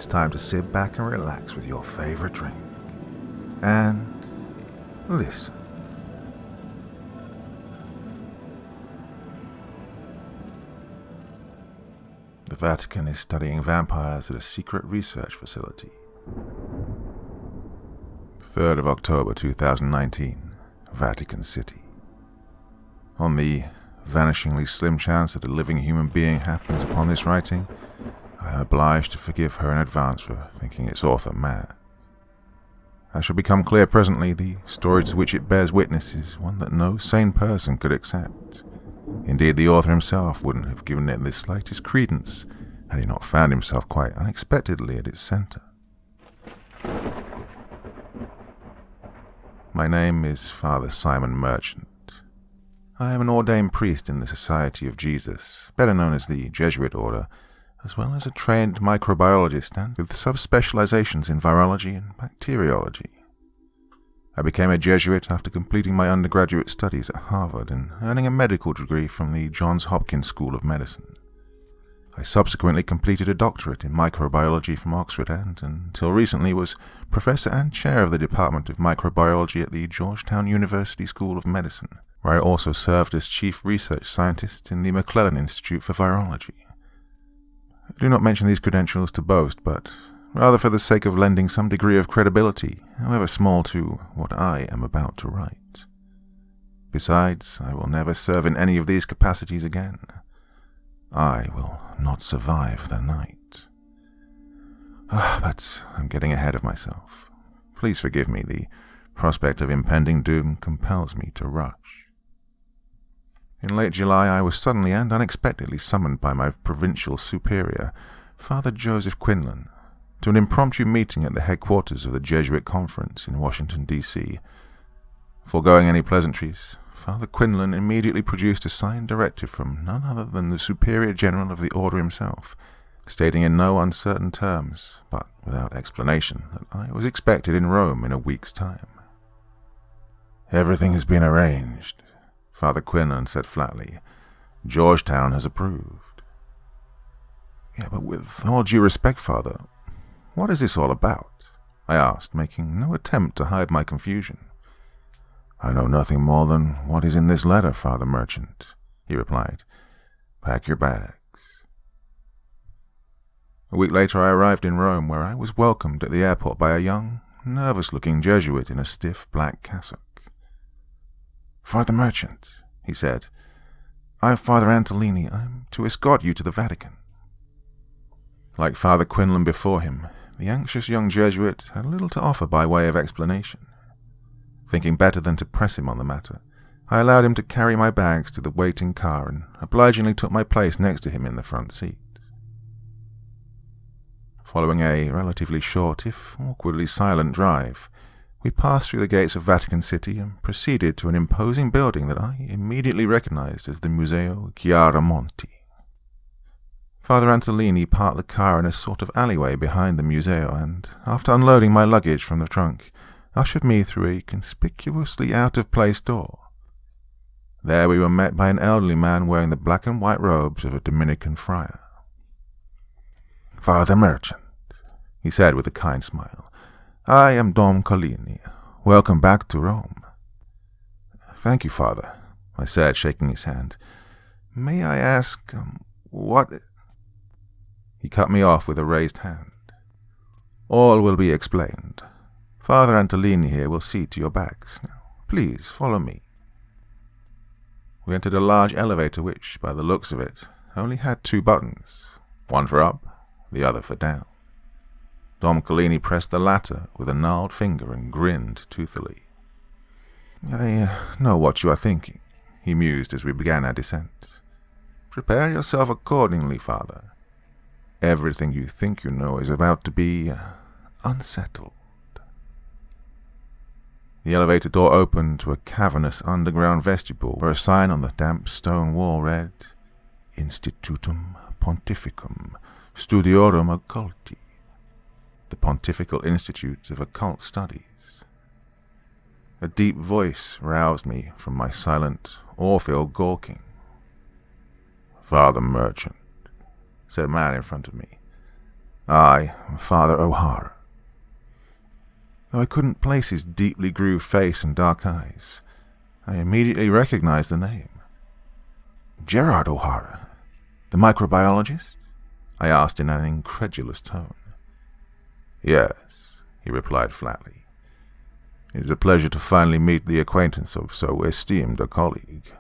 it's time to sit back and relax with your favorite drink. And listen. The Vatican is studying vampires at a secret research facility. 3rd of October 2019, Vatican City. On the vanishingly slim chance that a living human being happens upon this writing, I am obliged to forgive her in advance for thinking its author mad. As shall become clear presently, the story to which it bears witness is one that no sane person could accept. Indeed, the author himself wouldn't have given it the slightest credence had he not found himself quite unexpectedly at its center. My name is Father Simon Merchant. I am an ordained priest in the Society of Jesus, better known as the Jesuit Order, as well as a trained microbiologist and with subspecializations in virology and bacteriology. I became a Jesuit after completing my undergraduate studies at Harvard and earning a medical degree from the Johns Hopkins School of Medicine. I subsequently completed a doctorate in microbiology from Oxford and, until recently, was professor and chair of the Department of Microbiology at the Georgetown University School of Medicine, where I also served as chief research scientist in the McClellan Institute for Virology. I do not mention these credentials to boast, but rather for the sake of lending some degree of credibility, however small, to what I am about to write. Besides, I will never serve in any of these capacities again. I will not survive the night. But I'm getting ahead of myself. Please forgive me, the prospect of impending doom compels me to rush. In late July, I was suddenly and unexpectedly summoned by my provincial superior, Father Joseph Quinlan, to an impromptu meeting at the headquarters of the Jesuit Conference in Washington, D.C. Foregoing any pleasantries, Father Quinlan immediately produced a signed directive from none other than the Superior General of the Order himself, stating in no uncertain terms, but without explanation, that I was expected in Rome in a week's time. "Everything has been arranged," Father Quinlan said flatly. "Georgetown has approved." "Yeah, but with all due respect, Father, what is this all about?" I asked, making no attempt to hide my confusion. "I know nothing more than what is in this letter, Father Merchant," he replied. "Pack your bags." A week later I arrived in Rome, where I was welcomed at the airport by a young, nervous-looking Jesuit in a stiff black cassock. "Father Merchant," he said, "I am Father Antolini. I am to escort you to the Vatican." Like Father Quinlan before him, the anxious young Jesuit had little to offer by way of explanation. Thinking better than to press him on the matter, I allowed him to carry my bags to the waiting car and obligingly took my place next to him in the front seat. Following a relatively short, if awkwardly silent drive, we passed through the gates of Vatican City and proceeded to an imposing building that I immediately recognized as the Museo Chiaramonti. Father Antolini parked the car in a sort of alleyway behind the museo and, after unloading my luggage from the trunk, ushered me through a conspicuously out-of-place door. There we were met by an elderly man wearing the black and white robes of a Dominican friar. "Father Merchant," he said with a kind smile, "I am Dom Collini. Welcome back to Rome." "Thank you, Father," I said, shaking his hand. "May I ask, what—" He cut me off with a raised hand. "All will be explained. Father Antolini here will see to your bags. Now, please follow me." We entered a large elevator which, by the looks of it, only had 2 buttons, one for up, the other for down. Dom Collini pressed the latter with a gnarled finger and grinned toothily. "I know what you are thinking," he mused as we began our descent. "Prepare yourself accordingly, Father. Everything you think you know is about to be unsettled." The elevator door opened to a cavernous underground vestibule where a sign on the damp stone wall read, "Institutum Pontificum Studiorum Occulti," the Pontifical Institute of Occult Studies. A deep voice roused me from my silent, awe-filled gawking. "Father Merchant," said a man in front of me, I, Father O'Hara. Though I couldn't place his deeply grooved face and dark eyes, I immediately recognized the name. Gerard O'Hara, the microbiologist? I asked in an incredulous tone. Yes, he replied flatly. It is a pleasure to finally meet the acquaintance of so esteemed a colleague.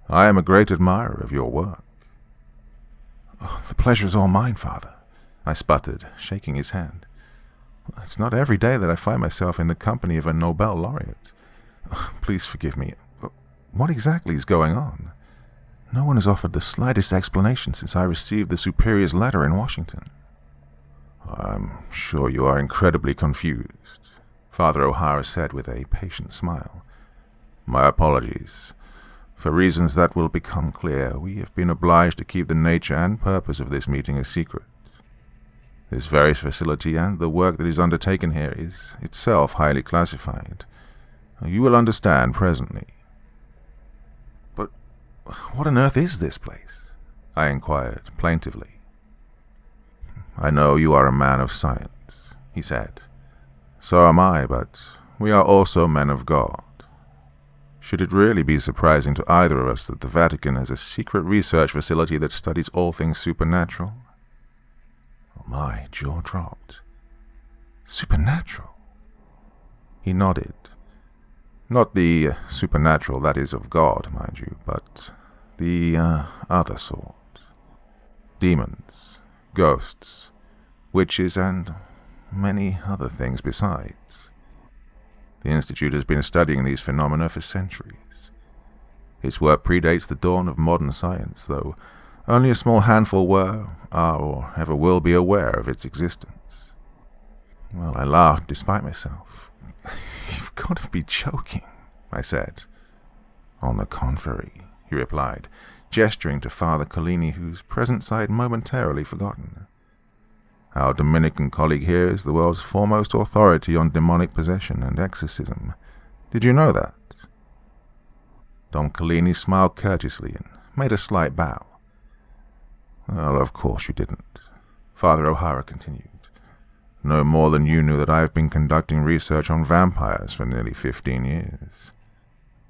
I am a great admirer of your work. Oh, the pleasure is all mine, Father, I sputtered, shaking his hand. It's not every day that I find myself in the company of a Nobel laureate. Please forgive me. What exactly is going on? No one has offered the slightest explanation since I received the superior's letter in Washington. I'm sure you are incredibly confused, Father O'Hara said with a patient smile. My apologies. For reasons that will become clear, we have been obliged to keep the nature and purpose of this meeting a secret. This very facility and the work that is undertaken here is itself highly classified. You will understand presently. But what on earth is this place? I inquired plaintively. I know you are a man of science, he said. So am I, but we are also men of God. Should it really be surprising to either of us that the Vatican has a secret research facility that studies all things supernatural? Oh, my jaw dropped. Supernatural? He nodded. Not the supernatural that is of God, mind you, but the other sort. Demons, ghosts, witches, and many other things besides. The Institute has been studying these phenomena for centuries. Its work predates the dawn of modern science, though only a small handful were, are, or ever will be aware of its existence. Well, I laughed despite myself. You've got to be joking, I said. On the contrary, he replied, gesturing to Father Collini, whose presence I had momentarily forgotten. Our Dominican colleague here is the world's foremost authority on demonic possession and exorcism. Did you know that? Dom Collini smiled courteously and made a slight bow. Well, of course you didn't, Father O'Hara continued. No more than you knew that I have been conducting research on vampires for nearly 15 years.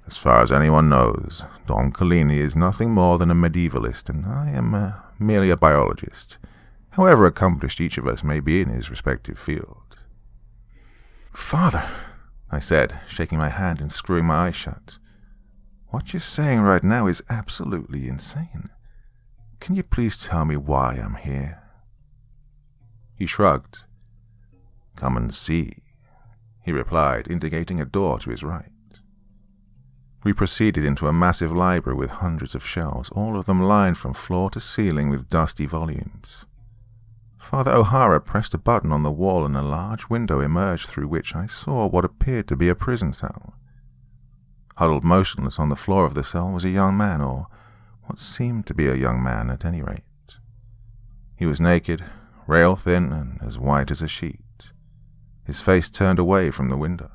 As far as anyone knows, Dom Collini is nothing more than a medievalist, and I am merely a biologist, however accomplished each of us may be in his respective field. Father, I said, shaking my hand and screwing my eyes shut, what you're saying right now is absolutely insane. Can you please tell me why I'm here? He shrugged. Come and see, he replied, indicating a door to his right. We proceeded into a massive library with hundreds of shelves, all of them lined from floor to ceiling with dusty volumes. Father O'Hara pressed a button on the wall and a large window emerged through which I saw what appeared to be a prison cell. Huddled motionless on the floor of the cell was a young man, or what seemed to be a young man at any rate. He was naked, rail-thin, and as white as a sheet, his face turned away from the window.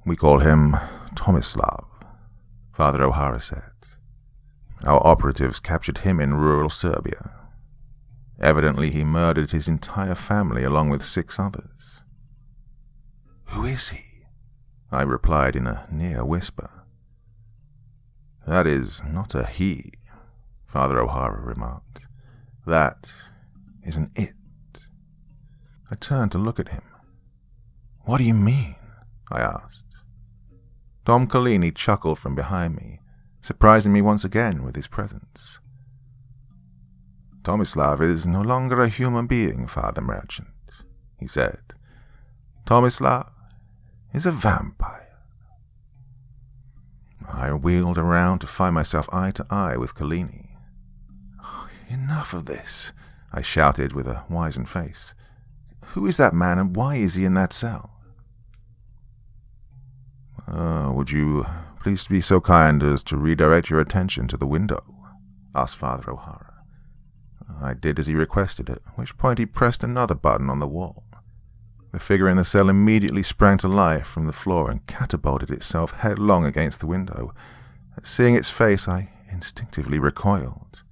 We call him Tomislav, Father O'Hara said. Our operatives captured him in rural Serbia. Evidently he murdered his entire family along with 6 others. Who is he? I replied in a near whisper. That is not a he, Father O'Hara remarked. That is an it. I turned to look at him. What do you mean? I asked. Dom Collini chuckled from behind me, surprising me once again with his presence. Tomislav is no longer a human being, Father Merchant, he said. Tomislav is a vampire. I wheeled around to find myself eye to eye with Collini. Oh, enough of this, I shouted with a wizened face. Who is that man and why is he in that cell? Would you please be so kind as to redirect your attention to the window? Asked Father O'Hara. I did as he requested, at which point he pressed another button on the wall. The figure in the cell immediately sprang to life from the floor and catapulted itself headlong against the window. At seeing its face, I instinctively recoiled.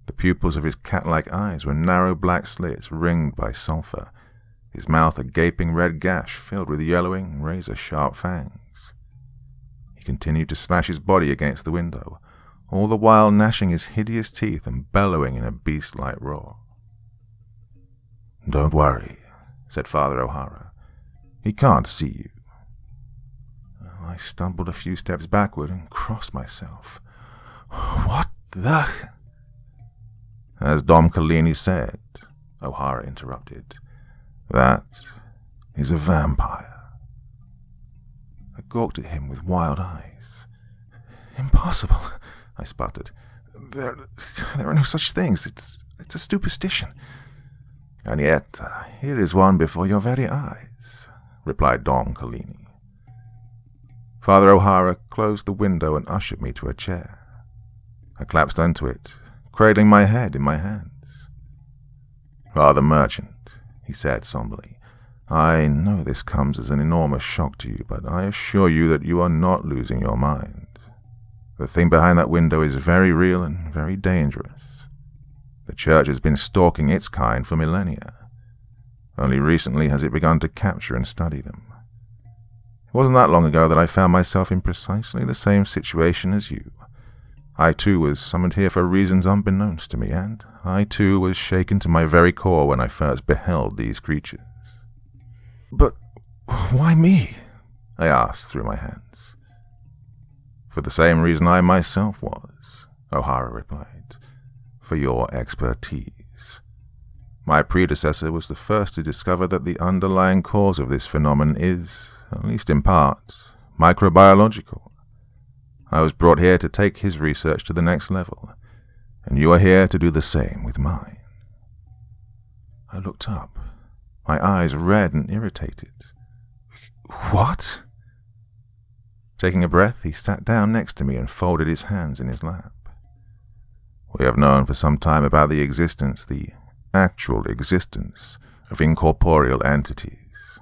The pupils of his cat-like eyes were narrow black slits ringed by sulphur, his mouth a gaping red gash filled with yellowing, razor-sharp fangs. He continued to smash his body against the window, all the while gnashing his hideous teeth and bellowing in a beast-like roar. "Don't worry," said Father O'Hara. "He can't see you." I stumbled a few steps backward and crossed myself. "What the—" "As Dom Collini said," O'Hara interrupted, "that is a vampire." I gawked at him with wild eyes. "Impossible," I sputtered. There are no such things. It's a superstition." "And yet, here is one before your very eyes," replied Dom Collini. Father O'Hara closed the window and ushered me to a chair. I collapsed onto it, cradling my head in my hands. "Father Merchant," he said somberly, "I know this comes as an enormous shock to you, but I assure you that you are not losing your mind. The thing behind that window is very real and very dangerous. The Church has been stalking its kind for millennia. Only recently has it begun to capture and study them. It wasn't that long ago that I found myself in precisely the same situation as you. I too was summoned here for reasons unbeknownst to me, and I too was shaken to my very core when I first beheld these creatures." "But why me?" I asked through my hands. "For the same reason I myself was," O'Hara replied, "for your expertise. My predecessor was the first to discover that the underlying cause of this phenomenon is, at least in part, microbiological. I was brought here to take his research to the next level, and you are here to do the same with mine." I looked up, my eyes red and irritated. "What?" Taking a breath, he sat down next to me and folded his hands in his lap. "We have known for some time about the actual existence, of incorporeal entities.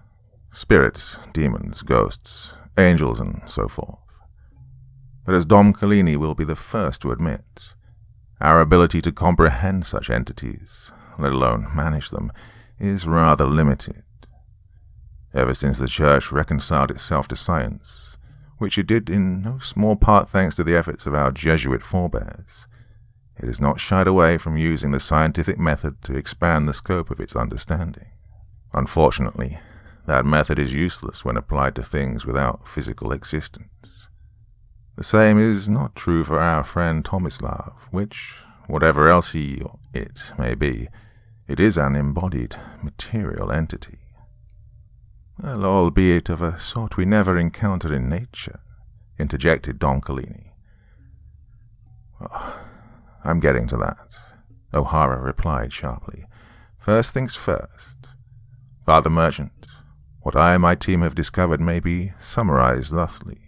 Spirits, demons, ghosts, angels, and so forth. But as Dom Collini will be the first to admit, our ability to comprehend such entities, let alone manage them, is rather limited. Ever since the Church reconciled itself to science, which it did in no small part thanks to the efforts of our Jesuit forebears, it has not shied away from using the scientific method to expand the scope of its understanding. Unfortunately, that method is useless when applied to things without physical existence. The same is not true for our friend Tomislav, which, whatever else he or it may be, it is an embodied, material entity. Well, albeit of a sort we never encounter in nature," interjected Dom Collini. "Oh, I'm getting to that," O'Hara replied sharply. "First things first. Father Merchant, what I and my team have discovered may be summarized thusly.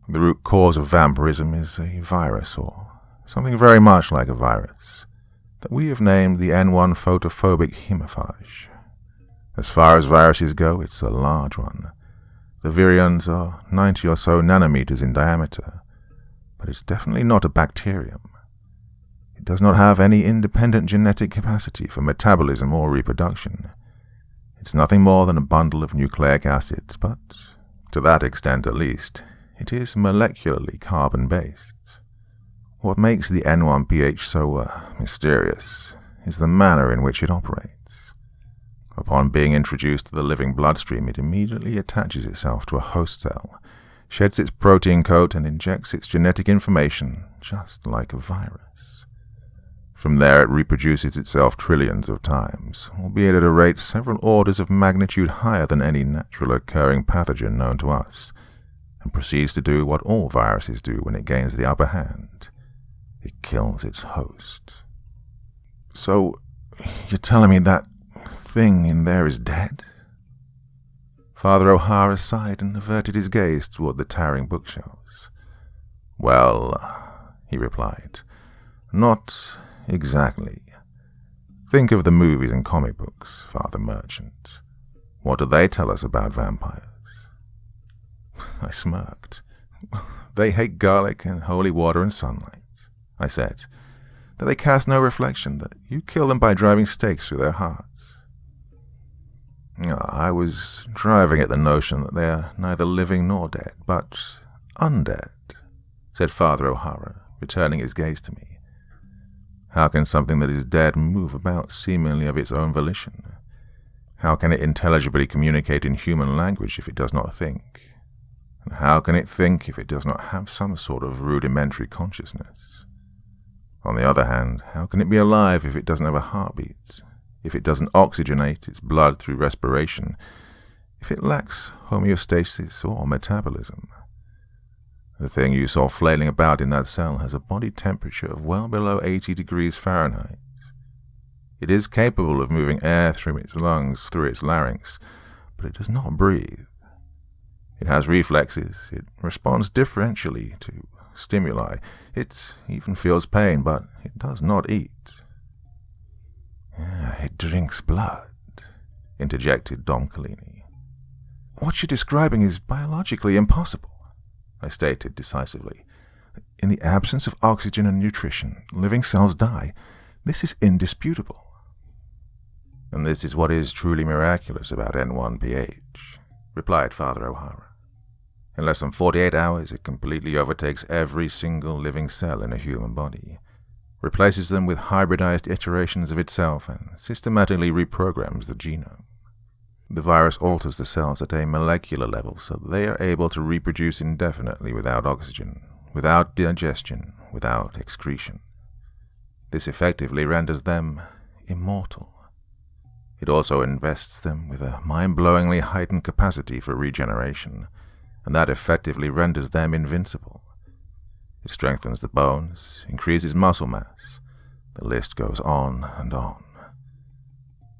The root cause of vampirism is a virus, or something very much like a virus, that we have named the N1 photophobic hemophage. As far as viruses go, it's a large one. The virions are 90 or so nanometers in diameter, but it's definitely not a bacterium. It does not have any independent genetic capacity for metabolism or reproduction. It's nothing more than a bundle of nucleic acids, but, to that extent at least, it is molecularly carbon-based. What makes the N1pH so mysterious is the manner in which it operates. Upon being introduced to the living bloodstream, it immediately attaches itself to a host cell, sheds its protein coat, and injects its genetic information, just like a virus. From there it reproduces itself trillions of times, albeit at a rate several orders of magnitude higher than any natural occurring pathogen known to us, and proceeds to do what all viruses do when it gains the upper hand. It kills its host." "So, you're telling me that thing in there is dead?" Father O'Hara sighed and averted his gaze toward the towering bookshelves. "Well," he replied, "not exactly. Think of the movies and comic books, Father Merchant. What do they tell us about vampires?" I smirked. "They hate garlic and holy water and sunlight," I said. Do they cast no reflection that you kill them by driving stakes through their hearts? I was driving at the notion that they are neither living nor dead, but undead, said Father O'Hara, returning his gaze to me. How can something that is dead move about seemingly of its own volition? How can it intelligibly communicate in human language if it does not think? And how can it think if it does not have some sort of rudimentary consciousness? On the other hand, how can it be alive if it doesn't have a heartbeat, if it doesn't oxygenate its blood through respiration, if it lacks homeostasis or metabolism? The thing you saw flailing about in that cell has a body temperature of well below 80 degrees Fahrenheit. It is capable of moving air through its lungs, through its larynx, but it does not breathe. It has reflexes, it responds differentially to stimuli, it even feels pain, but it does not eat. It drinks blood, interjected Dom Collini. What you're describing is biologically impossible, I stated decisively. In the absence of oxygen and nutrition, living cells die. This is indisputable. And this is what is truly miraculous about N1PH, replied Father O'Hara. In less than 48 hours, it completely overtakes every single living cell in a human body, replaces them with hybridized iterations of itself, and systematically reprograms the genome. The virus alters the cells at a molecular level so that they are able to reproduce indefinitely without oxygen, without digestion, without excretion. This effectively renders them immortal. It also invests them with a mind-blowingly heightened capacity for regeneration, and that effectively renders them invincible. It strengthens the bones, increases muscle mass. The list goes on and on.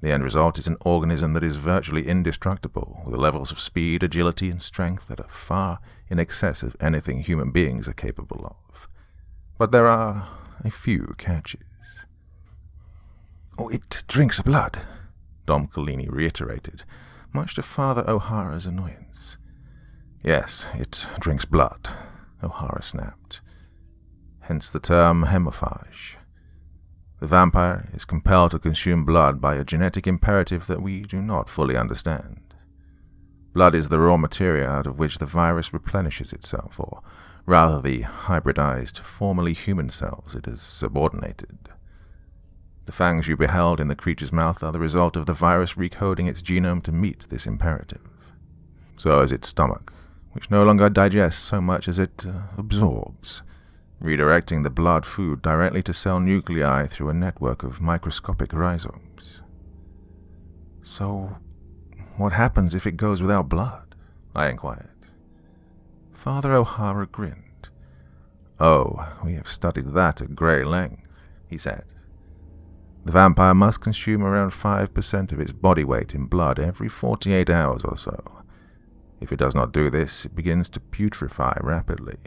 The end result is an organism that is virtually indestructible, with levels of speed, agility, and strength that are far in excess of anything human beings are capable of. But there are a few catches. It drinks blood, Dom Collini reiterated, much to Father O'Hara's annoyance. Yes, it drinks blood, O'Hara snapped. Hence the term hemophage. The vampire is compelled to consume blood by a genetic imperative that we do not fully understand. Blood is the raw material out of which the virus replenishes itself, or rather the hybridized, formerly human cells it has subordinated. The fangs you beheld in the creature's mouth are the result of the virus recoding its genome to meet this imperative. So is its stomach, which no longer digests so much as it absorbs, redirecting the blood food directly to cell nuclei through a network of microscopic rhizomes. So, what happens if it goes without blood? I inquired. Father O'Hara grinned. Oh, we have studied that at great length, he said. The vampire must consume around 5% of its body weight in blood every 48 hours or so. If it does not do this, it begins to putrefy rapidly.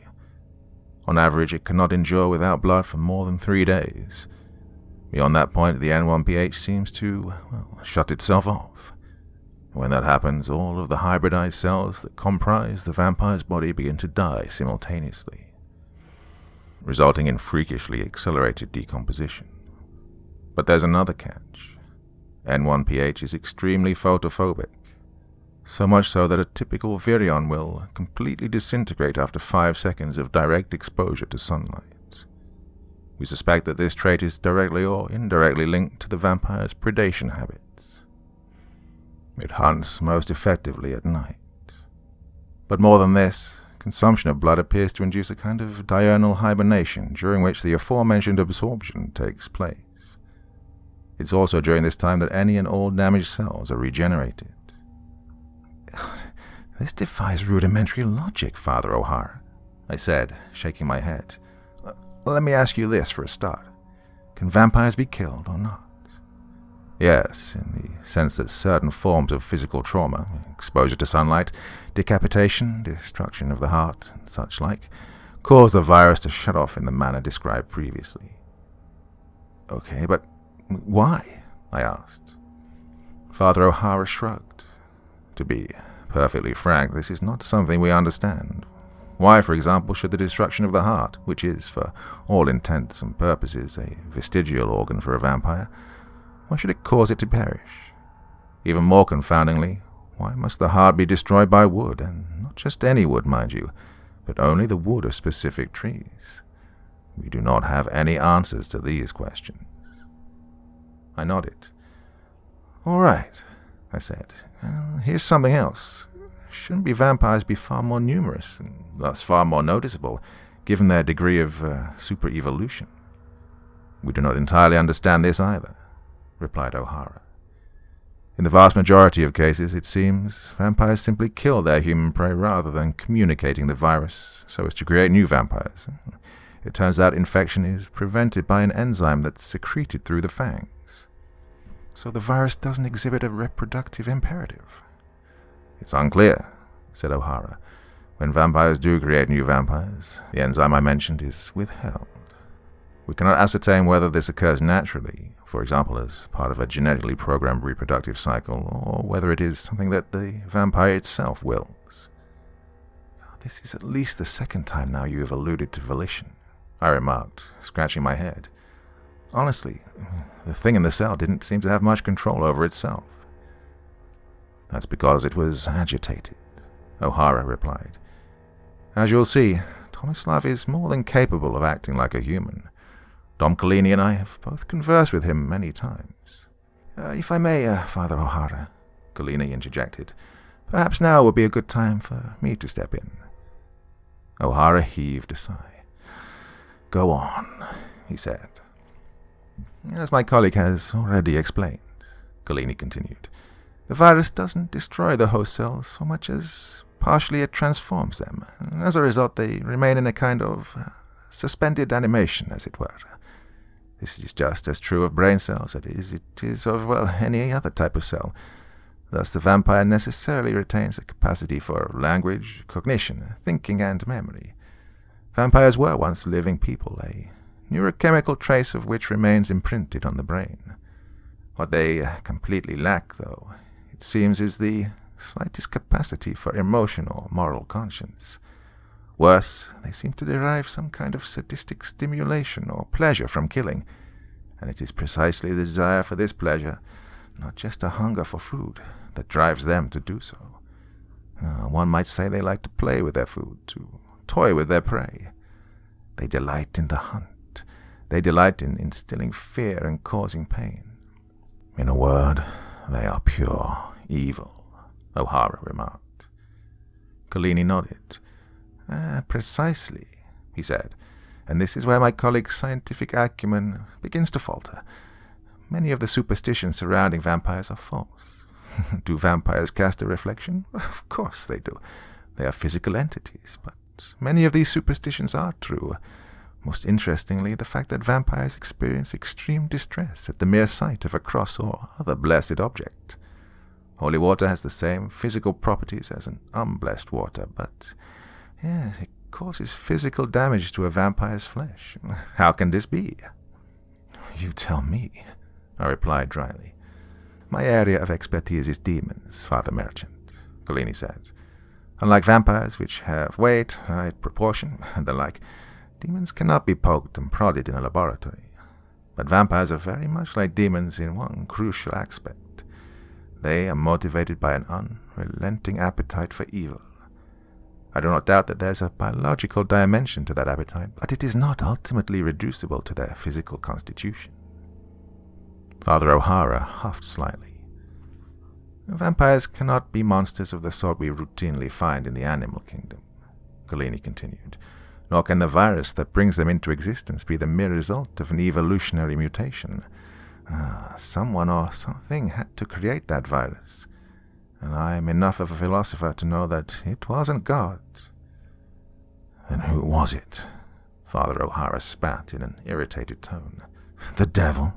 On average, it cannot endure without blood for more than 3 days. Beyond that point, the N1PH seems to, shut itself off. When that happens, all of the hybridized cells that comprise the vampire's body begin to die simultaneously, resulting in freakishly accelerated decomposition. But there's another catch. N1PH is extremely photophobic, so much so that a typical virion will completely disintegrate after 5 seconds of direct exposure to sunlight. We suspect that this trait is directly or indirectly linked to the vampire's predation habits. It hunts most effectively at night. But more than this, consumption of blood appears to induce a kind of diurnal hibernation during which the aforementioned absorption takes place. It's also during this time that any and all damaged cells are regenerated. This defies rudimentary logic, Father O'Hara, I said, shaking my head. Let me ask you this for a start. Can vampires be killed or not? Yes, in the sense that certain forms of physical trauma, exposure to sunlight, decapitation, destruction of the heart, and such like, cause the virus to shut off in the manner described previously. Okay, but why? I asked. Father O'Hara shrugged. To be perfectly frank, this is not something we understand. Why, for example, should the destruction of the heart, which is, for all intents and purposes, a vestigial organ for a vampire, why should it cause it to perish? Even more confoundingly, why must the heart be destroyed by wood, and not just any wood, mind you, but only the wood of specific trees? We do not have any answers to these questions. I nodded. All right, I said. Here's something else. Shouldn't vampires be far more numerous, and thus far more noticeable, given their degree of super-evolution? We do not entirely understand this either, replied O'Hara. In the vast majority of cases, it seems, vampires simply kill their human prey rather than communicating the virus so as to create new vampires. It turns out infection is prevented by an enzyme that's secreted through the fangs. So the virus doesn't exhibit a reproductive imperative. It's unclear, said O'Hara. When vampires do create new vampires, the enzyme I mentioned is withheld. We cannot ascertain whether this occurs naturally, for example as part of a genetically programmed reproductive cycle, or whether it is something that the vampire itself wills. This is at least the second time now you have alluded to volition, I remarked, scratching my head. Honestly, the thing in the cell didn't seem to have much control over itself. That's because it was agitated, O'Hara replied. As you'll see, Tomislav is more than capable of acting like a human. Dom Collini and I have both conversed with him many times. If I may, Father O'Hara, Collini interjected, perhaps now would be a good time for me to step in. O'Hara heaved a sigh. Go on, he said. As my colleague has already explained, Collini continued, the virus doesn't destroy the host cells so much as partially it transforms them, and as a result they remain in a kind of suspended animation, as it were. This is just as true of brain cells as it is of, any other type of cell. Thus the vampire necessarily retains a capacity for language, cognition, thinking, and memory. Vampires were once living people, a neurochemical trace of which remains imprinted on the brain. What they completely lack, though, it seems, is the slightest capacity for emotion or moral conscience. Worse, they seem to derive some kind of sadistic stimulation or pleasure from killing, and it is precisely the desire for this pleasure, not just a hunger for food, that drives them to do so. One might say they like to play with their food, to toy with their prey. They delight in the hunt. They delight in instilling fear and causing pain. In a word, they are pure evil, O'Hara remarked. Collini nodded. Precisely, he said, and this is where my colleague's scientific acumen begins to falter. Many of the superstitions surrounding vampires are false. Do vampires cast a reflection? Of course they do. They are physical entities, but many of these superstitions are true. Most interestingly, the fact that vampires experience extreme distress at the mere sight of a cross or other blessed object. Holy water has the same physical properties as an unblessed water, but yes, it causes physical damage to a vampire's flesh. How can this be? You tell me, I replied dryly. My area of expertise is demons, Father Merchant, Collini said. Unlike vampires, which have weight, height, proportion, and the like, demons cannot be poked and prodded in a laboratory. But vampires are very much like demons in one crucial aspect. They are motivated by an unrelenting appetite for evil. I do not doubt that there's a biological dimension to that appetite, but it is not ultimately reducible to their physical constitution. Father O'Hara huffed slightly. Vampires cannot be monsters of the sort we routinely find in the animal kingdom, Collini continued, nor can the virus that brings them into existence be the mere result of an evolutionary mutation. Someone or something had to create that virus, and I am enough of a philosopher to know that it wasn't God. Then who was it? Father O'Hara spat in an irritated tone. The devil?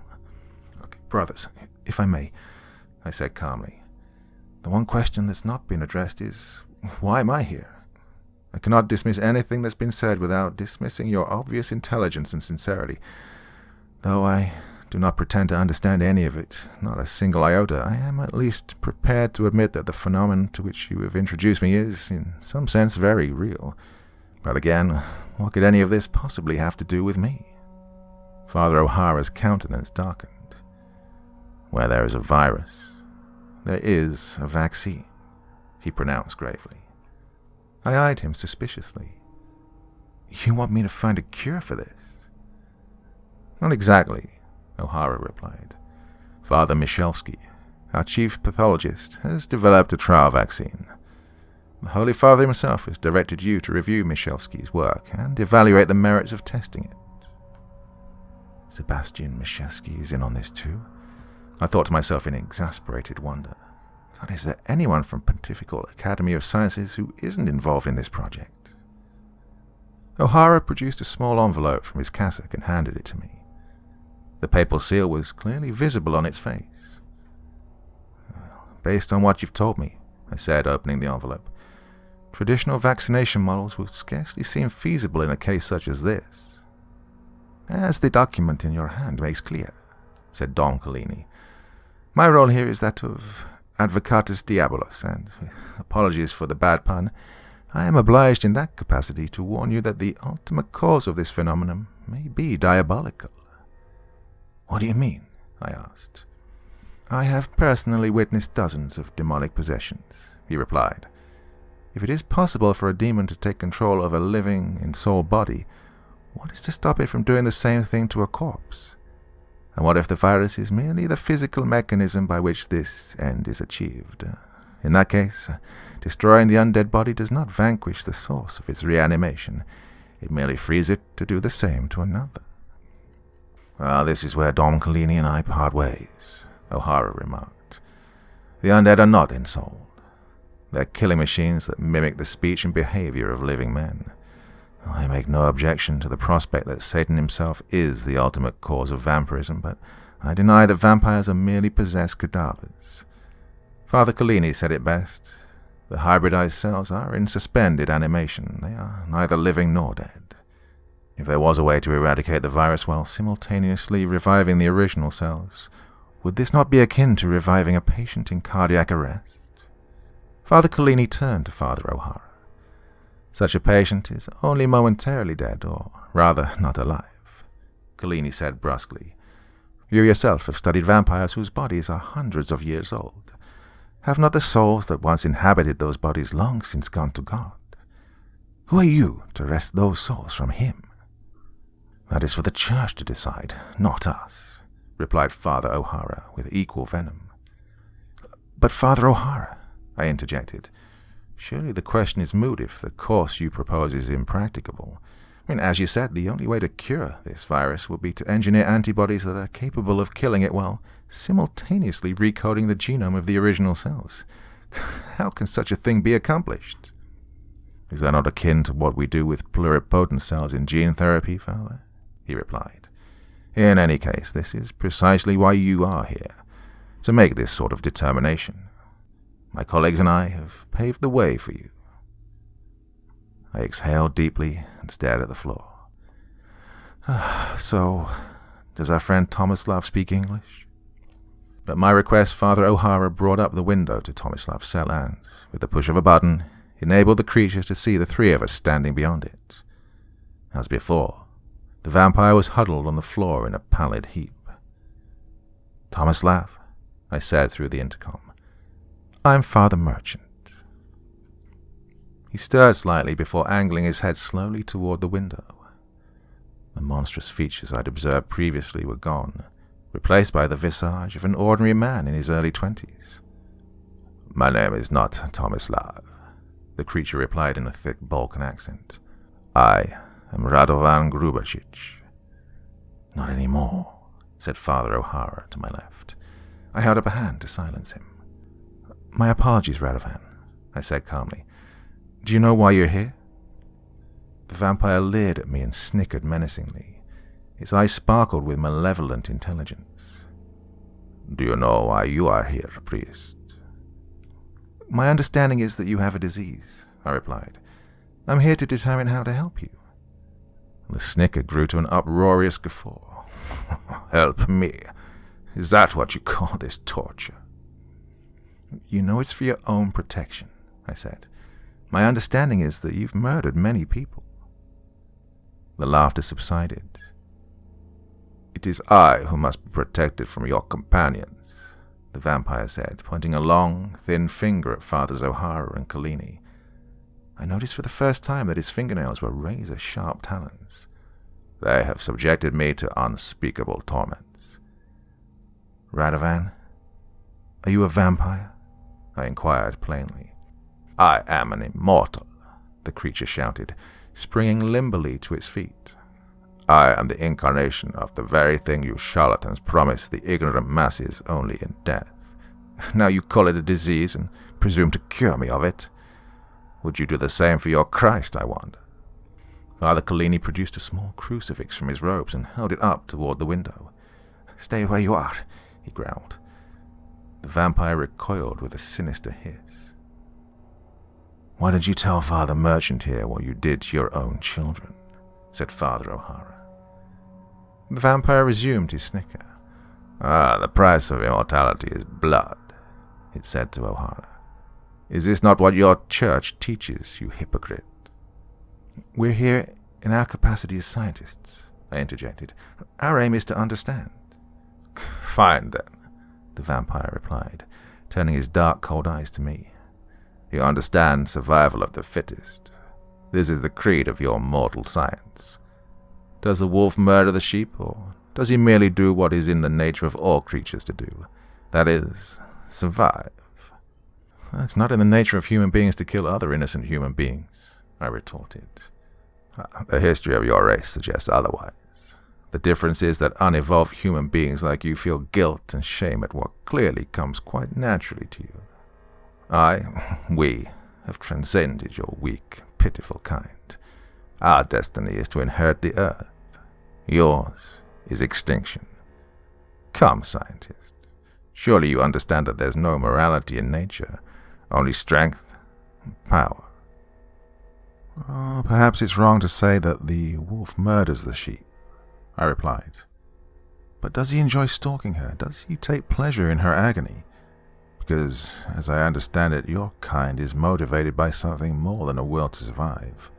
Okay, brothers, if I may, I said calmly. The one question that's not been addressed is, why am I here? I cannot dismiss anything that's been said without dismissing your obvious intelligence and sincerity. Though I do not pretend to understand any of it, not a single iota, I am at least prepared to admit that the phenomenon to which you have introduced me is, in some sense, very real. But again, what could any of this possibly have to do with me? Father O'Hara's countenance darkened. Where there is a virus, there is a vaccine, he pronounced gravely. I eyed him suspiciously. You want me to find a cure for this? Not exactly, O'Hara replied. Father Michalski, our chief pathologist, has developed a trial vaccine. The Holy Father himself has directed you to review Michalski's work and evaluate the merits of testing it. Sebastian Michalski is in on this too? I thought to myself in exasperated wonder. God, is there anyone from Pontifical Academy of Sciences who isn't involved in this project? O'Hara produced a small envelope from his cassock and handed it to me. The papal seal was clearly visible on its face. Based on what you've told me, I said, opening the envelope, traditional vaccination models would scarcely seem feasible in a case such as this. As the document in your hand makes clear, said Don Collini, my role here is that of advocatus diabolos, and, apologies for the bad pun, I am obliged in that capacity to warn you that the ultimate cause of this phenomenon may be diabolical. What do you mean? I asked. I have personally witnessed dozens of demonic possessions, he replied. If it is possible for a demon to take control of a living, in-soul body, what is to stop it from doing the same thing to a corpse? And what if the virus is merely the physical mechanism by which this end is achieved? In that case, destroying the undead body does not vanquish the source of its reanimation. It merely frees it to do the same to another. This is where Dom Collini and I part ways, O'Hara remarked. The undead are not ensouled. They're killing machines that mimic the speech and behavior of living men. I make no objection to the prospect that Satan himself is the ultimate cause of vampirism, but I deny that vampires are merely possessed cadavers. Father Collini said it best. The hybridized cells are in suspended animation. They are neither living nor dead. If there was a way to eradicate the virus while simultaneously reviving the original cells, would this not be akin to reviving a patient in cardiac arrest? Father Collini turned to Father O'Hara. Such a patient is only momentarily dead, or rather not alive, Collini said brusquely. You yourself have studied vampires whose bodies are hundreds of years old. Have not the souls that once inhabited those bodies long since gone to God? Who are you to wrest those souls from him? That is for the Church to decide, not us, replied Father O'Hara with equal venom. But Father O'Hara, I interjected, surely the question is moot if the course you propose is impracticable. As you said, the only way to cure this virus will be to engineer antibodies that are capable of killing it while simultaneously recoding the genome of the original cells. How can such a thing be accomplished? Is that not akin to what we do with pluripotent cells in gene therapy, Father? He replied. In any case, this is precisely why you are here, to make this sort of determination. My colleagues and I have paved the way for you. I exhaled deeply and stared at the floor. So, does our friend Tomislav speak English? At my request, Father O'Hara brought up the window to Tomislav's cell and, with the push of a button, enabled the creature to see the three of us standing beyond it. As before, the vampire was huddled on the floor in a pallid heap. Tomislav, I said through the intercom, I'm Father Merchant. He stirred slightly before angling his head slowly toward the window. The monstrous features I'd observed previously were gone, replaced by the visage of an ordinary man in his early 20s. My name is not Tomislav, the creature replied in a thick Balkan accent. I am Radovan Grubacic. Not any more, said Father O'Hara to my left. I held up a hand to silence him. My apologies, Radovan, I said calmly. Do you know why you're here? The vampire leered at me and snickered menacingly. His eyes sparkled with malevolent intelligence. Do you know why you are here, priest? My understanding is that you have a disease, I replied. I'm here to determine how to help you. The snicker grew to an uproarious guffaw. Help me? Is that what you call this torture? You know it's for your own protection, I said. My understanding is that you've murdered many people. The laughter subsided. "It is I who must be protected from your companions," the vampire said, pointing a long, thin finger at Fathers O'Hara and Collini. I noticed for the first time that his fingernails were razor-sharp talons. "They have subjected me to unspeakable torments." "Radovan, are you a vampire?" I inquired plainly. "I am an immortal," the creature shouted, springing limbally to its feet. "I am the incarnation of the very thing you charlatans promise the ignorant masses only in death. Now you call it a disease and presume to cure me of it. Would you do the same for your Christ, I wonder?" Father Collini produced a small crucifix from his robes and held it up toward the window. "Stay where you are," he growled. The vampire recoiled with a sinister hiss. "Why did you tell Father Merchant here what you did to your own children?" said Father O'Hara. The vampire resumed his snicker. "The price of immortality is blood," it said to O'Hara. "Is this not what your church teaches, you hypocrite?" "We're here in our capacity as scientists," I interjected. "Our aim is to understand." "Fine, then," the vampire replied, turning his dark, cold eyes to me. "You understand survival of the fittest. This is the creed of your mortal science. Does the wolf murder the sheep, or does he merely do what is in the nature of all creatures to do? That is, survive." "It's not in the nature of human beings to kill other innocent human beings," I retorted. "The history of your race suggests otherwise. The difference is that unevolved human beings like you feel guilt and shame at what clearly comes quite naturally to you. We have transcended your weak, pitiful kind. Our destiny is to inherit the earth. Yours is extinction. Come, scientist. Surely you understand that there's no morality in nature, only strength and power." "Perhaps it's wrong to say that the wolf murders the sheep," I replied. "But does he enjoy stalking her? Does he take pleasure in her agony? Because, as I understand it, your kind is motivated by something more than a will to survive.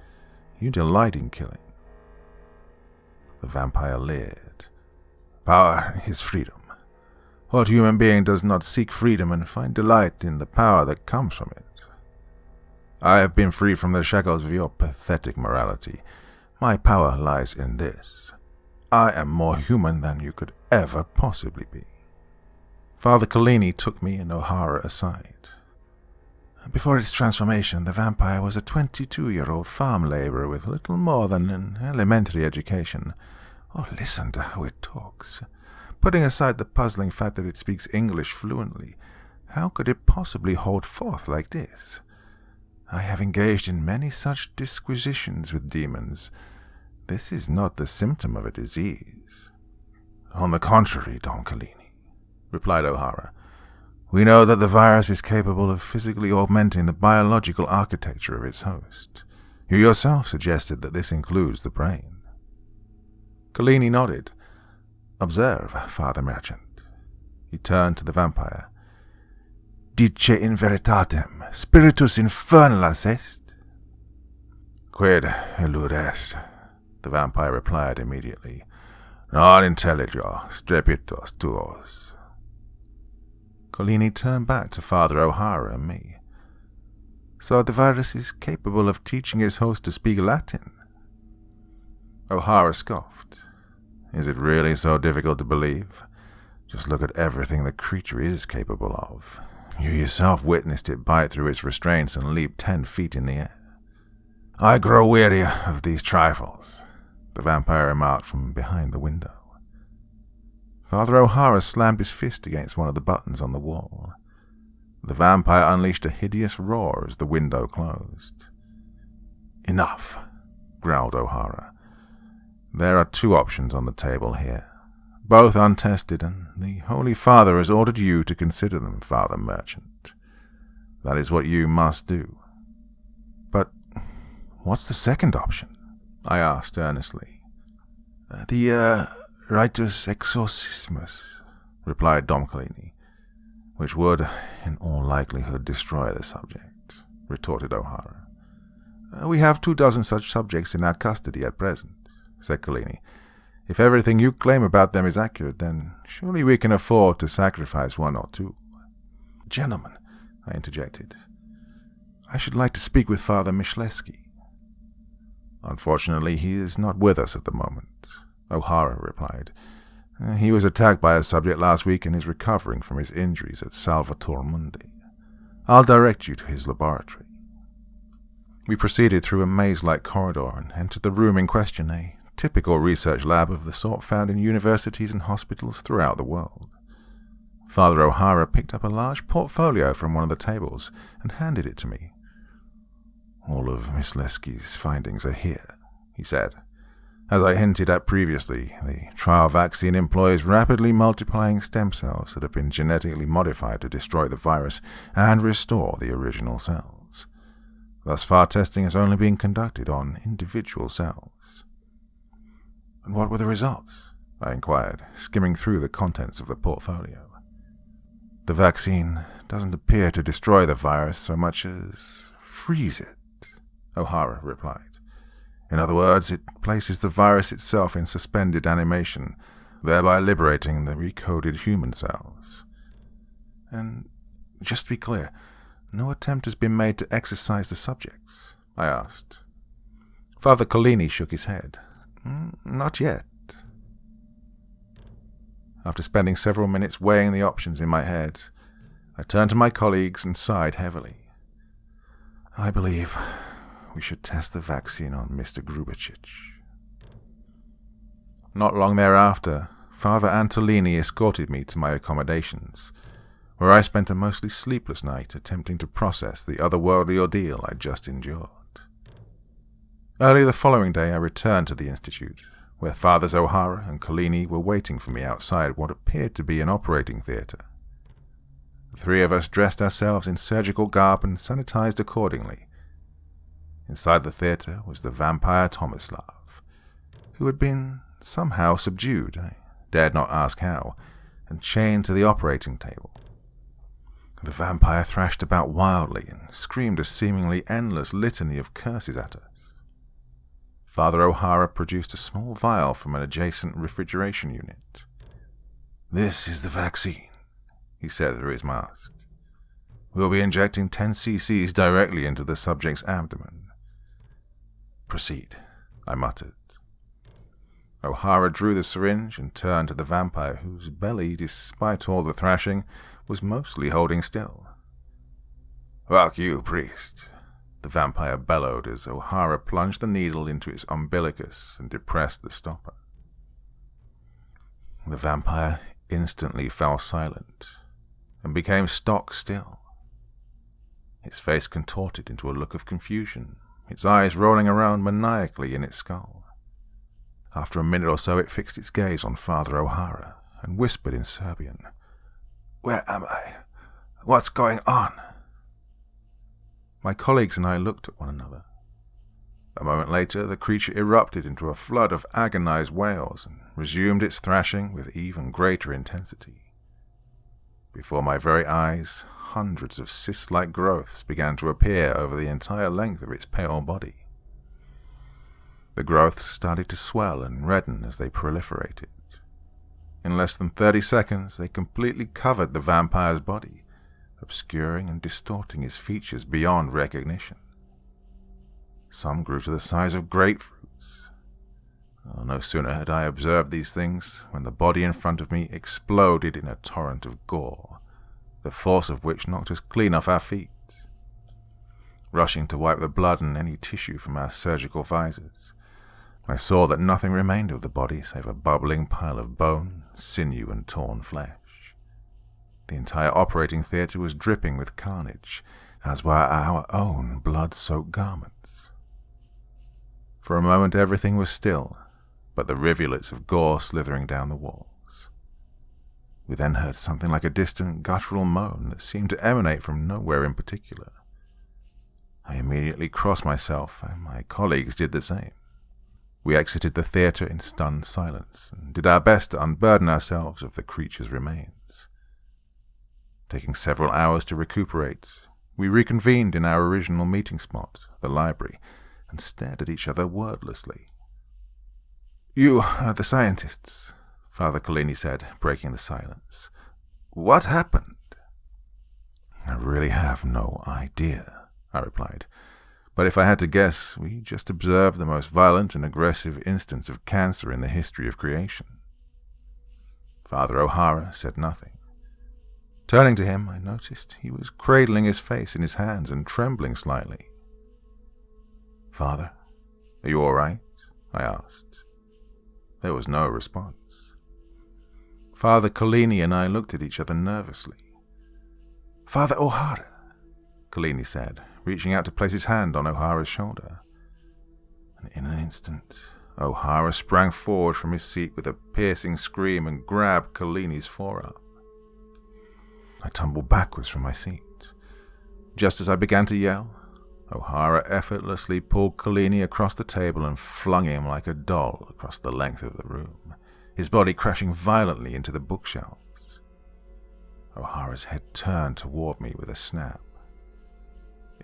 You delight in killing." The vampire leered. "Power is freedom. What human being does not seek freedom and find delight in the power that comes from it? I have been free from the shackles of your pathetic morality. My power lies in this. I am more human than you could ever possibly be." Father Collini took me and O'Hara aside. "Before its transformation, the vampire was a 22-year-old farm laborer with little more than an elementary education. Oh, listen to how it talks. Putting aside the puzzling fact that it speaks English fluently, how could it possibly hold forth like this? I have engaged in many such disquisitions with demons. This is not the symptom of a disease." "On the contrary, Don Collini," replied O'Hara. "We know that the virus is capable of physically augmenting the biological architecture of its host. You yourself suggested that this includes the brain." Collini nodded. "Observe, Father Merchant." He turned to the vampire. "Dice in veritatem, spiritus infernalis est?" "Quid illud est," the vampire replied immediately. "Non intelligio strepitus tuos." Collini turned back to Father O'Hara and me. "So the virus is capable of teaching its host to speak Latin?" O'Hara scoffed. "Is it really so difficult to believe? Just look at everything the creature is capable of. You yourself witnessed it bite through its restraints and leap 10 feet in the air." "I grow weary of these trifles," the vampire remarked from behind the window. Father O'Hara slammed his fist against one of the buttons on the wall. The vampire unleashed a hideous roar as the window closed. "Enough," growled O'Hara. "There are 2 options on the table here, both untested, and the Holy Father has ordered you to consider them, Father Merchant. That is what you must do." "But what's the second option?" I asked earnestly. "The ritus exorcismus," replied Dom Collini. "Which would, in all likelihood, destroy the subject," retorted O'Hara. "We have 24 such subjects in our custody at present. said Collini. "If everything you claim about them is accurate, then surely we can afford to sacrifice one or two." "Gentlemen," I interjected, "I should like to speak with Father Myślewski." "Unfortunately, he is not with us at the moment," O'Hara replied. "He was attacked by a subject last week and is recovering from his injuries at Salvator Mundi. I'll direct you to his laboratory." We proceeded through a maze-like corridor and entered the room in question, a typical research lab of the sort found in universities and hospitals throughout the world. Father O'Hara picked up a large portfolio from one of the tables and handed it to me. "All of Myślewski's findings are here," he said. "As I hinted at previously, the trial vaccine employs rapidly multiplying stem cells that have been genetically modified to destroy the virus and restore the original cells. Thus far, testing has only been conducted on individual cells." "And what were the results?" I inquired, skimming through the contents of the portfolio. "The vaccine doesn't appear to destroy the virus so much as freeze it," O'Hara replied. "In other words, it places the virus itself in suspended animation, thereby liberating the recoded human cells." "And just to be clear, no attempt has been made to exercise the subjects?" I asked. Father Collini shook his head. "Not yet." After spending several minutes weighing the options in my head, I turned to my colleagues and sighed heavily. "I believe we should test the vaccine on Mr. Grubicic." Not long thereafter, Father Antolini escorted me to my accommodations, where I spent a mostly sleepless night attempting to process the otherworldly ordeal I'd just endured. Early the following day I returned to the Institute, where Fathers O'Hara and Collini were waiting for me outside what appeared to be an operating theatre. The three of us dressed ourselves in surgical garb and sanitized accordingly. Inside the theatre was the vampire Tomislav, who had been somehow subdued, I dared not ask how, and chained to the operating table. The vampire thrashed about wildly and screamed a seemingly endless litany of curses at us. Father O'Hara produced a small vial from an adjacent refrigeration unit. "This is the vaccine," he said through his mask. "We'll be injecting 10 cc's directly into the subject's abdomen." "Proceed," I muttered. O'Hara drew the syringe and turned to the vampire, whose belly, despite all the thrashing, was mostly holding still. "Fuck you, priest," the vampire bellowed as O'Hara plunged the needle into its umbilicus and depressed the stopper. The vampire instantly fell silent and became stock still. Its face contorted into a look of confusion, its eyes rolling around maniacally in its skull. After a minute or so it fixed its gaze on Father O'Hara and whispered in Serbian, "Where am I? What's going on?" My colleagues and I looked at one another. A moment later, the creature erupted into a flood of agonized wails and resumed its thrashing with even greater intensity. Before my very eyes, hundreds of cyst-like growths began to appear over the entire length of its pale body. The growths started to swell and redden as they proliferated. In less than 30 seconds, they completely covered the vampire's body, obscuring and distorting his features beyond recognition. Some grew to the size of grapefruits. No sooner had I observed these things when the body in front of me exploded in a torrent of gore, the force of which knocked us clean off our feet. Rushing to wipe the blood and any tissue from our surgical visors, I saw that nothing remained of the body save a bubbling pile of bone, sinew, and torn flesh. The entire operating theatre was dripping with carnage, as were our own blood-soaked garments. For a moment everything was still, but the rivulets of gore slithering down the walls. We then heard something like a distant guttural moan that seemed to emanate from nowhere in particular. I immediately crossed myself, and my colleagues did the same. We exited the theatre in stunned silence, and did our best to unburden ourselves of the creature's remains. Taking several hours to recuperate, we reconvened in our original meeting spot, the library, and stared at each other wordlessly. You are the scientists, Father Collini said, breaking the silence. What happened? I really have no idea, I replied. But if I had to guess, we just observed the most violent and aggressive instance of cancer in the history of creation. Father O'Hara said nothing. Turning to him, I noticed he was cradling his face in his hands and trembling slightly. Father, are you all right? I asked. There was no response. Father Collini and I looked at each other nervously. Father O'Hara, Collini said, reaching out to place his hand on O'Hara's shoulder. And in an instant, O'Hara sprang forward from his seat with a piercing scream and grabbed Collini's forearm. I tumbled backwards from my seat. Just as I began to yell, O'Hara effortlessly pulled Collini across the table and flung him like a doll across the length of the room, his body crashing violently into the bookshelves. O'Hara's head turned toward me with a snap.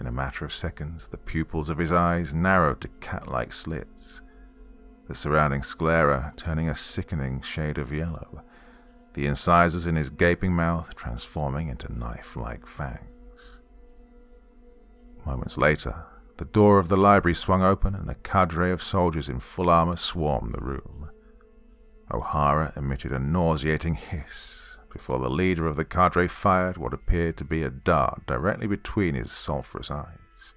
In a matter of seconds, the pupils of his eyes narrowed to cat-like slits, the surrounding sclera turning a sickening shade of yellow, the incisors in his gaping mouth transforming into knife-like fangs. Moments later, the door of the library swung open and a cadre of soldiers in full armor swarmed the room. O'Hara emitted a nauseating hiss before the leader of the cadre fired what appeared to be a dart directly between his sulphurous eyes.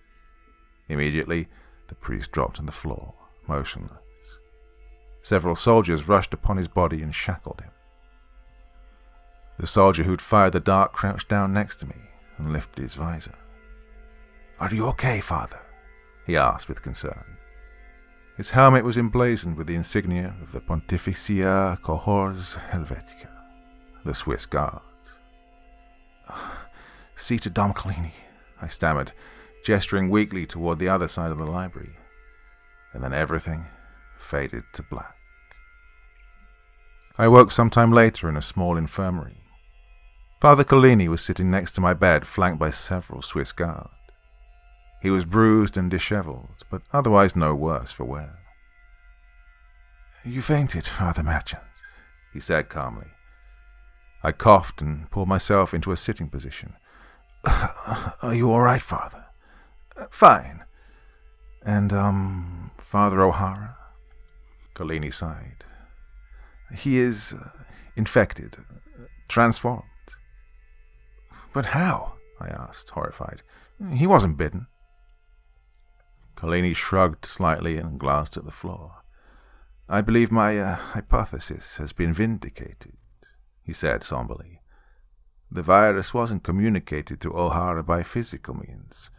Immediately, the priest dropped on the floor, motionless. Several soldiers rushed upon his body and shackled him. The soldier who'd fired the dart crouched down next to me and lifted his visor. "Are you okay, Father?" he asked with concern. His helmet was emblazoned with the insignia of the Pontificia Cohors Helvetica, the Swiss Guard. "See to Dom Collini," I stammered, gesturing weakly toward the other side of the library. And then everything faded to black. I woke sometime later in a small infirmary. Father Collini was sitting next to my bed, flanked by several Swiss Guards. He was bruised and disheveled, but otherwise no worse for wear. "You fainted, Father Merchant," he said calmly. I coughed and pulled myself into a sitting position. "Are you all right, Father?" "Fine." "And, Father O'Hara?" Collini sighed. "He is infected, transformed." "But how?" I asked, horrified. "He wasn't bitten." Collini shrugged slightly and glanced at the floor. "I believe my hypothesis has been vindicated," he said somberly. "The virus wasn't communicated to O'Hara by physical means.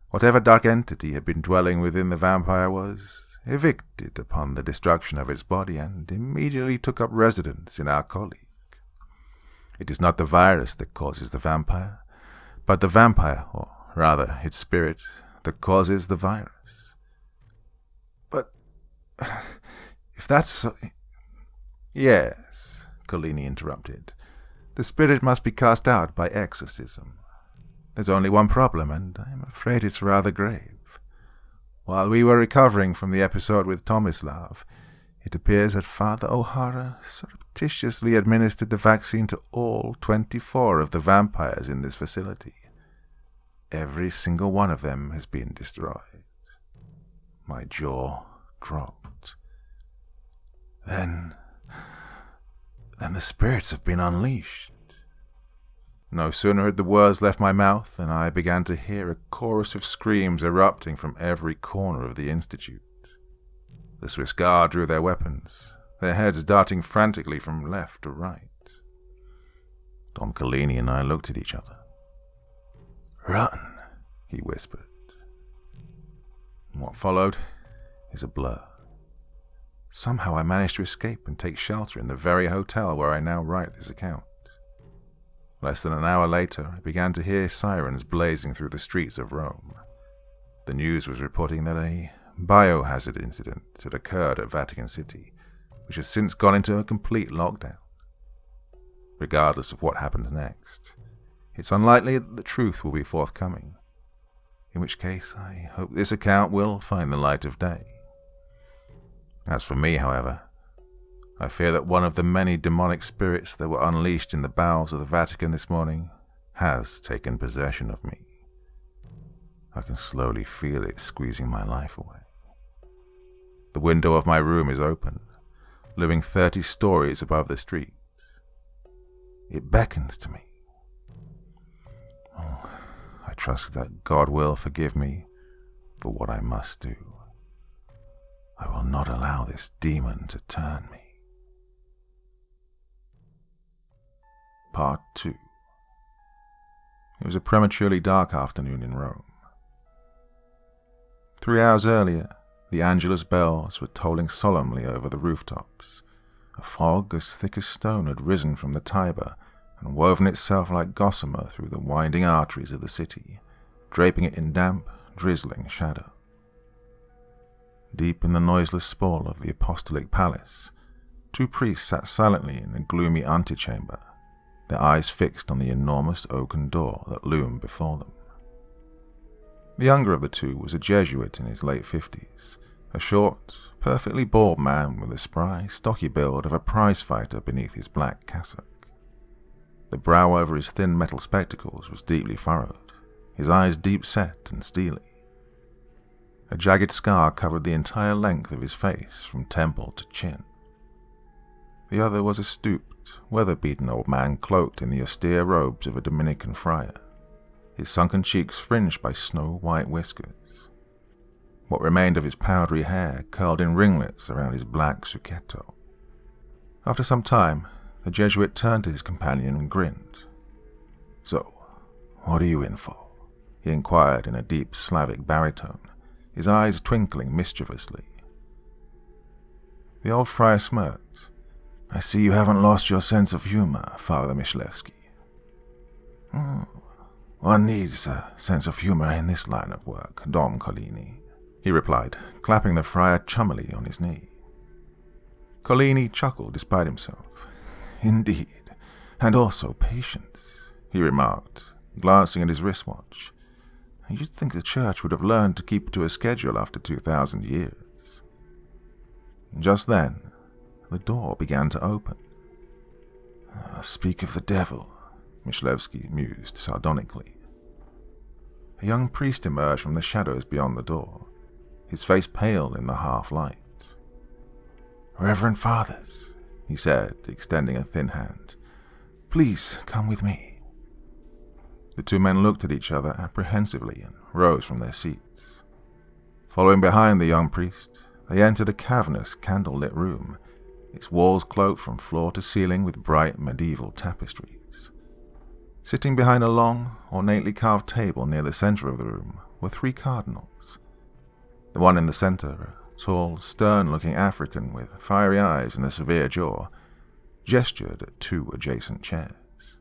Whatever dark entity had been dwelling within the vampire was evicted upon the destruction of its body and immediately took up residence in our colleague. It is not the virus that causes the vampire, but the vampire, or rather its spirit, that causes the virus." "But if that's so—" "Yes," Collini interrupted. "The spirit must be cast out by exorcism. There's only one problem, and I'm afraid it's rather grave. While we were recovering from the episode with Tomislav, it appears that Father O'Hara surreptitiously administered the vaccine to all 24 of the vampires in this facility. Every single one of them has been destroyed." My jaw dropped. Then the spirits have been unleashed. No sooner had the words left my mouth than I began to hear a chorus of screams erupting from every corner of the institute. The Swiss Guard drew their weapons, their heads darting frantically from left to right. Dom Collini and I looked at each other. "Run," he whispered. What followed is a blur. Somehow I managed to escape and take shelter in the very hotel where I now write this account. Less than an hour later, I began to hear sirens blazing through the streets of Rome. The news was reporting that a biohazard incident had occurred at Vatican City, which has since gone into a complete lockdown. Regardless of what happens next, it's unlikely that the truth will be forthcoming, in which case I hope this account will find the light of day. As for me, however, I fear that one of the many demonic spirits that were unleashed in the bowels of the Vatican this morning has taken possession of me. I can slowly feel it squeezing my life away. The window of my room is open, living 30 stories above the street. It beckons to me. Oh, I trust that God will forgive me for what I must do. I will not allow this demon to turn me. Part 2. It was a prematurely dark afternoon in Rome. 3 hours earlier, the Angelus bells were tolling solemnly over the rooftops. A fog as thick as stone had risen from the Tiber and woven itself like gossamer through the winding arteries of the city, draping it in damp, drizzling shadow. Deep in the noiseless sprawl of the apostolic palace, 2 priests sat silently in a gloomy antechamber, their eyes fixed on the enormous oaken door that loomed before them. The younger of the 2 was a Jesuit in his late 50s, a short, perfectly bald man with the spry, stocky build of a prize-fighter beneath his black cassock. The brow over his thin metal spectacles was deeply furrowed, his eyes deep-set and steely. A jagged scar covered the entire length of his face from temple to chin. The other was a stooped, weather-beaten old man cloaked in the austere robes of a Dominican friar, his sunken cheeks fringed by snow-white whiskers. What remained of his powdery hair curled in ringlets around his black succhetto. After some time, the Jesuit turned to his companion and grinned. "So, what are you in for?" he inquired in a deep Slavic baritone, his eyes twinkling mischievously. The old friar smirked. "I see you haven't lost your sense of humor, Father Myslewski." "One needs a sense of humor in this line of work, Dom Collini," he replied, clapping the friar chummily on his knee. Collini chuckled despite himself. "Indeed, and also patience," he remarked, glancing at his wristwatch. "You'd think the church would have learned to keep to a schedule after 2,000 years. Just then, the door began to open. "Speak of the devil," Myslewski mused sardonically. A young priest emerged from the shadows beyond the door, his face pale in the half-light. "Reverend Fathers," he said, extending a thin hand, "please come with me." The 2 men looked at each other apprehensively and rose from their seats. Following behind the young priest, they entered a cavernous, candle-lit room, its walls cloaked from floor to ceiling with bright medieval tapestries. Sitting behind a long, ornately carved table near the center of the room were 3 cardinals. The one in the center, a tall, stern-looking African with fiery eyes and a severe jaw, gestured at 2 adjacent chairs.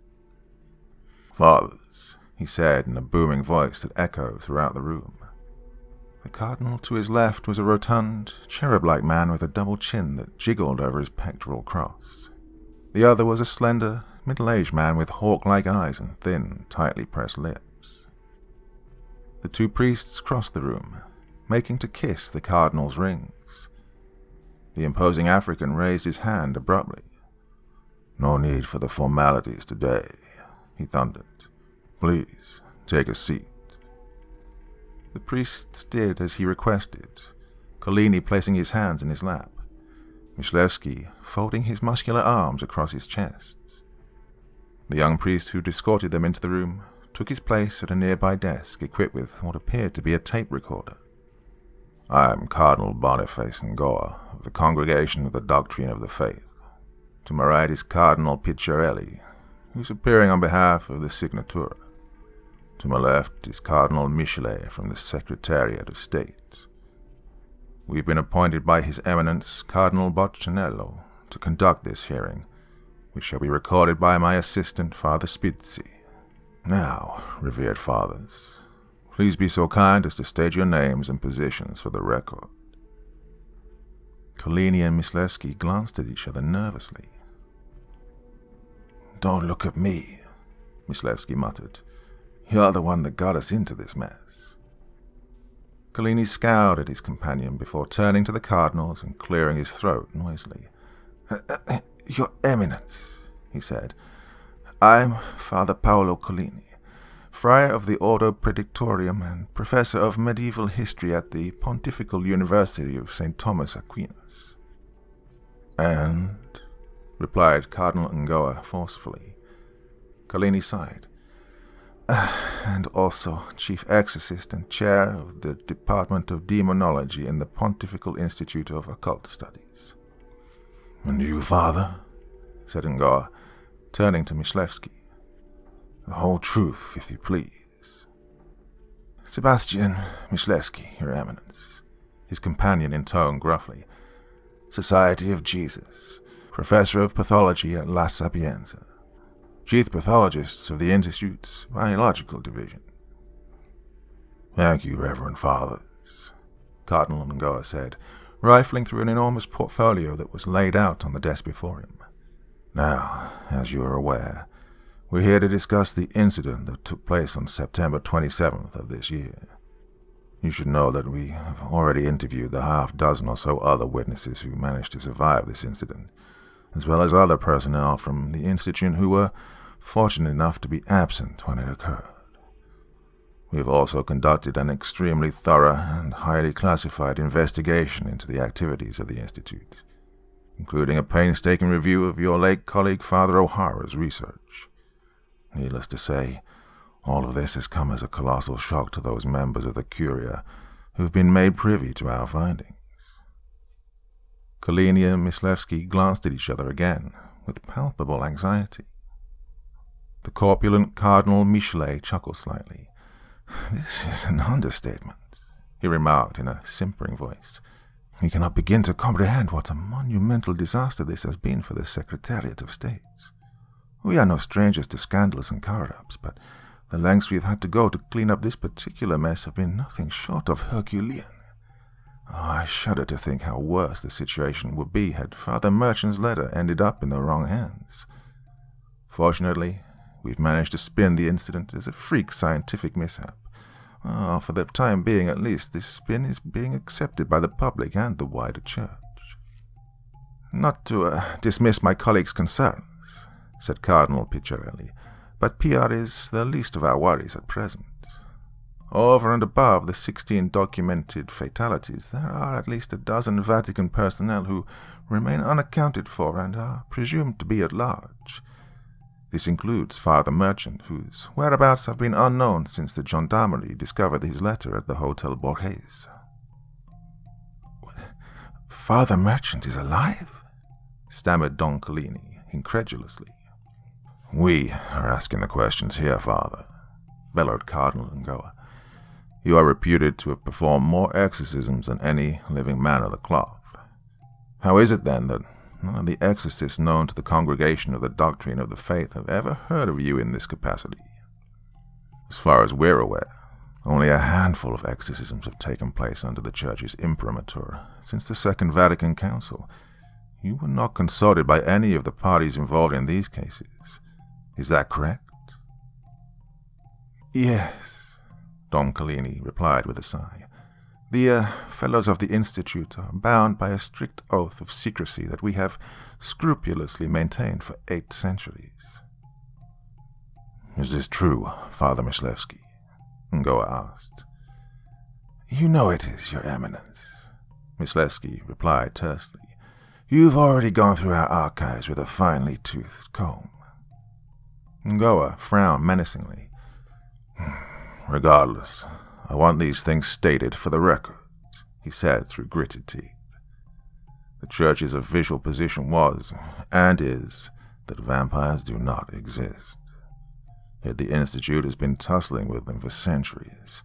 "Fathers," he said in a booming voice that echoed throughout the room. The cardinal to his left was a rotund, cherub-like man with a double chin that jiggled over his pectoral cross. The other was a slender, middle-aged man with hawk-like eyes and thin, tightly pressed lips. The 2 priests crossed the room, making to kiss the cardinal's rings. The imposing African raised his hand abruptly. "No need for the formalities today," he thundered. "Please, take a seat." The priests did as he requested, Collini placing his hands in his lap, Myslewski folding his muscular arms across his chest. The young priest who'd escorted them into the room took his place at a nearby desk equipped with what appeared to be a tape recorder. "I am Cardinal Boniface Ngoa of the Congregation of the Doctrine of the Faith. To my right is Cardinal Picciarelli, who's appearing on behalf of the Signatura. To my left is Cardinal Michelet from the Secretariat of State. We've been appointed by His Eminence Cardinal Boccianello to conduct this hearing, which shall be recorded by my assistant, Father Spizzi. Now, revered fathers, please be so kind as to state your names and positions for the record." Collini and Myslewski glanced at each other nervously. "Don't look at me," Myslewski muttered. "You're the one that got us into this mess." Collini scowled at his companion before turning to the cardinals and clearing his throat noisily. Your Eminence, he said, I'm Father Paolo Collini, friar of the Ordo Predictorium and professor of medieval history at the Pontifical University of St. Thomas Aquinas. And, replied Cardinal Ngoa forcefully. Collini sighed. And also chief exorcist and chair of the Department of Demonology in the Pontifical Institute of Occult Studies. And you, Father? Said Ngoa, turning to Myslewski. The whole truth, if you please. Sebastian Myslewski, Your Eminence, his companion intoned gruffly. Society of Jesus, professor of pathology at La Sapienza, chief pathologist of the Institute's biological division. Thank you, Reverend Fathers, Cardinal Ngoa said, rifling through an enormous portfolio that was laid out on the desk before him. Now, as you are aware, we're here to discuss the incident that took place on September 27th of this year. You should know that we have already interviewed the half-dozen or so other witnesses who managed to survive this incident, as well as other personnel from the Institute who were fortunate enough to be absent when it occurred. We have also conducted an extremely thorough and highly classified investigation into the activities of the Institute, including a painstaking review of your late colleague Father O'Hara's research. Needless to say, all of this has come as a colossal shock to those members of the Curia who have been made privy to our findings. Collini and Myslewski glanced at each other again, with palpable anxiety. The corpulent Cardinal Michelet chuckled slightly. This is an understatement, he remarked in a simpering voice. We cannot begin to comprehend what a monumental disaster this has been for the Secretariat of State. We are no strangers to scandals and cover-ups, but the lengths we've had to go to clean up this particular mess have been nothing short of Herculean. Oh, I shudder to think how worse the situation would be had Father Merchant's letter ended up in the wrong hands. Fortunately, we've managed to spin the incident as a freak scientific mishap. For the time being at least, this spin is being accepted by the public and the wider church. Not to dismiss my colleague's concerns, said Cardinal Picciarelli, but PR is the least of our worries at present. Over and above the 16 documented fatalities, there are at least a dozen Vatican personnel who remain unaccounted for and are presumed to be at large. This includes Father Merchant, whose whereabouts have been unknown since the gendarmerie discovered his letter at the Hotel Borghese. Father Merchant is alive? Stammered Don Collini, incredulously. We are asking the questions here, Father, bellowed Cardinal Ngoa. You are reputed to have performed more exorcisms than any living man of the cloth. How is it, then, that none of the exorcists known to the congregation of the doctrine of the faith have ever heard of you in this capacity? As far as we're aware, only a handful of exorcisms have taken place under the Church's imprimatur since the Second Vatican Council. You were not consulted by any of the parties involved in these cases. Is that correct? Yes, Dom Collini replied with a sigh. The fellows of the Institute are bound by a strict oath of secrecy that we have scrupulously maintained for 8 centuries. Is this true, Father Myslewski? Ngoa asked. You know it is, Your Eminence, Myslewski replied tersely. You've already gone through our archives with a finely toothed comb. Ngoa frowned menacingly. Regardless, I want these things stated for the record, he said through gritted teeth. The Church's official position was, and is, that vampires do not exist. Yet the Institute has been tussling with them for centuries.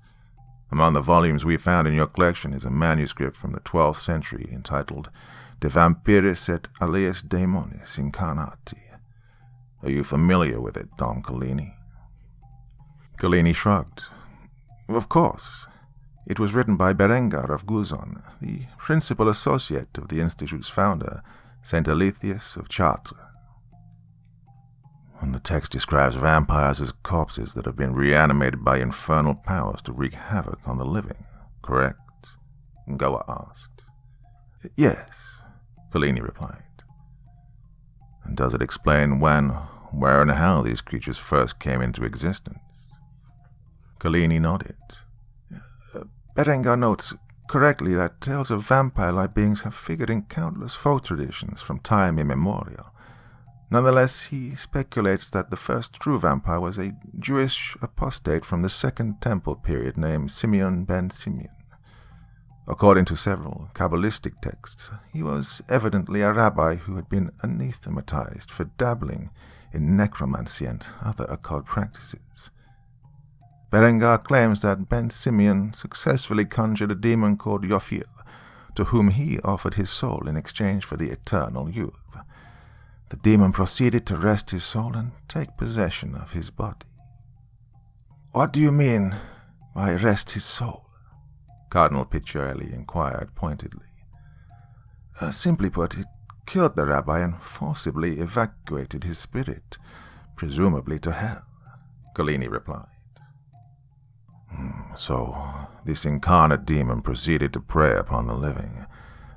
Among the volumes we found in your collection is a manuscript from the 12th century entitled De Vampiris et aliis Daemonis Incarnati. Are you familiar with it, Dom Collini? Collini shrugged. Of course. It was written by Berengar of Guzon, the principal associate of the Institute's founder, Saint Alethius of Chartres. And the text describes vampires as corpses that have been reanimated by infernal powers to wreak havoc on the living, correct? Ngoa asked. Yes, Collini replied. And does it explain when, where, and how these creatures first came into existence? Collini nodded. Berengar notes correctly that tales of vampire-like beings have figured in countless folk traditions from time immemorial. Nonetheless, he speculates that the first true vampire was a Jewish apostate from the Second Temple period named Simeon ben Simeon. According to several Kabbalistic texts, he was evidently a rabbi who had been anathematized for dabbling in necromancy and other occult practices. Berengar claims that Ben Simeon successfully conjured a demon called Yofil, to whom he offered his soul in exchange for the eternal youth. The demon proceeded to wrest his soul and take possession of his body. "What do you mean by wrest his soul?" Cardinal Picciarelli inquired pointedly. Simply put, it killed the rabbi and forcibly evacuated his spirit, presumably to hell, Collini replied. So this incarnate demon proceeded to prey upon the living,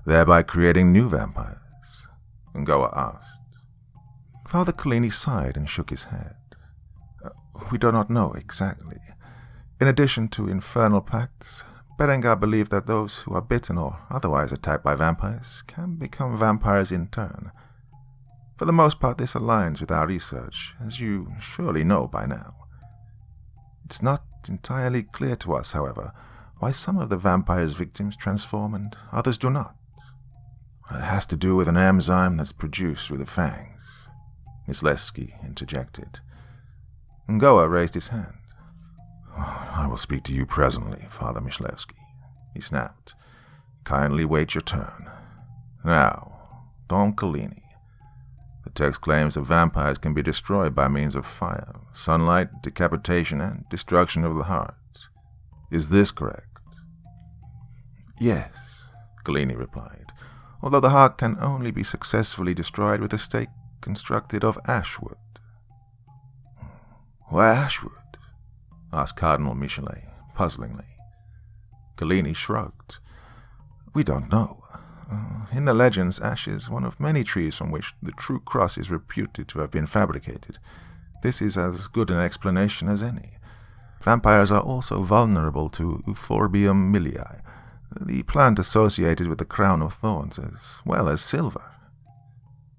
thereby creating new vampires? Ngoa asked. Father Collini sighed and shook his head. We do not know exactly. In addition to infernal pacts, Berengar believed that those who are bitten or otherwise attacked by vampires can become vampires in turn. For the most part, this aligns with our research, as you surely know by now. It's not entirely clear to us, however, why some of the vampire's victims transform and others do not. It has to do with an enzyme that's produced through the fangs, Myslevsky interjected. Ngoa raised his hand. I will speak to you presently, Father Myslevsky, he snapped. Kindly wait your turn. Now, Don Collini. The text claims that vampires can be destroyed by means of fire, sunlight, decapitation, and destruction of the heart. Is this correct? Yes, Collini replied, although the heart can only be successfully destroyed with a stake constructed of ashwood. Why ashwood? Asked Cardinal Michelet, puzzlingly. Collini shrugged. We don't know. In the legends, ash is one of many trees from which the true cross is reputed to have been fabricated. This is as good an explanation as any. Vampires are also vulnerable to Euphorbium millii, the plant associated with the crown of thorns, as well as silver.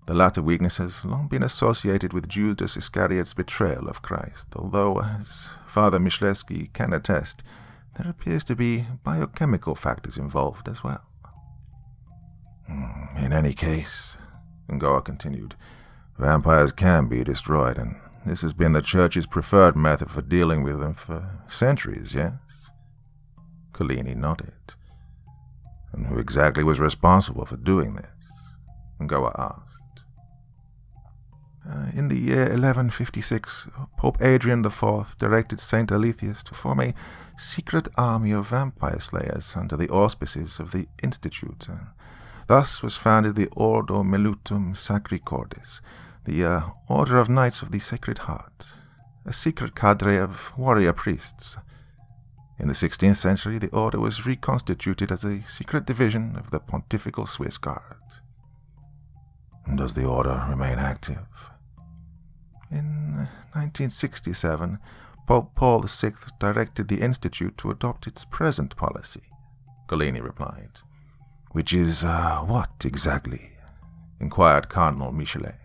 The latter weakness has long been associated with Judas Iscariot's betrayal of Christ, although, as Father Myslevsky can attest, there appears to be biochemical factors involved as well. In any case, Ngoa continued, vampires can be destroyed, and this has been the Church's preferred method for dealing with them for centuries, yes? Collini nodded. And who exactly was responsible for doing this? Ngoa asked. In the year 1156, Pope Adrian IV directed Saint Alethius to form a secret army of vampire slayers under the auspices of the Institute. Thus was founded the Ordo Melutum Sacri Cordis, the Order of Knights of the Sacred Heart, a secret cadre of warrior priests. In the 16th century, the order was reconstituted as a secret division of the Pontifical Swiss Guard. Does the order remain active? In 1967, Pope Paul VI directed the Institute to adopt its present policy, Collini replied. Which is what exactly? Inquired Cardinal Michelet.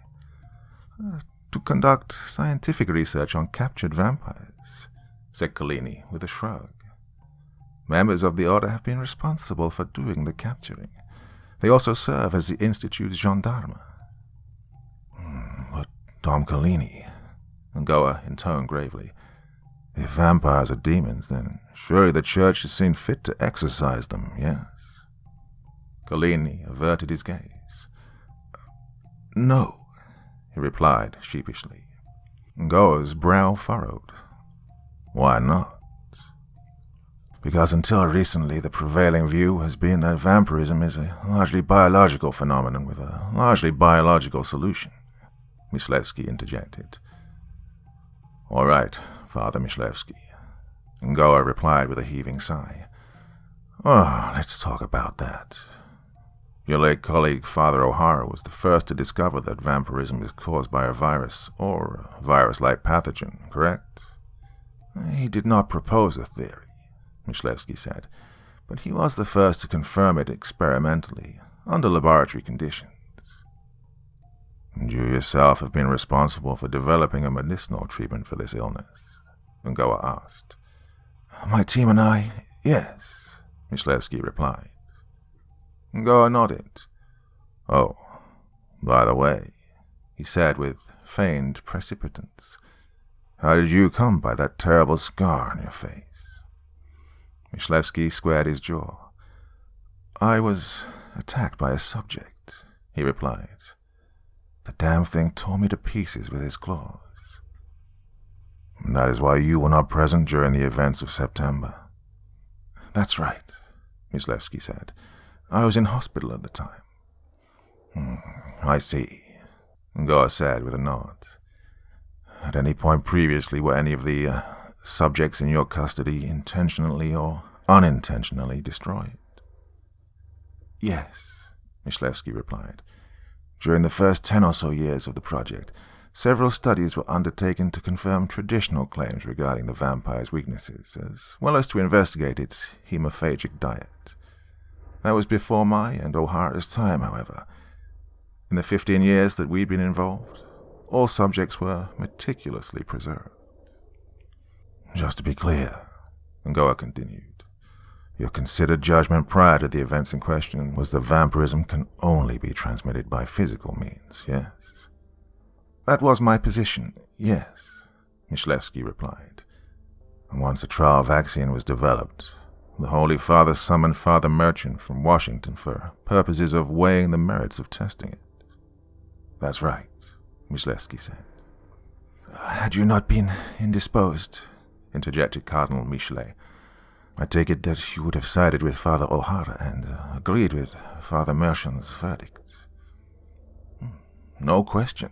To conduct scientific research on captured vampires, said Collini with a shrug. Members of the order have been responsible for doing the capturing. They also serve as the Institute's gendarme. But Dom Collini, Ngoa intoned gravely, if vampires are demons, then surely the Church has seen fit to exorcise them, yes? Collini averted his gaze. No, he replied sheepishly. Ngoa's brow furrowed. Why not? Because until recently the prevailing view has been that vampirism is a largely biological phenomenon with a largely biological solution, Myslevsky interjected. All right, Father Myslevsky, Ngoa replied with a heaving sigh. Oh, let's talk about that. Your late colleague, Father O'Hara, was the first to discover that vampirism is caused by a virus, or a virus-like pathogen, correct? He did not propose a theory, Myslevsky said, but he was the first to confirm it experimentally, under laboratory conditions. And you yourself have been responsible for developing a medicinal treatment for this illness? Ngoa asked. My team and I, yes, Myslevsky replied. Ngoa nodded. Oh, by the way, he said with feigned precipitance, how did you come by that terrible scar on your face? Myslevsky squared his jaw. I was attacked by a subject, he replied. The damn thing tore me to pieces with his claws. And that is why you were not present during the events of September. That's right, Myslevsky said. I was in hospital at the time. I see, Ngoa said with a nod. At any point previously were any of the subjects in your custody intentionally or unintentionally destroyed? Yes, Myslevsky replied. During the first 10 or so years of the project, several studies were undertaken to confirm traditional claims regarding the vampire's weaknesses, as well as to investigate its hemophagic diet. That was before my and O'Hara's time, however. In the 15 years that we'd been involved, all subjects were meticulously preserved. Just to be clear, Ngoa continued, your considered judgment prior to the events in question was that vampirism can only be transmitted by physical means, yes? That was my position, yes, Myslevsky replied. And once a trial vaccine was developed, the Holy Father summoned Father Merchant from Washington for purposes of weighing the merits of testing it. That's right, Myslevsky said. Had you not been indisposed, interjected Cardinal Michelet, I take it that you would have sided with Father O'Hara and agreed with Father Merchant's verdict. No question,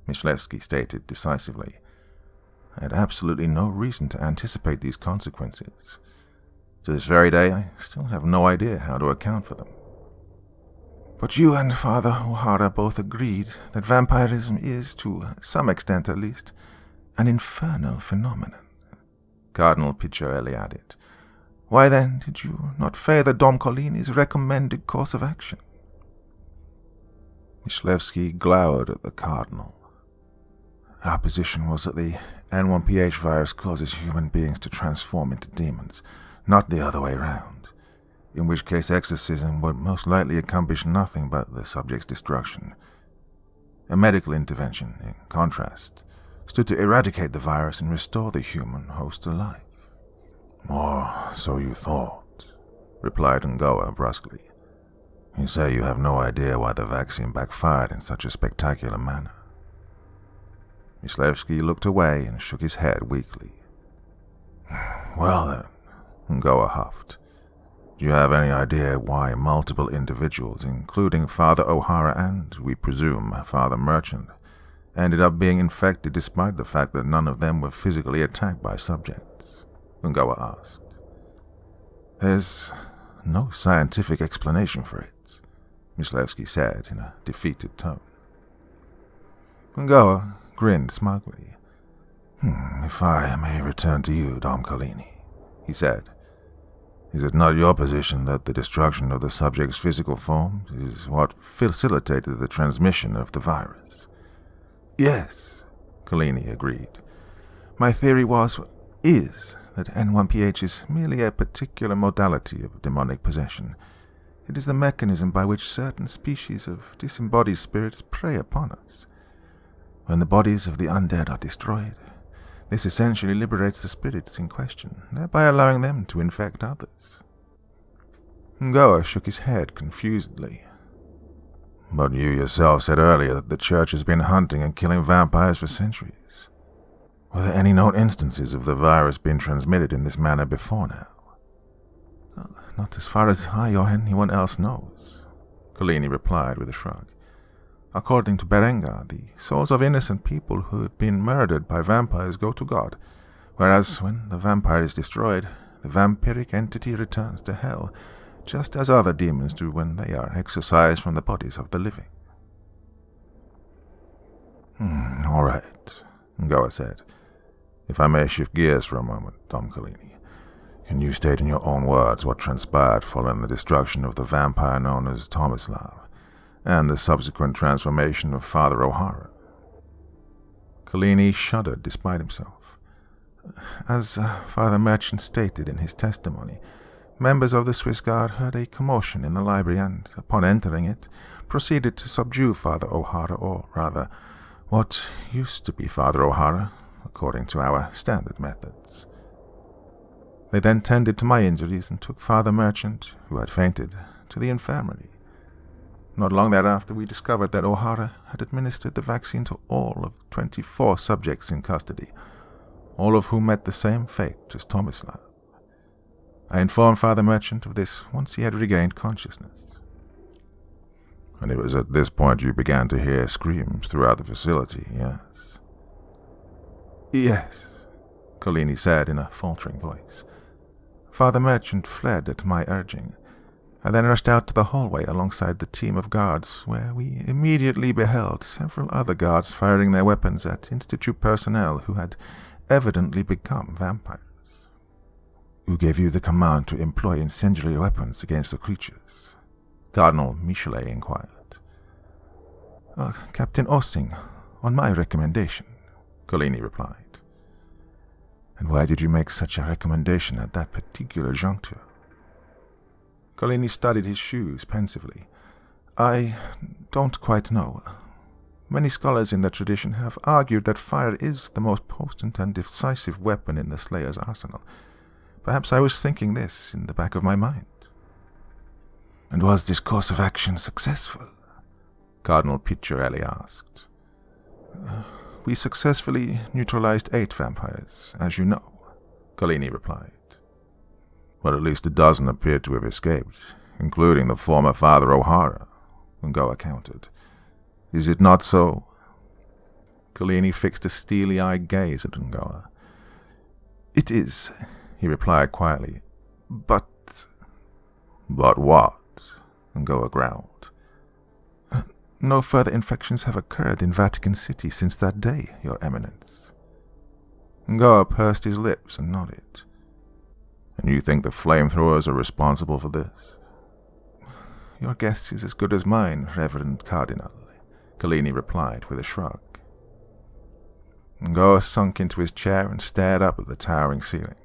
Myslevsky stated decisively. I had absolutely no reason to anticipate these consequences. To this very day, I still have no idea how to account for them. But you and Father O'Hara both agreed that vampirism is, to some extent at least, an infernal phenomenon, Cardinal Picciarelli added. Why then did you not favor Dom Collini's recommended course of action? Myslevsky glowered at the Cardinal. Our position was that the N1PH virus causes human beings to transform into demons, not the other way round, in which case exorcism would most likely accomplish nothing but the subject's destruction. A medical intervention, in contrast, stood to eradicate the virus and restore the human host to life. Or so you thought, replied Ngoa brusquely. You say you have no idea why the vaccine backfired in such a spectacular manner. Myslevsky looked away and shook his head weakly. Well then, Ngoa huffed. Do you have any idea why multiple individuals, including Father O'Hara and, we presume, Father Merchant, ended up being infected despite the fact that none of them were physically attacked by subjects? Ngoa asked. There's no scientific explanation for it, Myslevsky said in a defeated tone. Ngoa grinned smugly. If I may return to you, Dom Collini, he said. Is it not your position that the destruction of the subject's physical form is what facilitated the transmission of the virus? Yes, Collini agreed. My theory is that N1PH is merely a particular modality of demonic possession. It is the mechanism by which certain species of disembodied spirits prey upon us. When the bodies of the undead are destroyed, this essentially liberates the spirits in question, thereby allowing them to infect others. Ngoa shook his head confusedly. But you yourself said earlier that the Church has been hunting and killing vampires for centuries. Were there any known instances of the virus being transmitted in this manner before now? Not as far as I or anyone else knows, Collini replied with a shrug. According to Berengar, the souls of innocent people who have been murdered by vampires go to God, whereas when the vampire is destroyed, the vampiric entity returns to hell, just as other demons do when they are exorcised from the bodies of the living. All right, Ngoa said. If I may shift gears for a moment, Dom Collini, can you state in your own words what transpired following the destruction of the vampire known as Tomislav, and the subsequent transformation of Father O'Hara? Collini shuddered despite himself. As Father Merchant stated in his testimony, members of the Swiss Guard heard a commotion in the library and, upon entering it, proceeded to subdue Father O'Hara, or rather, what used to be Father O'Hara, according to our standard methods. They then tended to my injuries and took Father Merchant, who had fainted, to the infirmary. Not long thereafter, we discovered that O'Hara had administered the vaccine to all of 24 subjects in custody, all of whom met the same fate as Tomislav. I informed Father Merchant of this once he had regained consciousness. And it was at this point you began to hear screams throughout the facility, yes? Yes, Collini said in a faltering voice. Father Merchant fled at my urging. I then rushed out to the hallway alongside the team of guards, where we immediately beheld several other guards firing their weapons at Institute personnel who had evidently become vampires. Who gave you the command to employ incendiary weapons against the creatures? Cardinal Michelet inquired. Captain Ossing, on my recommendation, Collini replied. And why did you make such a recommendation at that particular juncture? Collini studied his shoes pensively. I don't quite know. Many scholars in the tradition have argued that fire is the most potent and decisive weapon in the Slayer's arsenal. Perhaps I was thinking this in the back of my mind. And was this course of action successful? Cardinal Picciarelli asked. We successfully neutralized 8 vampires, as you know, Collini replied. But at least a dozen appeared to have escaped, including the former Father O'Hara, Ngoa countered. Is it not so? Collini fixed a steely-eyed gaze at Ngoa. It is, he replied quietly. But what? Ngoa growled. No further infections have occurred in Vatican City since that day, Your Eminence. Ngoa pursed his lips and nodded. And you think the flamethrowers are responsible for this? Your guess is as good as mine, Reverend Cardinal, Collini replied with a shrug. Ngoa sunk into his chair and stared up at the towering ceiling.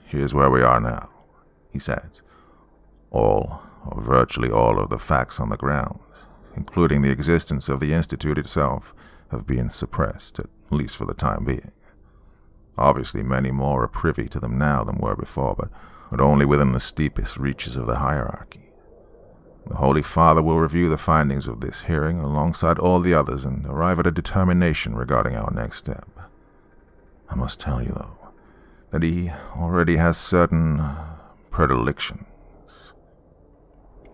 Here's where we are now, he said. All, or virtually all, of the facts on the ground, including the existence of the Institute itself, have been suppressed, at least for the time being. Obviously, many more are privy to them now than were before, but only within the steepest reaches of the hierarchy. The Holy Father will review the findings of this hearing alongside all the others and arrive at a determination regarding our next step. I must tell you, though, that he already has certain predilections.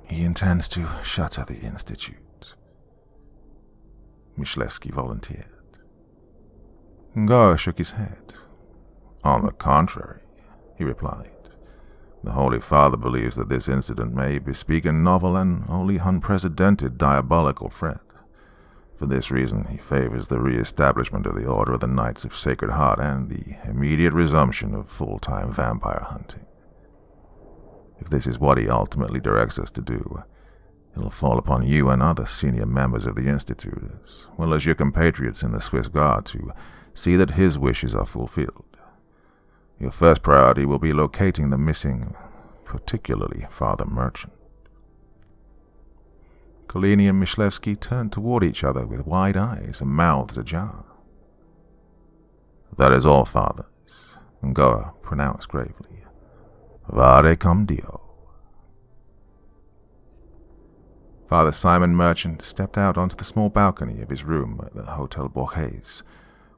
He intends to shutter the Institute, Myślewski volunteered. Ngoa shook his head. On the contrary, he replied, the Holy Father believes that this incident may bespeak a novel and wholly unprecedented diabolical threat. For this reason, he favors the re-establishment of the Order of the Knights of Sacred Heart and the immediate resumption of full-time vampire hunting. If this is what he ultimately directs us to do, it'll fall upon you and other senior members of the Institute, as well as your compatriots in the Swiss Guard, to see that his wishes are fulfilled. Your first priority will be locating the missing, particularly Father Merchant. Collini and Myślewski turned toward each other with wide eyes and mouths ajar. That is all, fathers, Ngoa pronounced gravely. Vade cum Dio. Father Simon Merchant stepped out onto the small balcony of his room at the Hotel Borghese,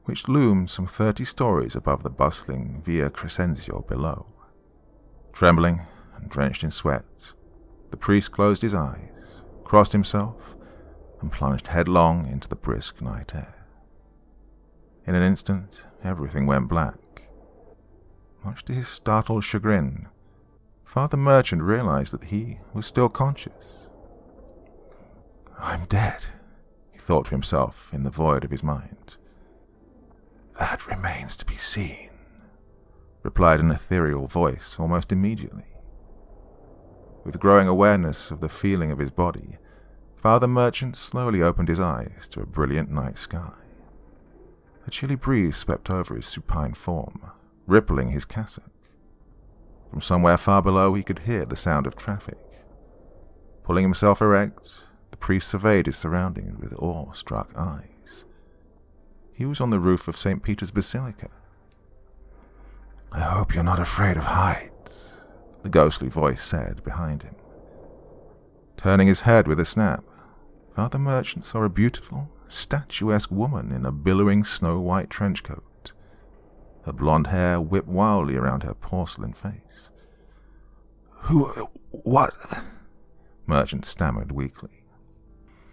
which loomed some 30 stories above the bustling Via Crescenzio below. Trembling and drenched in sweat, the priest closed his eyes, crossed himself, and plunged headlong into the brisk night air. In an instant, everything went black. Much to his startled chagrin, Father Merchant realized that he was still conscious. "I'm dead," he thought to himself in the void of his mind. "That remains to be seen," replied an ethereal voice almost immediately. With growing awareness of the feeling of his body, Father Merchant slowly opened his eyes to a brilliant night sky. A chilly breeze swept over his supine form, rippling his cassock. From somewhere far below he could hear the sound of traffic. Pulling himself erect, the priest surveyed his surroundings with awe-struck eyes. He was on the roof of St. Peter's Basilica. "I hope you're not afraid of heights," the ghostly voice said behind him. Turning his head with a snap, Father Merchant saw a beautiful, statuesque woman in a billowing snow-white trench coat. Her blonde hair whipped wildly around her porcelain face. What? Merchant stammered weakly.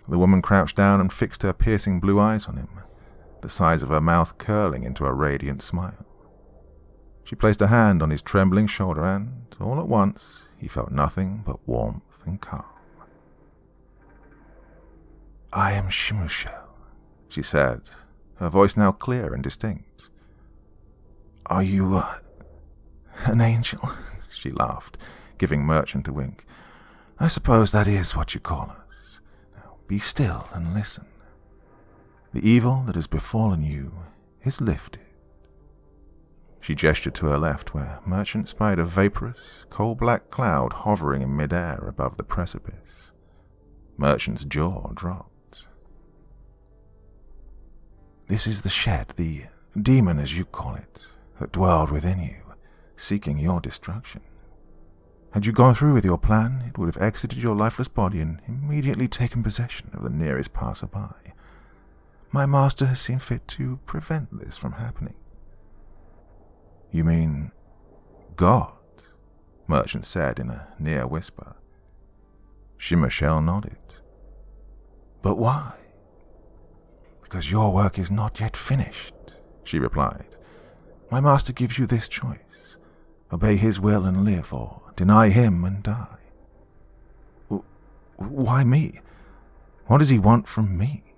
The woman crouched down and fixed her piercing blue eyes on him, the sides of her mouth curling into a radiant smile. She placed a hand on his trembling shoulder and, all at once, he felt nothing but warmth and calm. "I am Shimushel," she said, her voice now clear and distinct. "Are you, an angel?" She laughed, giving Merchant a wink. "I suppose that is what you call us. Now be still and listen. The evil that has befallen you is lifted." She gestured to her left, where Merchant spied a vaporous, coal-black cloud hovering in mid-air above the precipice. Merchant's jaw dropped. "This is the shed, the demon as you call it, that dwelled within you, seeking your destruction. Had you gone through with your plan, it would have exited your lifeless body and immediately taken possession of the nearest passerby. My master has seen fit to prevent this from happening." "You mean God?" Merchant said in a near whisper. Shimushel nodded. "But why?" "Because your work is not yet finished," she replied. "My master gives you this choice. Obey his will and live, or deny him and die." "Why me? What does he want from me?"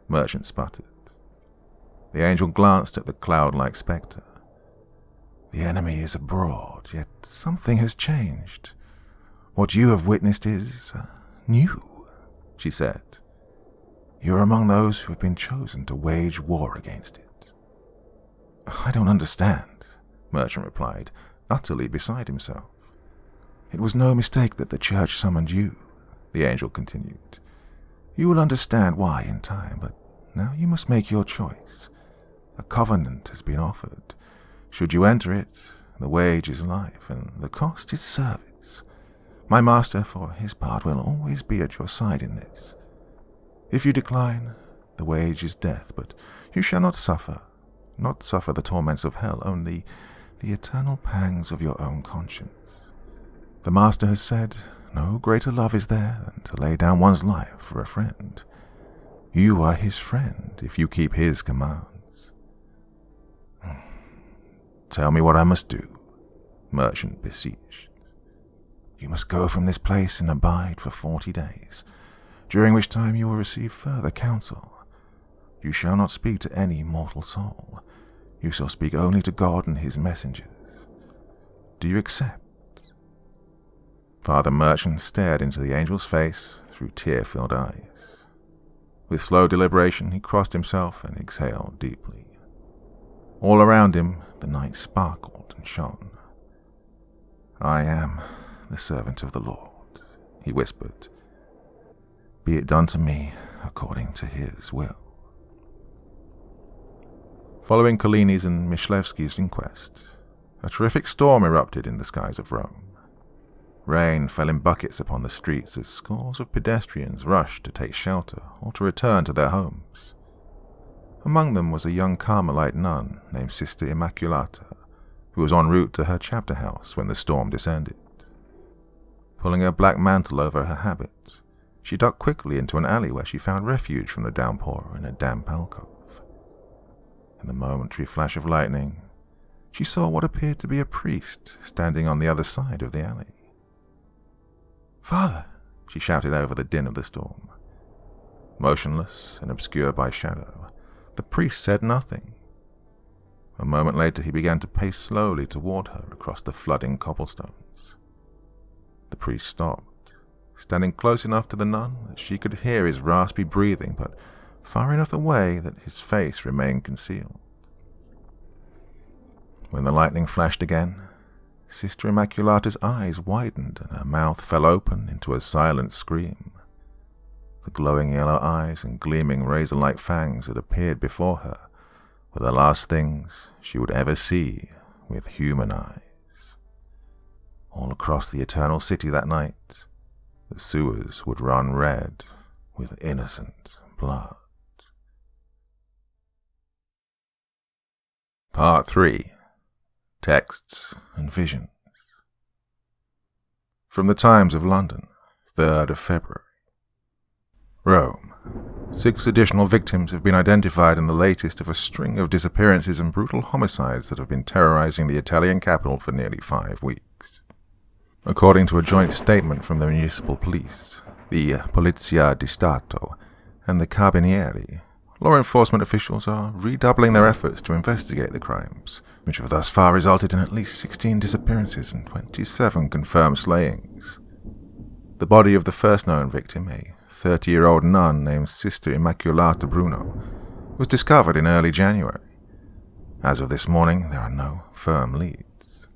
Merchant sputtered. The angel glanced at the cloud-like spectre. "The enemy is abroad, yet something has changed. What you have witnessed is new," she said. "You're among those who have been chosen to wage war against it." "I don't understand," Merchant replied, utterly beside himself. "It was no mistake that the church summoned you," the angel continued. "You will understand why in time, but now you must make your choice. A covenant has been offered. Should you enter it, the wage is life, and the cost is service. My master, for his part, will always be at your side in this. If you decline, the wage is death, but you shall not suffer the torments of hell, only the eternal pangs of your own conscience. The master has said, no greater love is there than to lay down one's life for a friend. You are his friend if you keep his commands." "Tell me what I must do," Merchant beseeched. "You must go from this place and abide for 40 days, during which time you will receive further counsel. You shall not speak to any mortal soul. You shall speak only to God and his messengers. Do you accept?" Father Merchant stared into the angel's face through tear-filled eyes. With slow deliberation, he crossed himself and exhaled deeply. All around him, the night sparkled and shone. "I am the servant of the Lord," he whispered. "Be it done to me according to his will." Following Collini's and Myslewski's inquest, a terrific storm erupted in the skies of Rome. Rain fell in buckets upon the streets as scores of pedestrians rushed to take shelter or to return to their homes. Among them was a young Carmelite nun named Sister Immaculata, who was en route to her chapter house when the storm descended. Pulling her black mantle over her habit, she ducked quickly into an alley where she found refuge from the downpour in a damp alcove. In the momentary flash of lightning, she saw what appeared to be a priest standing on the other side of the alley. Father!" she shouted over the din of the storm. Motionless and obscured by shadow, the priest said nothing. A moment later he began to pace slowly toward her across the flooding cobblestones. The priest stopped, standing close enough to the nun that she could hear his raspy breathing, but far enough away that his face remained concealed. When the lightning flashed again, Sister Immaculata's eyes widened and her mouth fell open into a silent scream. The glowing yellow eyes and gleaming razor-like fangs that appeared before her were the last things she would ever see with human eyes. All across the Eternal City that night, the sewers would run red with innocent blood. Part 3. Texts and Visions. From the Times of London, 3rd of February. Rome. 6 additional victims have been identified in the latest of a string of disappearances and brutal homicides that have been terrorizing the Italian capital for nearly 5 weeks. According to a joint statement from the municipal police, the Polizia di Stato, and the Carabinieri, law enforcement officials are redoubling their efforts to investigate the crimes, which have thus far resulted in at least 16 disappearances and 27 confirmed slayings. The body of the first known victim, a 30-year-old nun named Sister Immaculata Bruno, was discovered in early January. As of this morning, there are no firm leads.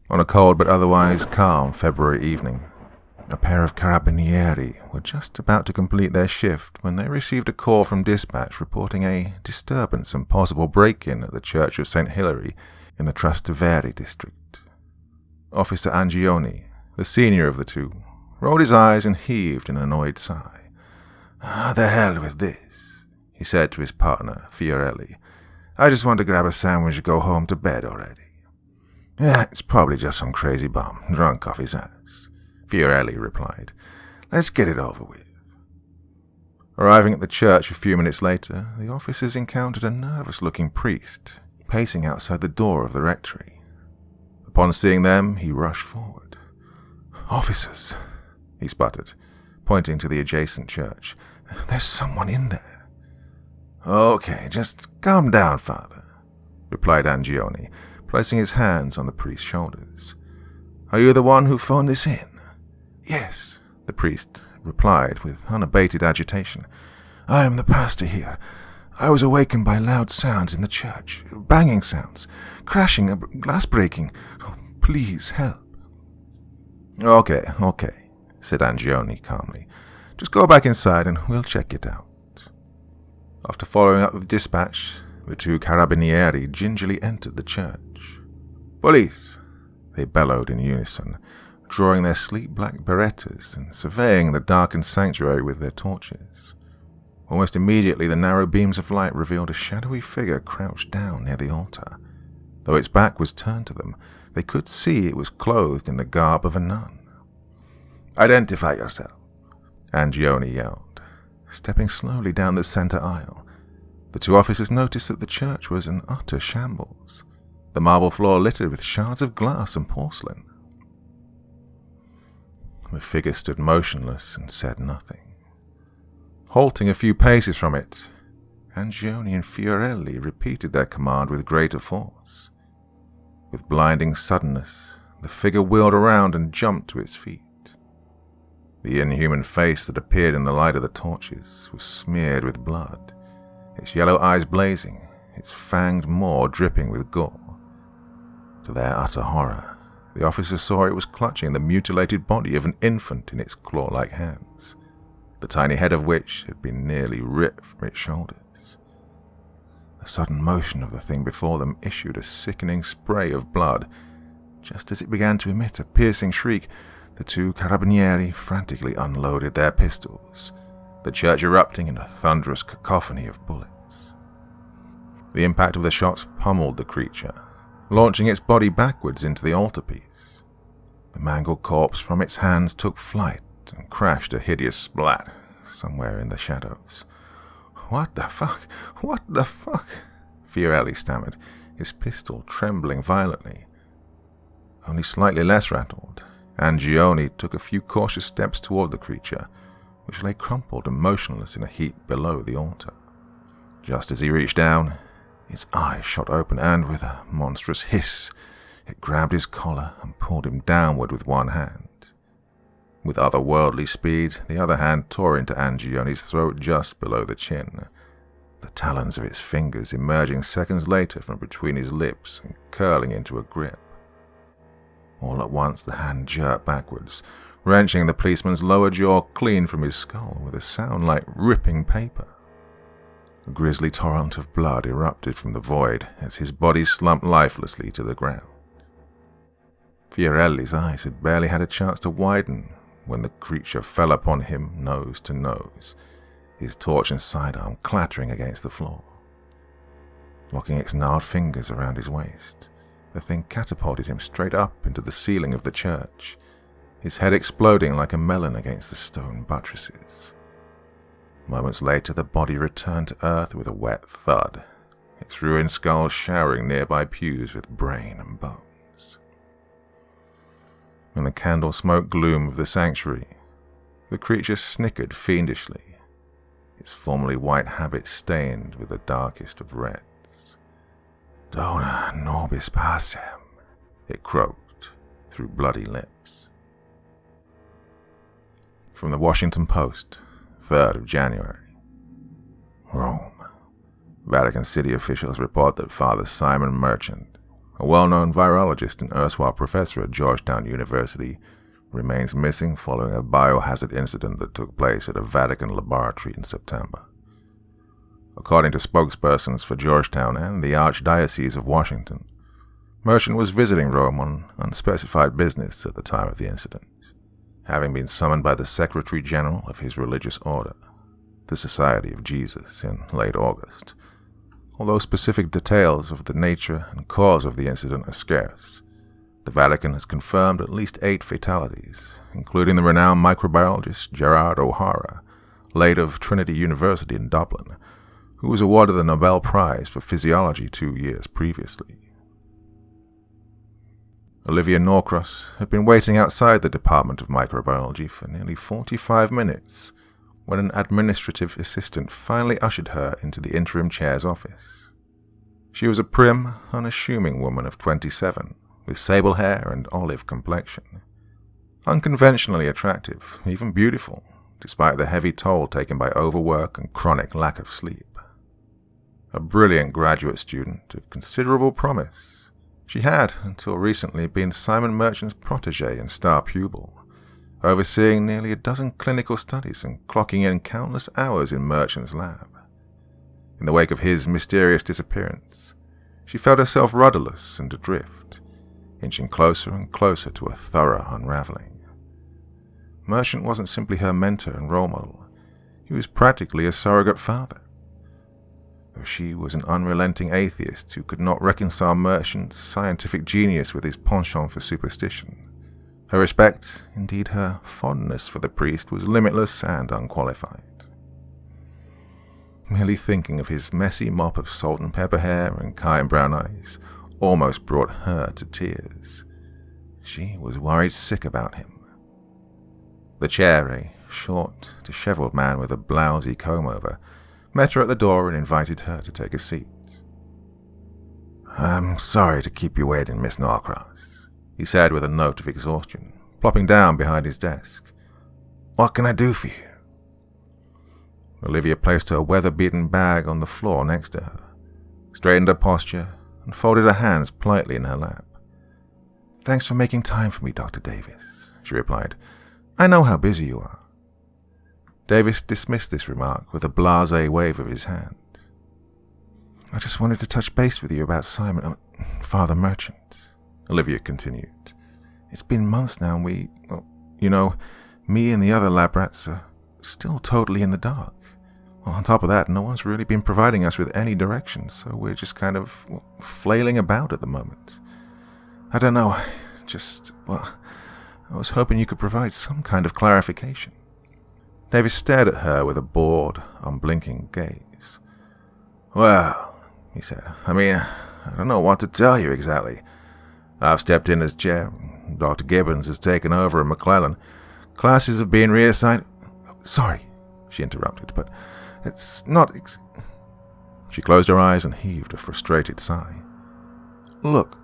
On a cold but otherwise calm February evening, a pair of carabinieri were just about to complete their shift when they received a call from dispatch reporting a disturbance and possible break-in at the Church of St. Hilary in the Trastevere district. Officer Angioni, the senior of the two, rolled his eyes and heaved an annoyed sigh. "The hell with this," he said to his partner, Fiorelli. "I just want to grab a sandwich and go home to bed already." It's probably just some crazy bum, drunk off his ass," Fiorelli replied. "Let's get it over with." Arriving at the church a few minutes later, the officers encountered a nervous-looking priest pacing outside the door of the rectory. Upon seeing them, he rushed forward. "Officers," he sputtered, pointing to the adjacent church. "There's someone in there." "Okay, just calm down, Father," replied Angioni, placing his hands on the priest's shoulders. "Are you the one who phoned this in?" "Yes," the priest replied with unabated agitation. "I am the pastor here. I was awakened by loud sounds in the church, banging sounds, crashing, glass breaking. Oh, please help." Okay, said Angioni calmly. "Just go back inside and we'll check it out." After following up with dispatch, the two carabinieri gingerly entered the church. "Police!" they bellowed in unison, drawing their sleek black berettas and surveying the darkened sanctuary with their torches. Almost immediately the narrow beams of light revealed a shadowy figure crouched down near the altar. Though its back was turned to them, they could see it was clothed in the garb of a nun. "Identify yourself," Angioni yelled. Stepping slowly down the center aisle, the two officers noticed that the church was an utter shambles, the marble floor littered with shards of glass and porcelain. The figure stood motionless and said nothing. Halting a few paces from it, Angioni and Fiorelli repeated their command with greater force. With blinding suddenness, the figure wheeled around and jumped to its feet. The inhuman face that appeared in the light of the torches was smeared with blood, its yellow eyes blazing, its fanged maw dripping with gore. To their utter horror, the officers saw it was clutching the mutilated body of an infant in its claw-like hands, the tiny head of which had been nearly ripped from its shoulders. The sudden motion of the thing before them issued a sickening spray of blood. Just as it began to emit a piercing shriek, the two carabinieri frantically unloaded their pistols, the church erupting in a thunderous cacophony of bullets. The impact of the shots pummeled the creature, launching its body backwards into the altarpiece. The mangled corpse from its hands took flight and crashed a hideous splat somewhere in the shadows. What the fuck? Fiorelli stammered, his pistol trembling violently. Only slightly less rattled, Angione took a few cautious steps toward the creature, which lay crumpled and motionless in a heap below the altar. Just as he reached down, its eyes shot open and, with a monstrous hiss, it grabbed his collar and pulled him downward with one hand. With otherworldly speed, the other hand tore into Angione's throat just below the chin, the talons of its fingers emerging seconds later from between his lips and curling into a grip. All at once the hand jerked backwards, wrenching the policeman's lower jaw clean from his skull with a sound like ripping paper. A grisly torrent of blood erupted from the void as his body slumped lifelessly to the ground. Fiorelli's eyes had barely had a chance to widen when the creature fell upon him nose to nose, his torch and sidearm clattering against the floor. Locking its gnarled fingers around his waist, the thing catapulted him straight up into the ceiling of the church, his head exploding like a melon against the stone buttresses. Moments later, the body returned to earth with a wet thud, its ruined skull showering nearby pews with brain and bones. In the candle-smoke gloom of the sanctuary, the creature snickered fiendishly, its formerly white habit stained with the darkest of reds. "Dona nobis pacem," it croaked through bloody lips. From the Washington Post, 3rd of January. Rome. Vatican City officials report that Father Simon Merchant, a well-known virologist and erstwhile professor at Georgetown University, remains missing following a biohazard incident that took place at a Vatican laboratory in September. According to spokespersons for Georgetown and the Archdiocese of Washington, Merchant was visiting Rome on unspecified business at the time of the incident, having been summoned by the Secretary General of his religious order, the Society of Jesus, in late August. Although specific details of the nature and cause of the incident are scarce, the Vatican has confirmed at least 8 fatalities, including the renowned microbiologist Gerard O'Hara, late of Trinity University in Dublin, who was awarded the Nobel Prize for Physiology 2 years previously. Olivia Norcross had been waiting outside the Department of Microbiology for nearly 45 minutes when an administrative assistant finally ushered her into the interim chair's office. She was a prim, unassuming woman of 27, with sable hair and olive complexion. Unconventionally attractive, even beautiful, despite the heavy toll taken by overwork and chronic lack of sleep. A brilliant graduate student of considerable promise, she had, until recently, been Simon Merchant's protégé and star pupil, overseeing nearly a dozen clinical studies and clocking in countless hours in Merchant's lab. In the wake of his mysterious disappearance, she felt herself rudderless and adrift, inching closer and closer to a thorough unraveling. Merchant wasn't simply her mentor and role model, he was practically a surrogate father. Though she was an unrelenting atheist who could not reconcile Merchant's scientific genius with his penchant for superstition, her respect, indeed her fondness for the priest, was limitless and unqualified. Merely thinking of his messy mop of salt and pepper hair and cayenne brown eyes almost brought her to tears. She was worried sick about him. The chair, a short, disheveled man with a blousy comb-over, met her at the door and invited her to take a seat. "I'm sorry to keep you waiting, Miss Norcross," he said with a note of exhaustion, plopping down behind his desk. "What can I do for you?" Olivia placed her weather-beaten bag on the floor next to her, straightened her posture, and folded her hands politely in her lap. "Thanks for making time for me, Dr. Davis," she replied. "I know how busy you are." Davis dismissed this remark with a blasé wave of his hand. "I just wanted to touch base with you about Father Merchant," Olivia continued. "It's been months now and me and the other lab rats are still totally in the dark. Well, on top of that, no one's really been providing us with any direction, so we're just kind of flailing about at the moment. I don't know, I was hoping you could provide some kind of clarification." Davis stared at her with a bored, unblinking gaze. "Well," he said, I don't know what to tell you exactly. I've stepped in as chair, Dr. Gibbons has taken over in McClellan. Classes have been reassigned. Sorry, she interrupted, but it's not... She closed her eyes and heaved a frustrated sigh. Look,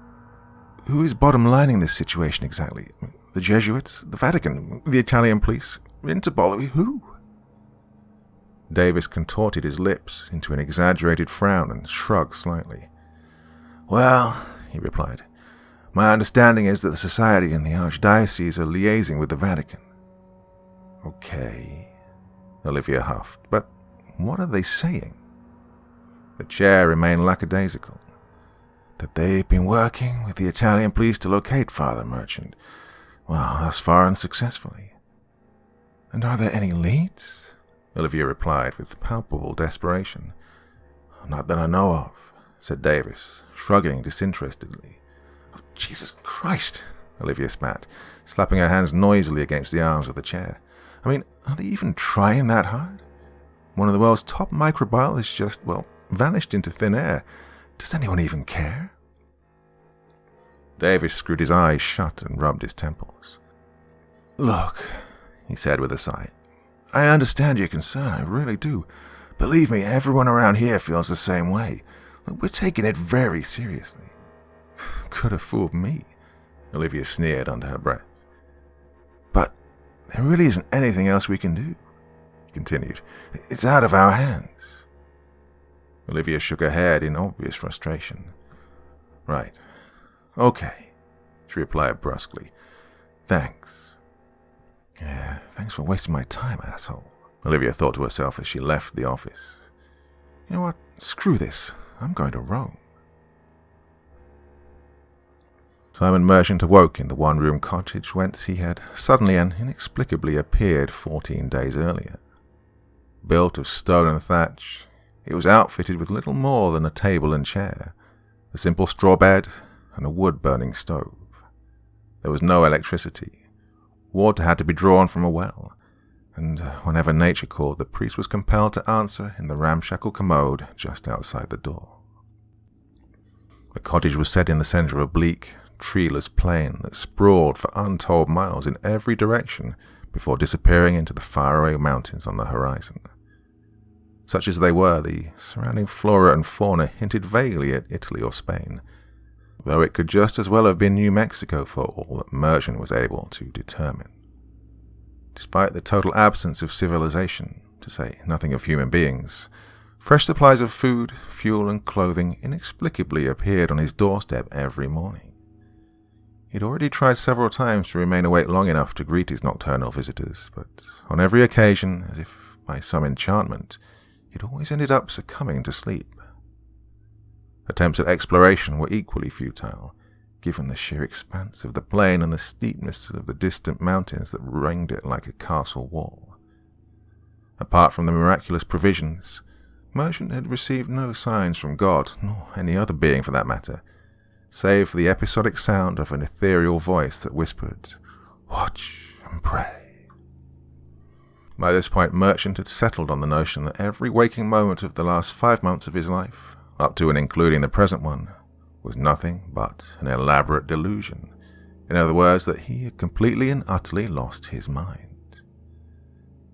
who is bottom lining this situation exactly? The Jesuits? The Vatican? The Italian police? Interpol? Who? Davis contorted his lips into an exaggerated frown and shrugged slightly. Well, he replied, my understanding is that the Society and the Archdiocese are liaising with the Vatican. Okay, Olivia huffed, but what are they saying? The chair remained lackadaisical. That they've been working with the Italian police to locate Father Merchant. Well, thus far unsuccessfully. And are there any leads? Olivia replied with palpable desperation. Not that I know of, said Davis, shrugging disinterestedly. Oh, Jesus Christ, Olivia spat, slapping her hands noisily against the arms of the chair. I mean, are they even trying that hard? One of the world's top microbiologists just, vanished into thin air. Does anyone even care? Davis screwed his eyes shut and rubbed his temples. Look, he said with a sigh, I understand your concern, I really do. Believe me, everyone around here feels the same way. We're taking it very seriously. Could have fooled me, Olivia sneered under her breath. But there really isn't anything else we can do, he continued. It's out of our hands. Olivia shook her head in obvious frustration. Right. Okay, she replied brusquely. Thanks. Yeah, thanks for wasting my time, asshole, Olivia thought to herself as she left the office. You know what? Screw this. I'm going to Rome. Simon Merchant awoke in the one-room cottage whence he had suddenly and inexplicably appeared 14 days earlier. Built of stone and thatch, it was outfitted with little more than a table and chair, a simple straw bed, and a wood-burning stove. There was no electricity. Water had to be drawn from a well, and whenever nature called, the priest was compelled to answer in the ramshackle commode just outside the door. The cottage was set in the center of a bleak, treeless plain that sprawled for untold miles in every direction before disappearing into the faraway mountains on the horizon. Such as they were, the surrounding flora and fauna hinted vaguely at Italy or Spain, though it could just as well have been New Mexico for all that Merchant was able to determine. Despite the total absence of civilization, to say nothing of human beings, fresh supplies of food, fuel, and clothing inexplicably appeared on his doorstep every morning. He'd already tried several times to remain awake long enough to greet his nocturnal visitors, but on every occasion, as if by some enchantment, he'd always ended up succumbing to sleep. Attempts at exploration were equally futile, given the sheer expanse of the plain and the steepness of the distant mountains that ringed it like a castle wall. Apart from the miraculous provisions, Merchant had received no signs from God, nor any other being for that matter, save for the episodic sound of an ethereal voice that whispered, "Watch and pray." By this point, Merchant had settled on the notion that every waking moment of the last 5 months of his life, up to and including the present one, was nothing but an elaborate delusion. In other words, that he had completely and utterly lost his mind.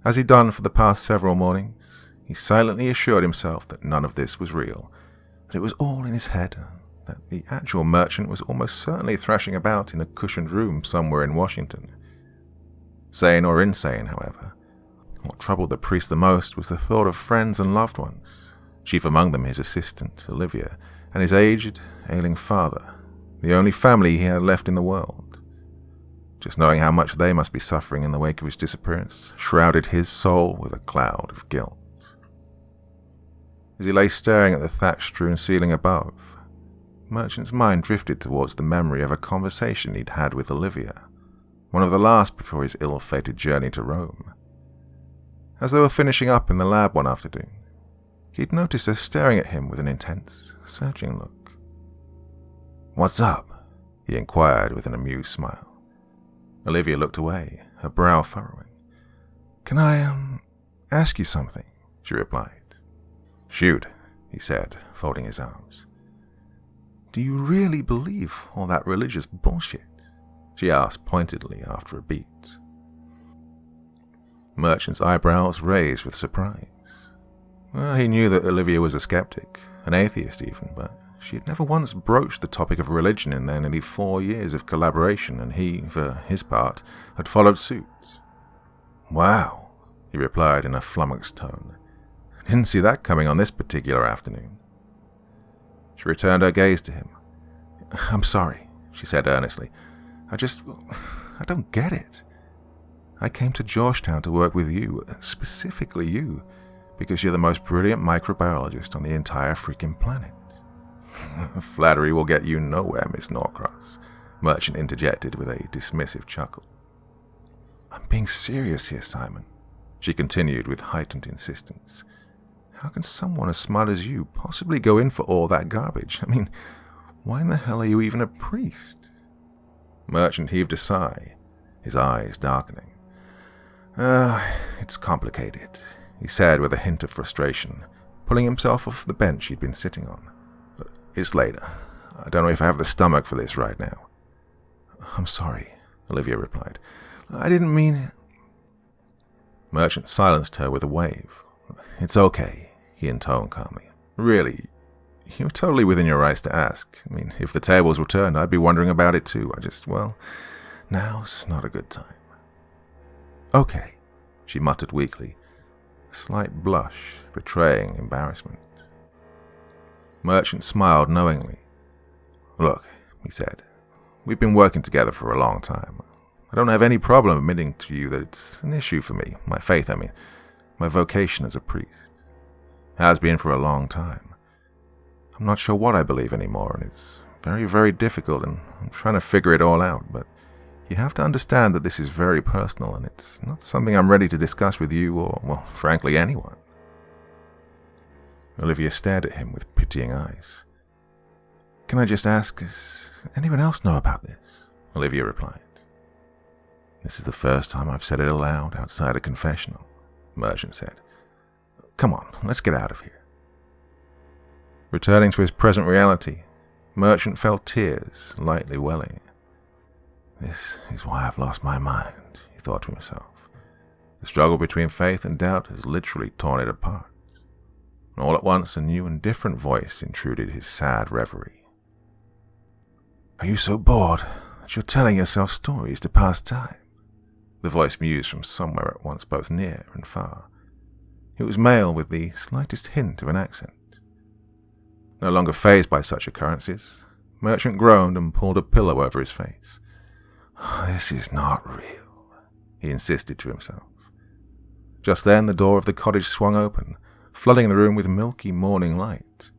As he'd done for the past several mornings, he silently assured himself that none of this was real, that it was all in his head, that the actual Merchant was almost certainly thrashing about in a cushioned room somewhere in Washington. Sane or insane, however, what troubled the priest the most was the thought of friends and loved ones, chief among them his assistant, Olivia, and his aged, ailing father, the only family he had left in the world. Just knowing how much they must be suffering in the wake of his disappearance shrouded his soul with a cloud of guilt. As he lay staring at the thatch-strewn ceiling above, Merchant's mind drifted towards the memory of a conversation he'd had with Olivia, one of the last before his ill-fated journey to Rome. As they were finishing up in the lab one afternoon, he'd noticed her staring at him with an intense, searching look. "What's up?" he inquired with an amused smile. Olivia looked away, her brow furrowing. "Can I, ask you something?" she replied. "Shoot," he said, folding his arms. "Do you really believe all that religious bullshit?" she asked pointedly after a beat. Merchant's eyebrows raised with surprise. Well, he knew that Olivia was a skeptic, an atheist even, but she had never once broached the topic of religion in their nearly 4 years of collaboration, and he, for his part, had followed suit. "Wow," he replied in a flummoxed tone. "Didn't see that coming on this particular afternoon." She returned her gaze to him. "I'm sorry," she said earnestly. I don't get it. I came to Georgetown to work with you, specifically you, because you're the most brilliant microbiologist on the entire freaking planet." "Flattery will get you nowhere, Miss Norcross," Merchant interjected with a dismissive chuckle. "I'm being serious here, Simon," she continued with heightened insistence. "How can someone as smart as you possibly go in for all that garbage? I mean, why in the hell are you even a priest?" Merchant heaved a sigh, his eyes darkening. It's complicated," he said with a hint of frustration, pulling himself off the bench he'd been sitting on. "It's later. I don't know if I have the stomach for this right now." "I'm sorry," Olivia replied. "I didn't mean—" Merchant silenced her with a wave. "It's okay," he intoned calmly. "Really, you're totally within your rights to ask. I mean, if the tables were turned, I'd be wondering about it too. Now's not a good time." "Okay," she muttered weakly, a slight blush betraying embarrassment. Merchant smiled knowingly. "Look," he said, "we've been working together for a long time. I don't have any problem admitting to you that it's an issue for me, my faith, my vocation as a priest. Has been for a long time. I'm not sure what I believe anymore, and it's very, very difficult, and I'm trying to figure it all out, but you have to understand that this is very personal, and it's not something I'm ready to discuss with you or, well, frankly, anyone." Olivia stared at him with pitying eyes. "Can I just ask, does anyone else know about this?" Olivia replied. "This is the first time I've said it aloud outside a confessional," Merchant said. "Come on, let's get out of here." Returning to his present reality, Merchant felt tears lightly welling. "This is why I've lost my mind," he thought to himself. "The struggle between faith and doubt has literally torn it apart." And all at once a new and different voice intruded his sad reverie. "Are you so bored that you're telling yourself stories to pass time?" The voice mused from somewhere at once both near and far. It was male with the slightest hint of an accent. No longer fazed by such occurrences, Merchant groaned and pulled a pillow over his face. "This is not real," he insisted to himself. Just then the door of the cottage swung open, flooding the room with milky morning light.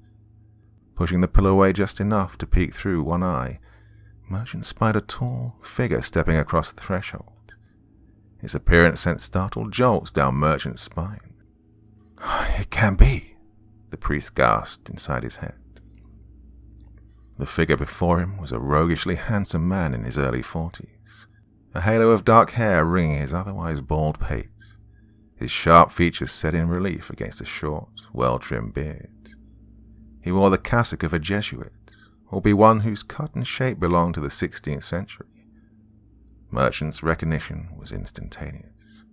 Pushing the pillow away just enough to peek through one eye, Merchant spied a tall figure stepping across the threshold. His appearance sent startled jolts down Merchant's spine. "It can't be," the priest gasped inside his head. The figure before him was a roguishly handsome man in his early 40s, a halo of dark hair ringing his otherwise bald pate, his sharp features set in relief against a short, well-trimmed beard. He wore the cassock of a Jesuit, or be one whose cut and shape belonged to the 16th century. Merchant's recognition was instantaneous.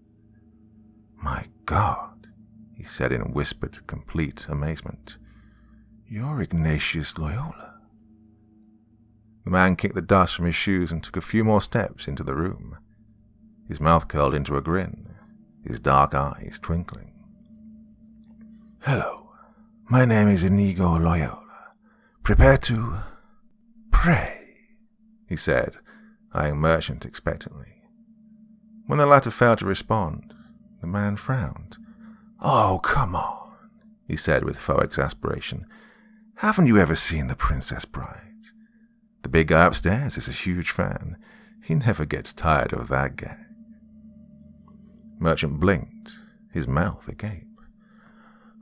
"My God," he said in whispered, complete amazement. "You're Ignatius Loyola." The man kicked the dust from his shoes and took a few more steps into the room. His mouth curled into a grin, his dark eyes twinkling. "Hello, my name is Inigo Loyola. Prepare to pray," he said, eyeing Merchant expectantly. When the latter failed to respond, the man frowned. "Oh, come on," he said with faux exasperation. "Haven't you ever seen The Princess Bride? The big guy upstairs is a huge fan. He never gets tired of that gag." Merchant blinked, his mouth agape.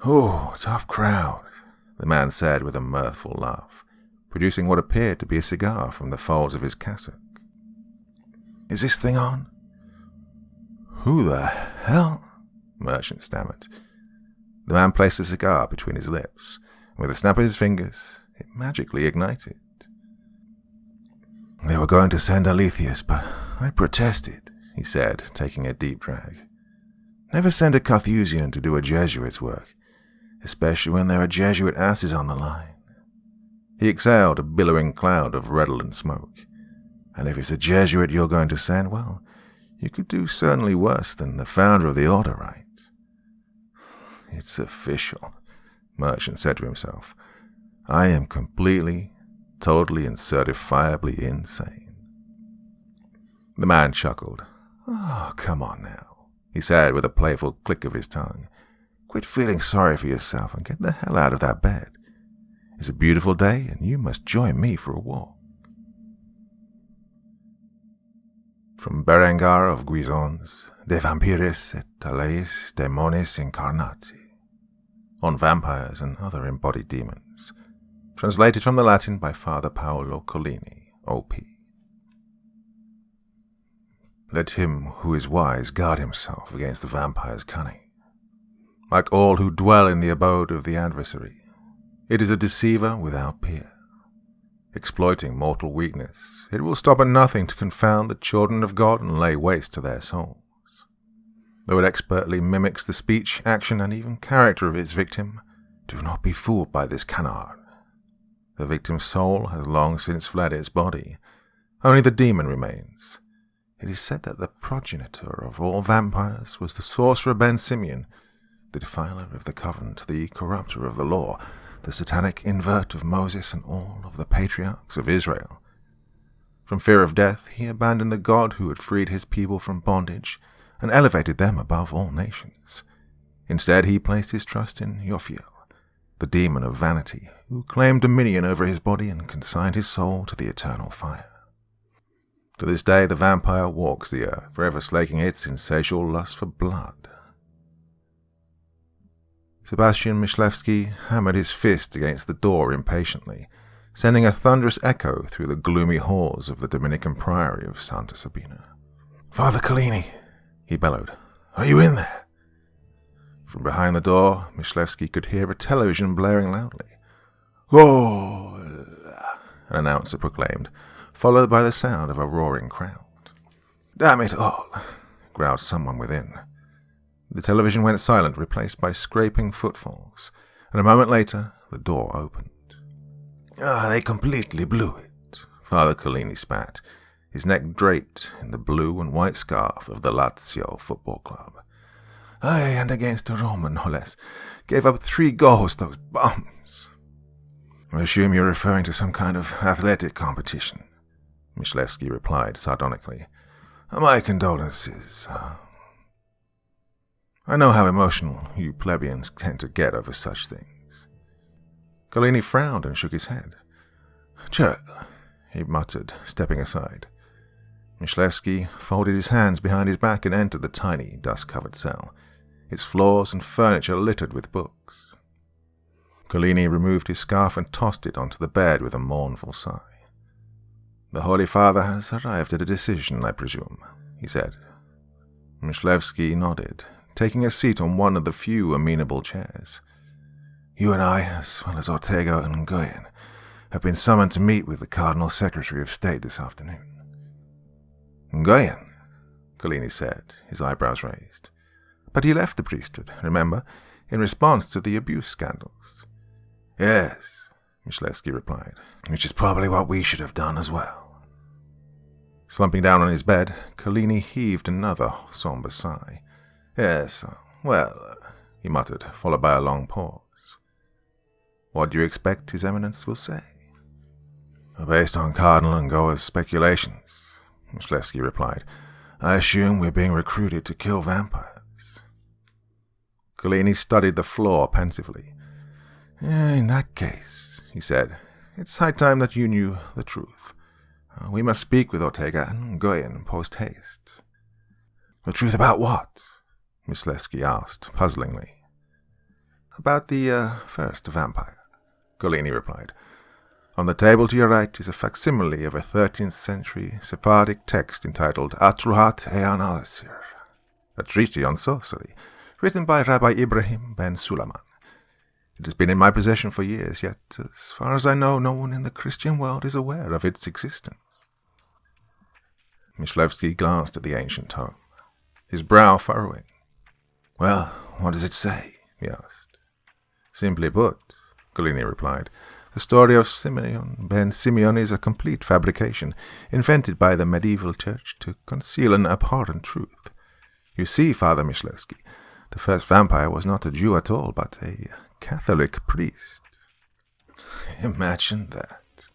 "Oh, tough crowd," the man said with a mirthful laugh, producing what appeared to be a cigar from the folds of his cassock. "Is this thing on?" "Who the hell?" Merchant stammered. The man placed the cigar between his lips, and with a snap of his fingers, it magically ignited. They were going to send Alethius, but I protested, he said, taking a deep drag. Never send a Carthusian to do a Jesuit's work, especially when there are Jesuit asses on the line. He exhaled a billowing cloud of redolent smoke. And if it's a Jesuit you're going to send, well, you could do certainly worse than the founder of the order, right? It's official, Merchant said to himself. I am completely, totally, and certifiably insane. The man chuckled. Oh, come on now, he said with a playful click of his tongue. Quit feeling sorry for yourself and get the hell out of that bed. It's a beautiful day, and you must join me for a walk. From Berengar of Guisons, De Vampires et Tales Demones Incarnati, on vampires and other embodied demons, translated from the Latin by Father Paolo Collini, O.P. Let him who is wise guard himself against the vampire's cunning. Like all who dwell in the abode of the adversary, it is a deceiver without peer. Exploiting mortal weakness, it will stop at nothing to confound the children of God and lay waste to their souls. Though it expertly mimics the speech, action, and even character of its victim, do not be fooled by this canard. The victim's soul has long since fled its body. Only the demon remains. It is said that the progenitor of all vampires was the sorcerer Ben Simeon, the defiler of the covenant, the corrupter of the law, the satanic invert of Moses and all of the patriarchs of Israel. From fear of death, he abandoned the God who had freed his people from bondage and elevated them above all nations. Instead, he placed his trust in Yophiel, the demon of vanity, who claimed dominion over his body and consigned his soul to the eternal fire. To this day, the vampire walks the earth, forever slaking its insatiable lust for blood. Sebastian Myslewski hammered his fist against the door impatiently, sending a thunderous echo through the gloomy halls of the Dominican priory of Santa Sabina. "Father Collini," he bellowed, "are you in there?" From behind the door, Myslewski could hear a television blaring loudly. "Oh!" an announcer proclaimed, followed by the sound of a roaring crowd. "Damn it all!" growled someone within. The television went silent, replaced by scraping footfalls, and a moment later, the door opened. They completely blew it," Father Collini spat, his neck draped in the blue and white scarf of the Lazio football club. "Aye, and against Roma, no less. Gave up 3 goals, those bums." "I assume you're referring to some kind of athletic competition," Myslewski replied sardonically. "My condolences. I know how emotional you plebeians tend to get over such things." Collini frowned and shook his head. "Churl," he muttered, stepping aside. Myslewski folded his hands behind his back and entered the tiny, dust-covered cell, its floors and furniture littered with books. Collini removed his scarf and tossed it onto the bed with a mournful sigh. "The Holy Father has arrived at a decision, I presume," he said. Myslewski nodded, taking a seat on one of the few amenable chairs. "You and I, as well as Ortega and Goyen, have been summoned to meet with the Cardinal Secretary of State this afternoon." "Goyen," Collini said, his eyebrows raised. "But he left the priesthood, remember, in response to the abuse scandals." "Yes," Myslewski replied, "which is probably what we should have done as well." Slumping down on his bed, Collini heaved another somber sigh. "Yes, well," he muttered, followed by a long pause. "What do you expect His Eminence will say?" "Based on Cardinal and Goa's speculations," Myslewski replied, "I assume we're being recruited to kill vampires." Collini studied the floor pensively. "In that case," he said, "it's high time that you knew the truth. We must speak with Ortega and Goyen post-haste." "The truth about what?" Myslewski asked, puzzlingly. "About the first vampire," Collini replied. "On the table to your right is a facsimile of a 13th century Sephardic text entitled Atruhat E'analisir, a treatise on sorcery, written by Rabbi Ibrahim ben Sulaman. It has been in my possession for years, yet, as far as I know, no one in the Christian world is aware of its existence." Myslevsky glanced at the ancient tome, his brow furrowing. "Well, what does it say?" he asked. "Simply put," Golini replied, "the story of Simeon ben Simeon is a complete fabrication, invented by the medieval church to conceal an abhorrent truth. You see, Father Myslevsky, the first vampire was not a Jew at all, but a Catholic priest." "Imagine that,"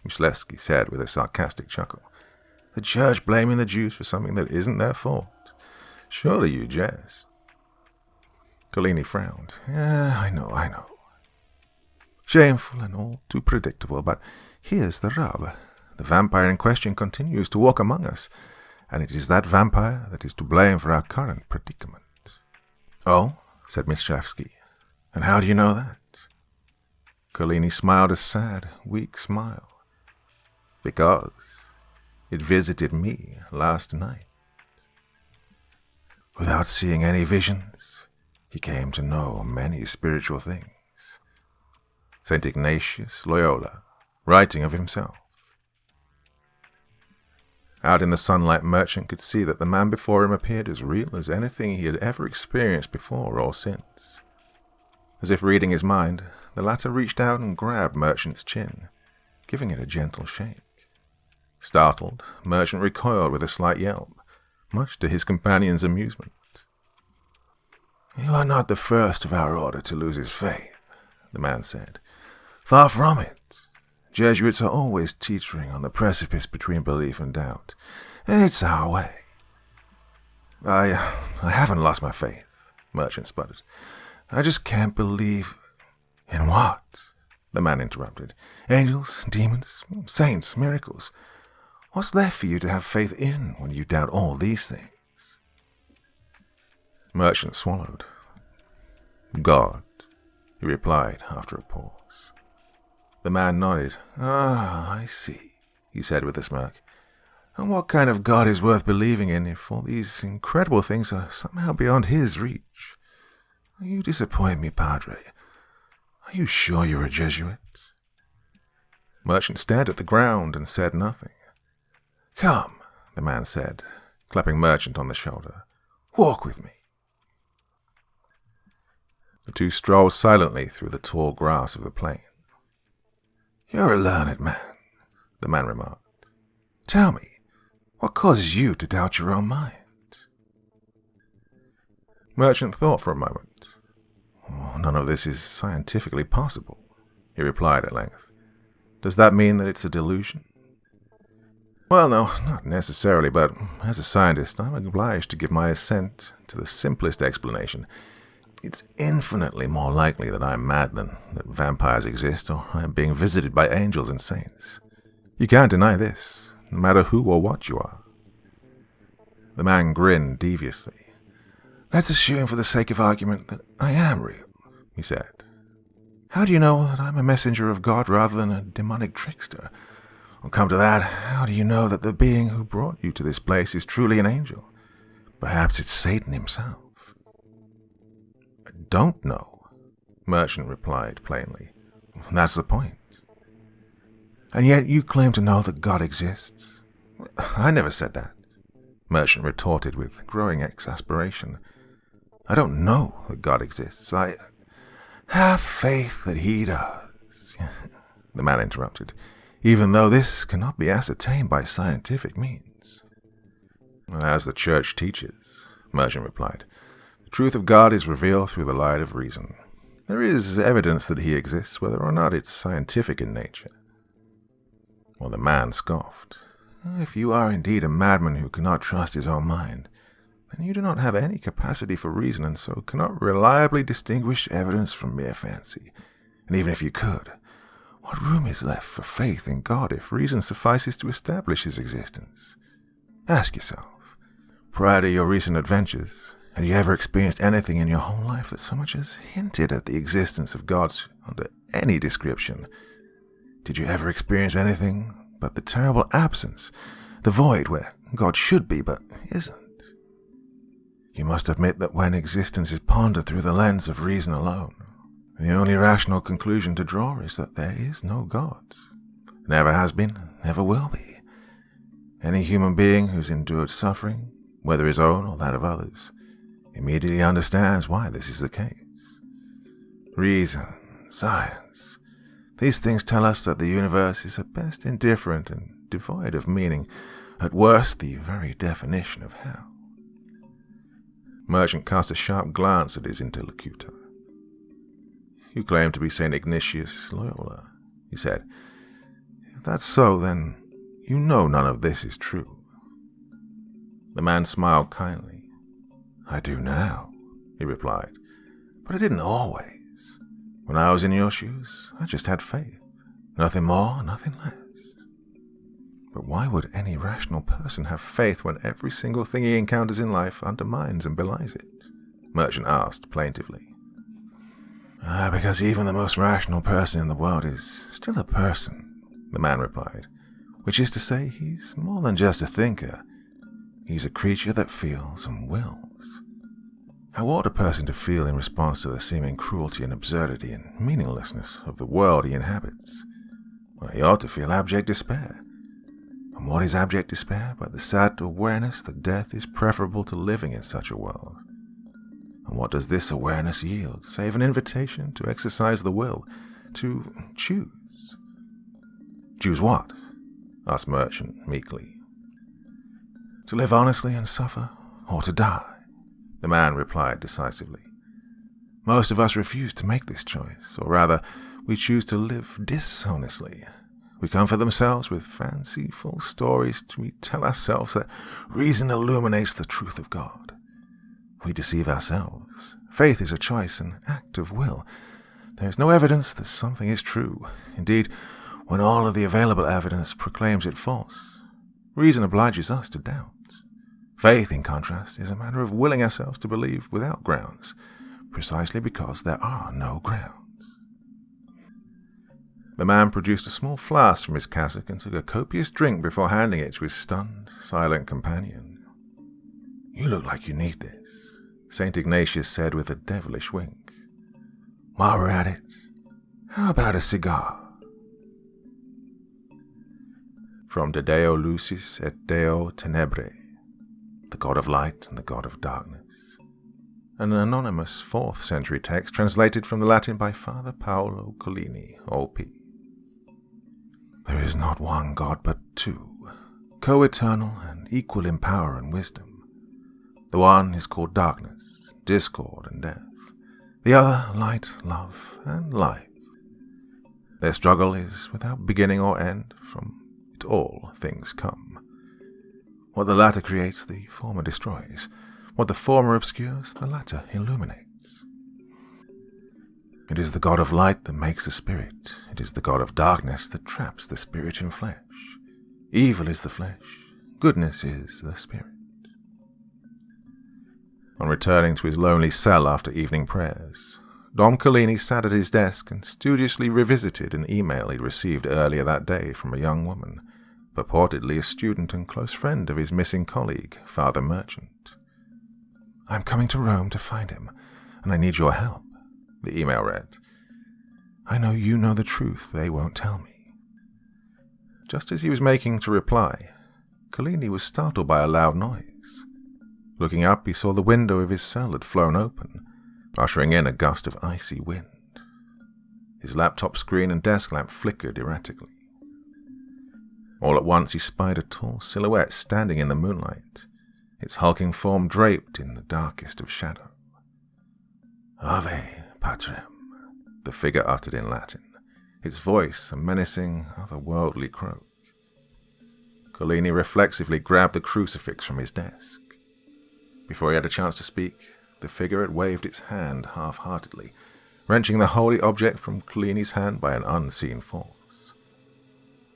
Myslevsky said with a sarcastic chuckle. "The church blaming the Jews for something that isn't their fault. Surely you jest." Golini frowned. "I know. Shameful and all too predictable, but here's the rub. The vampire in question continues to walk among us, and it is that vampire that is to blame for our current predicament." "Oh?" said Myslevsky. "And how do you know that?" Golini smiled a sad, weak smile. "Because it visited me last night. Without seeing any visions, he came to know many spiritual things. St. Ignatius Loyola, writing of himself." Out in the sunlight, Merchant could see that the man before him appeared as real as anything he had ever experienced before or since. As if reading his mind, the latter reached out and grabbed Merchant's chin, giving it a gentle shake. Startled, Merchant recoiled with a slight yelp, much to his companion's amusement. "You are not the first of our order to lose his faith," the man said. "Far from it. Jesuits are always teetering on the precipice between belief and doubt. It's our way." I haven't lost my faith," Merchant sputtered. "I just can't believe—" "In what?" the man interrupted. "Angels, demons, saints, miracles. What's left for you to have faith in when you doubt all these things?" Merchant swallowed. "God," he replied after a pause. The man nodded. "Ah, I see," he said with a smirk. "And what kind of God is worth believing in if all these incredible things are somehow beyond his reach? You disappoint me, Padre. Are you sure you're a Jesuit?" Merchant stared at the ground and said nothing. "Come," the man said, clapping Merchant on the shoulder. "Walk with me." The two strolled silently through the tall grass of the plain. "You're a learned man," the man remarked. "Tell me, what causes you to doubt your own mind?" Merchant thought for a moment. "None of this is scientifically possible," he replied at length. "Does that mean that it's a delusion?" "Well, no, not necessarily, but as a scientist, I'm obliged to give my assent to the simplest explanation. It's infinitely more likely that I'm mad than that vampires exist or I'm being visited by angels and saints. You can't deny this, no matter who or what you are." The man grinned deviously. "Let's assume for the sake of argument that I am real," he said. "How do you know that I'm a messenger of God rather than a demonic trickster? Well, come to that, how do you know that the being who brought you to this place is truly an angel? Perhaps it's Satan himself." "I don't know," Merchant replied plainly. "That's the point." "And yet you claim to know that God exists." "I never said that," Merchant retorted with growing exasperation. "I don't know that God exists. I have faith that he does," the man interrupted, "even though this cannot be ascertained by scientific means." "As the Church teaches," Merchant replied, "the truth of God is revealed through the light of reason. There is evidence that he exists, whether or not it's scientific in nature." Well, the man scoffed. "If you are indeed a madman who cannot trust his own mind, then you do not have any capacity for reason and so cannot reliably distinguish evidence from mere fancy. And even if you could, what room is left for faith in God if reason suffices to establish his existence? Ask yourself, prior to your recent adventures, had you ever experienced anything in your whole life that so much as hinted at the existence of gods under any description? Did you ever experience anything but the terrible absence, the void where God should be but isn't? You must admit that when existence is pondered through the lens of reason alone, the only rational conclusion to draw is that there is no God. Never has been, never will be. Any human being who's endured suffering, whether his own or that of others, immediately understands why this is the case. Reason, science, these things tell us that the universe is at best indifferent and devoid of meaning, at worst the very definition of hell. Merchant cast a sharp glance at his interlocutor. You claim to be St. Ignatius Loyola, he said. If that's so, then you know none of this is true. The man smiled kindly. I do now, he replied, but I didn't always. When I was in your shoes, I just had faith. Nothing more, nothing less. But why would any rational person have faith when every single thing he encounters in life undermines and belies it? Merchant asked plaintively. Because even the most rational person in the world is still a person, the man replied, which is to say he's more than just a thinker. He's a creature that feels and wills. How ought a person to feel in response to the seeming cruelty and absurdity and meaninglessness of the world he inhabits? Well, he ought to feel abject despair. And what is abject despair but the sad awareness that death is preferable to living in such a world? And what does this awareness yield, save an invitation to exercise the will, to choose? Choose what? Asked Merchant meekly. To live honestly and suffer, or to die? The man replied decisively. Most of us refuse to make this choice, or rather, we choose to live dishonestly. We comfort themselves with fanciful stories to tell ourselves that reason illuminates the truth of God. We deceive ourselves. Faith is a choice, an act of will. There is no evidence that something is true. Indeed, when all of the available evidence proclaims it false, reason obliges us to doubt. Faith, in contrast, is a matter of willing ourselves to believe without grounds, precisely because there are no grounds. The man produced a small flask from his cassock and took a copious drink before handing it to his stunned, silent companion. You look like you need this, St. Ignatius said with a devilish wink. While we're at it, how about a cigar? From De Deo Lucis et Deo Tenebrae, the God of Light and the God of Darkness, an anonymous 4th century text translated from the Latin by Father Paolo Collini, O.P. There is not one God but two, co-eternal and equal in power and wisdom. The one is called darkness, discord, and death. The other, light, love, and life. Their struggle is without beginning or end. From it all things come. What the latter creates, the former destroys. What the former obscures, the latter illuminates. It is the God of light that makes the spirit. It is the God of darkness that traps the spirit in flesh. Evil is the flesh. Goodness is the spirit. On returning to his lonely cell after evening prayers, Dom Collini sat at his desk and studiously revisited an email he'd received earlier that day from a young woman, purportedly a student and close friend of his missing colleague, Father Merchant. I'm coming to Rome to find him, and I need your help, the email read. I know you know the truth they won't tell me. Just as he was making to reply, Collini was startled by a loud noise. Looking up, he saw the window of his cell had flown open, ushering in a gust of icy wind. His laptop screen and desk lamp flickered erratically. All at once he spied a tall silhouette standing in the moonlight, its hulking form draped in the darkest of shadow. Ave Patrem, the figure uttered in Latin, its voice a menacing, otherworldly croak. Collini reflexively grabbed the crucifix from his desk. Before he had a chance to speak, the figure had waved its hand half-heartedly, wrenching the holy object from Collini's hand by an unseen force.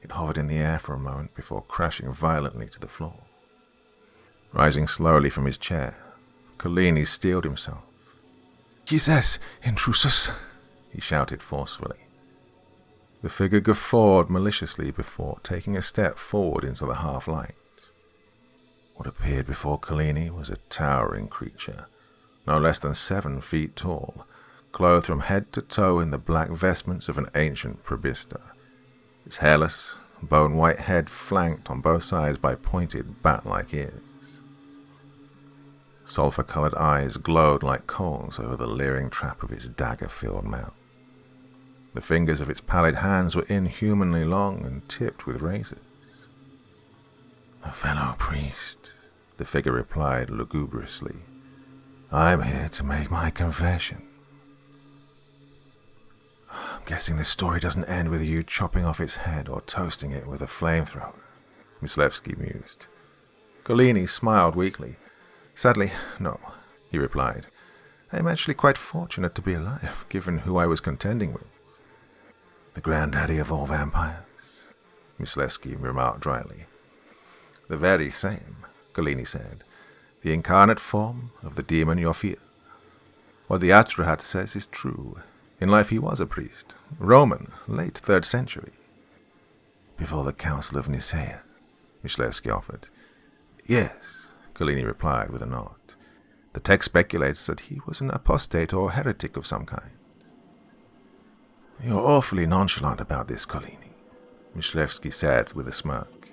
It hovered in the air for a moment before crashing violently to the floor. Rising slowly from his chair, Collini steeled himself. "Quis intrusus?" he shouted forcefully. The figure guffawed maliciously before taking a step forward into the half-light. What appeared before Collini was a towering creature, no less than 7 feet tall, clothed from head to toe in the black vestments of an ancient probista. Its hairless, bone-white head flanked on both sides by pointed, bat-like ears. Sulphur-colored eyes glowed like coals over the leering trap of its dagger-filled mouth. The fingers of its pallid hands were inhumanly long and tipped with razors. "A fellow priest," the figure replied lugubriously. "I'm here to make my confession." "I'm guessing this story doesn't end with you chopping off its head or toasting it with a flamethrower," Myslevsky mused. Golini smiled weakly. "Sadly, no," he replied. "I am actually quite fortunate to be alive, given who I was contending with." "The granddaddy of all vampires," Myslevsky remarked dryly. "The very same," Golini said. "The incarnate form of the demon your fear. What the Atrahat says is true. In life he was a priest, Roman, late 3rd century. "Before the Council of Nicaea," Myslevsky offered. "Yes," Golini replied with a nod. "The text speculates that he was an apostate or heretic of some kind." "You're awfully nonchalant about this, Golini," Myslevsky said with a smirk.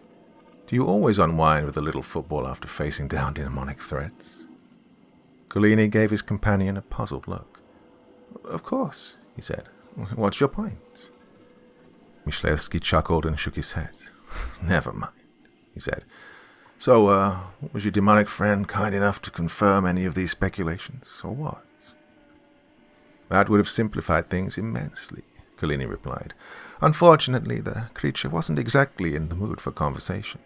"Do you always unwind with a little football after facing down demonic threats?" Golini gave his companion a puzzled look. "Of course," he said. "What's your point?" Myslevsky chuckled and shook his head. "Never mind," he said. "So, was your demonic friend kind enough to confirm any of these speculations, or what?" "That would have simplified things immensely," Golini replied. "Unfortunately, the creature wasn't exactly in the mood for conversation."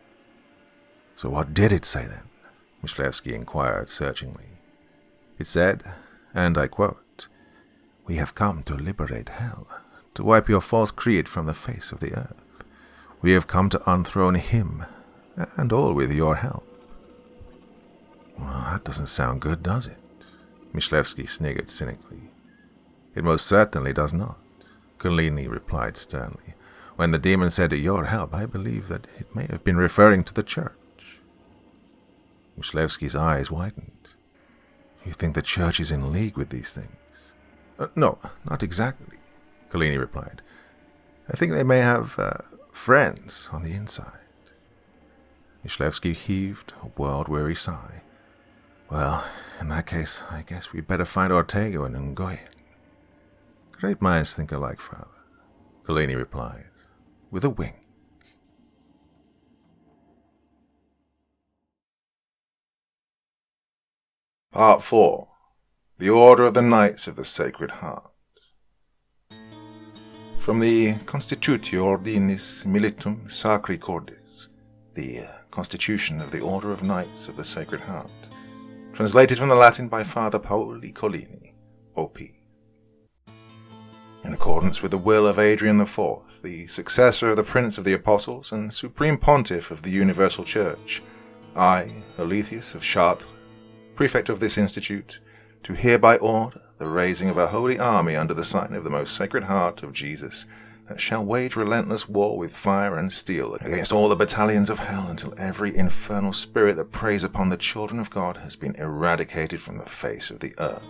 "So what did it say then?" Myslevsky inquired searchingly. "It said, and I quote, 'We have come to liberate hell, to wipe your false creed from the face of the earth. We have come to unthrone him, and all with your help.'" "Well, that doesn't sound good, does it?" Myslevsky sniggered cynically. "It most certainly does not," Golini replied sternly. "When the demon said 'your help,' I believe that it may have been referring to the church." Myslevsky's eyes widened. "You think the church is in league with these things?" "No, not exactly," Golini replied. "I think they may have friends on the inside." Myslevsky heaved a world-weary sigh. "Well, in that case, I guess we'd better find Ortega and Ngoyen." "Great minds think alike, Father," Golini replied, with a wink. Part 4. The Order of the Knights of the Sacred Heart. From the Constitutio Ordinis Militum Sacri Cordis, the Constitution of the Order of Knights of the Sacred Heart, translated from the Latin by Father Paoli Collini, O.P. In accordance with the will of Adrian IV, the successor of the Prince of the Apostles and Supreme Pontiff of the Universal Church, I, Alethius of Chartres, prefect of this institute, do hereby order the raising of a holy army under the sign of the most Sacred Heart of Jesus, that shall wage relentless war with fire and steel against all the battalions of hell until every infernal spirit that preys upon the children of God has been eradicated from the face of the earth.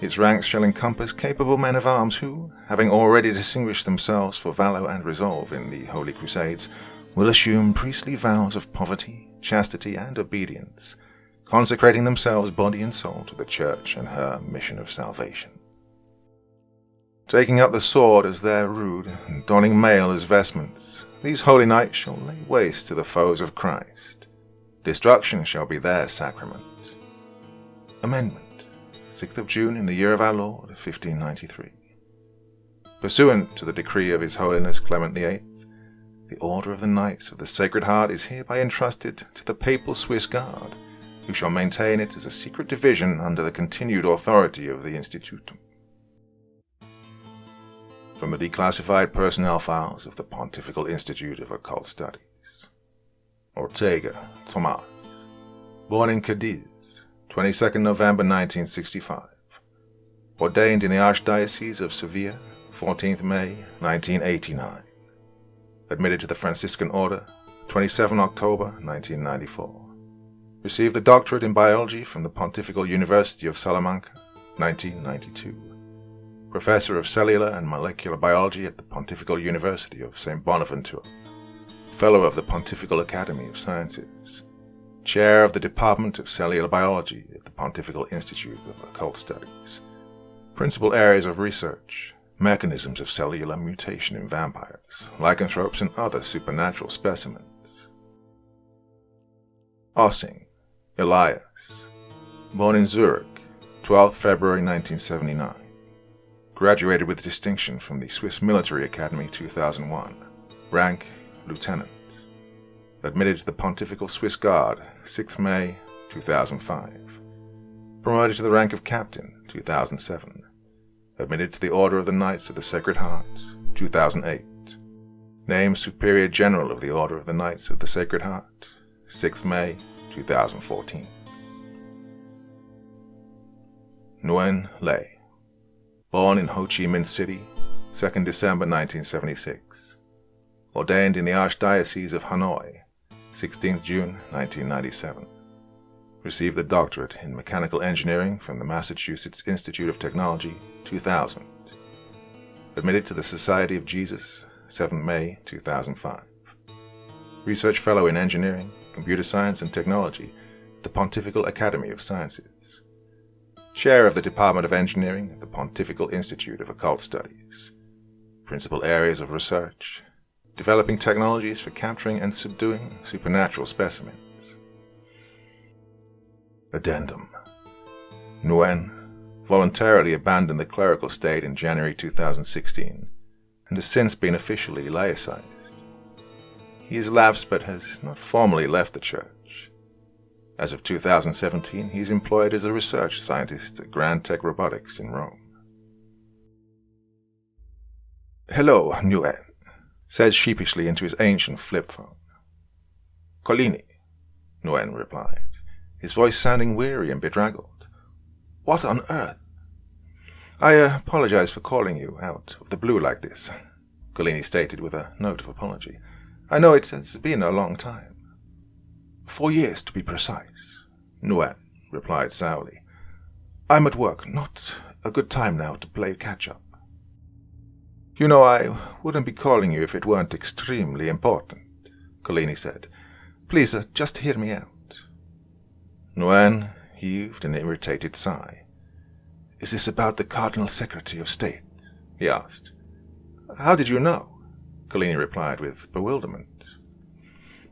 Its ranks shall encompass capable men of arms who, having already distinguished themselves for valor and resolve in the Holy Crusades, will assume priestly vows of poverty, chastity, and obedience, consecrating themselves body and soul to the Church and her mission of salvation. Taking up the sword as their rood, and donning mail as vestments, these holy knights shall lay waste to the foes of Christ. Destruction shall be their sacrament. Amendment, 6th of June in the year of our Lord, 1593. Pursuant to the decree of His Holiness Clement VIII, the Order of the Knights of the Sacred Heart is hereby entrusted to the Papal Swiss Guard, who shall maintain it as a secret division under the continued authority of the Institutum. From the declassified personnel files of the Pontifical Institute of Occult Studies. Ortega, Tomás. Born in Cadiz, 22nd November 1965. Ordained in the Archdiocese of Sevilla, 14th May 1989. Admitted to the Franciscan Order, 27 October 1994. Received the doctorate in biology from the Pontifical University of Salamanca, 1992. Professor of Cellular and Molecular Biology at the Pontifical University of St. Bonaventure, Fellow of the Pontifical Academy of Sciences, Chair of the Department of Cellular Biology at the Pontifical Institute of Occult Studies. Principal areas of research: mechanisms of cellular mutation in vampires, lycanthropes, and other supernatural specimens. Ossing, Elias. Born in Zurich, 12 February 1979. Graduated with distinction from the Swiss Military Academy 2001. Rank, Lieutenant. Admitted to the Pontifical Swiss Guard, 6th May 2005. Promoted to the rank of Captain, 2007. Admitted to the Order of the Knights of the Sacred Heart, 2008. Named Superior General of the Order of the Knights of the Sacred Heart, 6th May 2014. Nguyen Lê. Born in Ho Chi Minh City, 2nd December 1976. Ordained in the Archdiocese of Hanoi, 16th June 1997. Received a doctorate in mechanical engineering from the Massachusetts Institute of Technology, 2000. Admitted to the Society of Jesus, 7th May 2005. Research Fellow in Engineering, Computer Science and Technology at the Pontifical Academy of Sciences. Chair of the Department of Engineering at the Pontifical Institute of Occult Studies. Principal areas of research: developing technologies for capturing and subduing supernatural specimens. Addendum. Nguyen voluntarily abandoned the clerical state in January 2016 and has since been officially laicized. He is lapsed but has not formally left the church. As of 2017, he is employed as a research scientist at Grand Tech Robotics in Rome. "Hello, Nguyen," said sheepishly into his ancient flip phone. "Collini," Nguyen replied, his voice sounding weary and bedraggled. "What on earth?" "I apologize for calling you out of the blue like this," Collini stated with a note of apology. "I know it has been a long time." "4 years, to be precise," Nguyen replied sourly. "I'm at work, not a good time now to play catch-up." "You know, I wouldn't be calling you if it weren't extremely important," Collini said. "Please, just hear me out." Nguyen heaved an irritated sigh. "Is this about the Cardinal Secretary of State?" he asked. "How did you know?" Collini replied with bewilderment.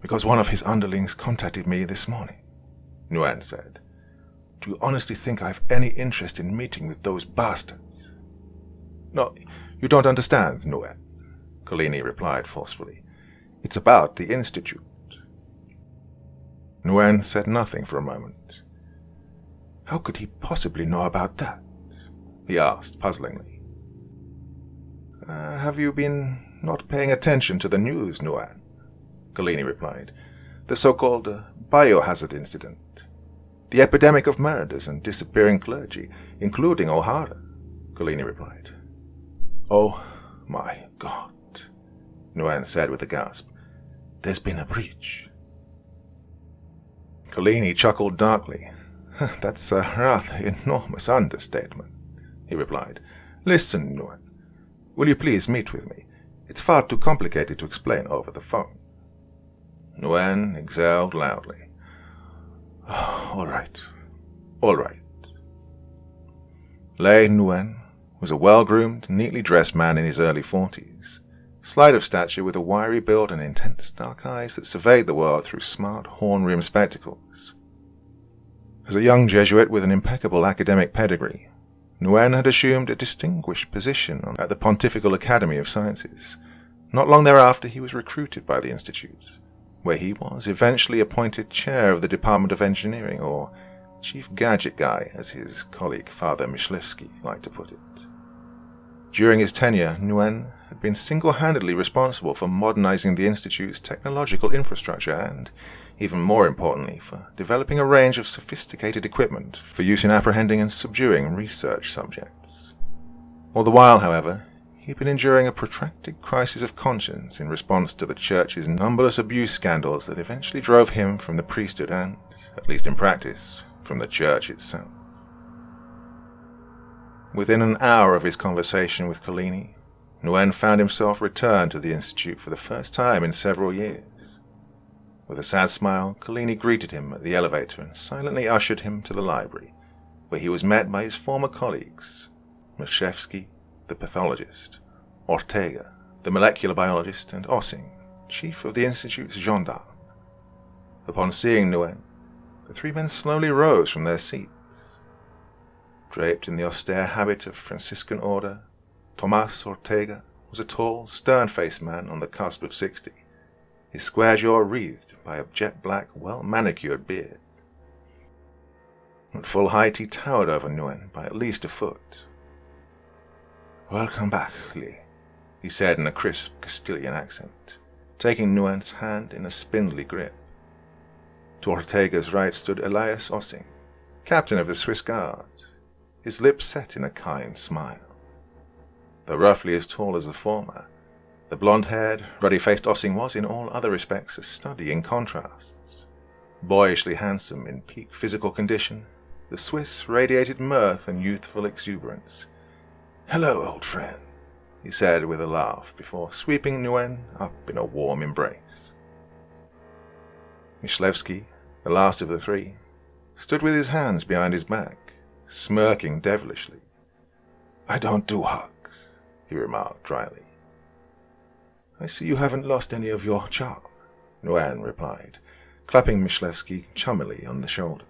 "Because one of his underlings contacted me this morning," Nguyen said. "Do you honestly think I have any interest in meeting with those bastards?" "No, you don't understand, Nguyen," Collini replied forcefully. "It's about the Institute." Nguyen said nothing for a moment. "How could he possibly know about that?" he asked puzzlingly. "Have you been not paying attention to the news, Nguyen?" Collini replied. "The so-called biohazard incident. The epidemic of murders and disappearing clergy, including O'Hara," Collini replied. "Oh my God," Nguyen said with a gasp. "There's been a breach." Collini chuckled darkly. "That's a rather enormous understatement," he replied. "Listen, Nguyen, will you please meet with me? It's far too complicated to explain over the phone." Nguyen exhaled loudly. All right. Lê Nguyen was a well-groomed, neatly dressed man in his early 40s, slight of stature with a wiry build and intense dark eyes that surveyed the world through smart horn-rimmed spectacles. As a young Jesuit with an impeccable academic pedigree, Nguyen had assumed a distinguished position at the Pontifical Academy of Sciences. Not long thereafter, he was recruited by the Institute, where he was eventually appointed chair of the Department of Engineering, or chief gadget guy, as his colleague Father Myslewski liked to put it. During his tenure, Nguyen had been single-handedly responsible for modernizing the Institute's technological infrastructure and, even more importantly, for developing a range of sophisticated equipment for use in apprehending and subduing research subjects. All the while, however, he'd been enduring a protracted crisis of conscience in response to the Church's numberless abuse scandals that eventually drove him from the priesthood and, at least in practice, from the Church itself. Within an hour of his conversation with Collini, Nguyen found himself returned to the Institute for the first time in several years. With a sad smile, Collini greeted him at the elevator and silently ushered him to the library, where he was met by his former colleagues, Michlewski, the pathologist, Ortega, the molecular biologist, and Ossing, chief of the Institute's gendarme. Upon seeing Nguyen, the three men slowly rose from their seats. Draped in the austere habit of Franciscan order, Tomas Ortega was a tall, stern-faced man on the cusp of 60, his square jaw wreathed by a jet-black, well-manicured beard. At full height he towered over Nguyen by at least a foot. "Welcome back, Lee," he said in a crisp Castilian accent, taking Nguyen's hand in a spindly grip. To Ortega's right stood Elias Ossing, captain of the Swiss Guard, his lips set in a kind smile. Though roughly as tall as the former, the blonde-haired, ruddy-faced Ossing was in all other respects a study in contrasts. Boyishly handsome in peak physical condition, the Swiss radiated mirth and youthful exuberance. "Hello, old friend," he said with a laugh before sweeping Nguyen up in a warm embrace. Michlewski, the last of the three, stood with his hands behind his back, smirking devilishly. "I don't do hugs," he remarked dryly. "I see you haven't lost any of your charm," Nguyen replied, clapping Michlewski chummily on the shoulder.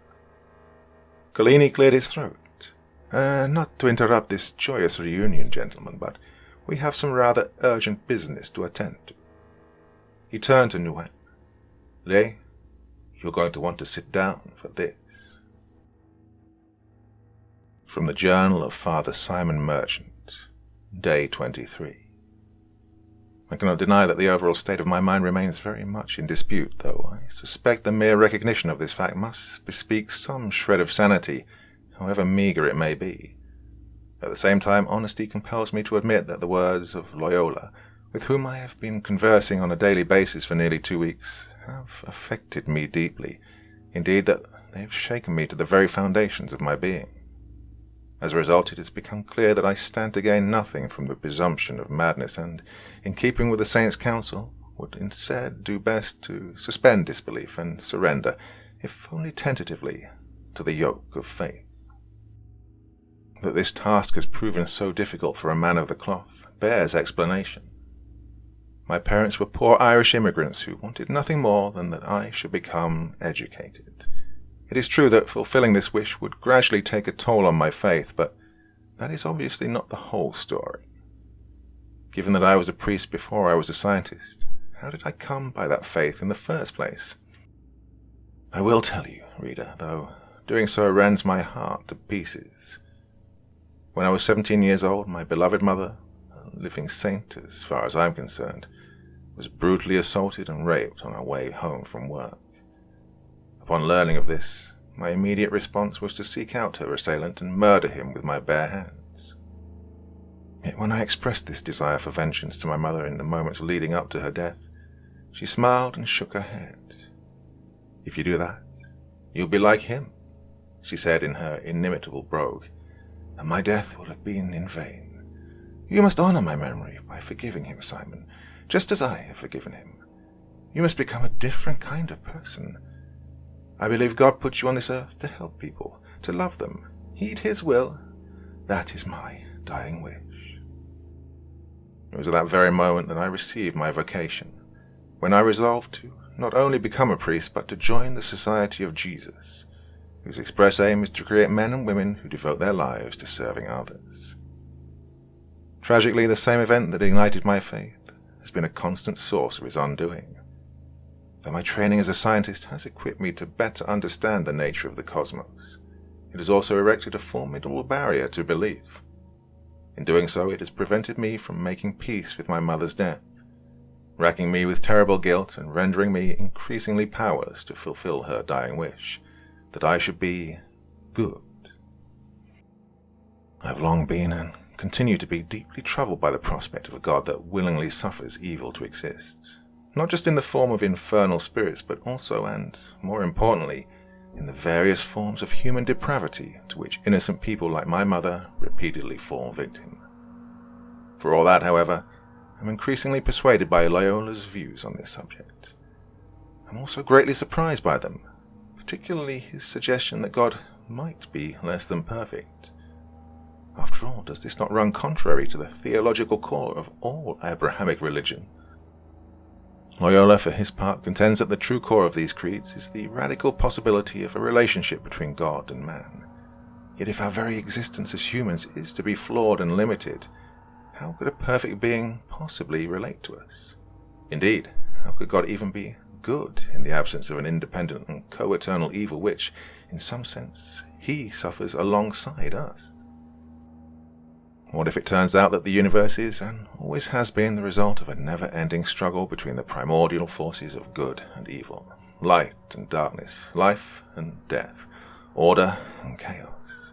Collini cleared his throat. "Not to interrupt this joyous reunion, gentlemen, but we have some rather urgent business to attend to." He turned to Nguyen. "Lei, you're going to want to sit down for this." From the Journal of Father Simon Merchant, Day 23. I cannot deny that the overall state of my mind remains very much in dispute, though I suspect the mere recognition of this fact must bespeak some shred of sanity, however meagre it may be. At the same time, honesty compels me to admit that the words of Loyola, with whom I have been conversing on a daily basis for nearly 2 weeks, have affected me deeply, indeed that they have shaken me to the very foundations of my being. As a result, it has become clear that I stand to gain nothing from the presumption of madness and, in keeping with the saints' counsel, would instead do best to suspend disbelief and surrender, if only tentatively, to the yoke of faith. That this task has proven so difficult for a man of the cloth bears explanation. My parents were poor Irish immigrants who wanted nothing more than that I should become educated. It is true that fulfilling this wish would gradually take a toll on my faith, but that is obviously not the whole story. Given that I was a priest before I was a scientist, how did I come by that faith in the first place? I will tell you, reader, though doing so rends my heart to pieces. When I was 17 years old, my beloved mother, a living saint as far as I am concerned, was brutally assaulted and raped on her way home from work. Upon learning of this, my immediate response was to seek out her assailant and murder him with my bare hands. Yet when I expressed this desire for vengeance to my mother in the moments leading up to her death, she smiled and shook her head. "If you do that, you'll be like him," she said in her inimitable brogue, "and my death will have been in vain. You must honor my memory by forgiving him, Simon, just as I have forgiven him. You must become a different kind of person. I believe God put you on this earth to help people, to love them, heed His will. That is my dying wish." It was at that very moment that I received my vocation, when I resolved to not only become a priest, but to join the Society of Jesus, whose express aim is to create men and women who devote their lives to serving others. Tragically, the same event that ignited my faith has been a constant source of its undoing. Though my training as a scientist has equipped me to better understand the nature of the cosmos, it has also erected a formidable barrier to belief. In doing so, it has prevented me from making peace with my mother's death, racking me with terrible guilt and rendering me increasingly powerless to fulfill her dying wish, that I should be good. I have long been and continue to be deeply troubled by the prospect of a God that willingly suffers evil to exist, not just in the form of infernal spirits, but also, and more importantly, in the various forms of human depravity to which innocent people like my mother repeatedly fall victim. For all that, however, I'm increasingly persuaded by Loyola's views on this subject. I'm also greatly surprised by them, particularly his suggestion that God might be less than perfect. After all, does this not run contrary to the theological core of all Abrahamic religions? Loyola, for his part, contends that the true core of these creeds is the radical possibility of a relationship between God and man. Yet if our very existence as humans is to be flawed and limited, how could a perfect being possibly relate to us? Indeed, how could God even be good in the absence of an independent and co-eternal evil which, in some sense, he suffers alongside us? What if it turns out that the universe is, and always has been, the result of a never-ending struggle between the primordial forces of good and evil, light and darkness, life and death, order and chaos?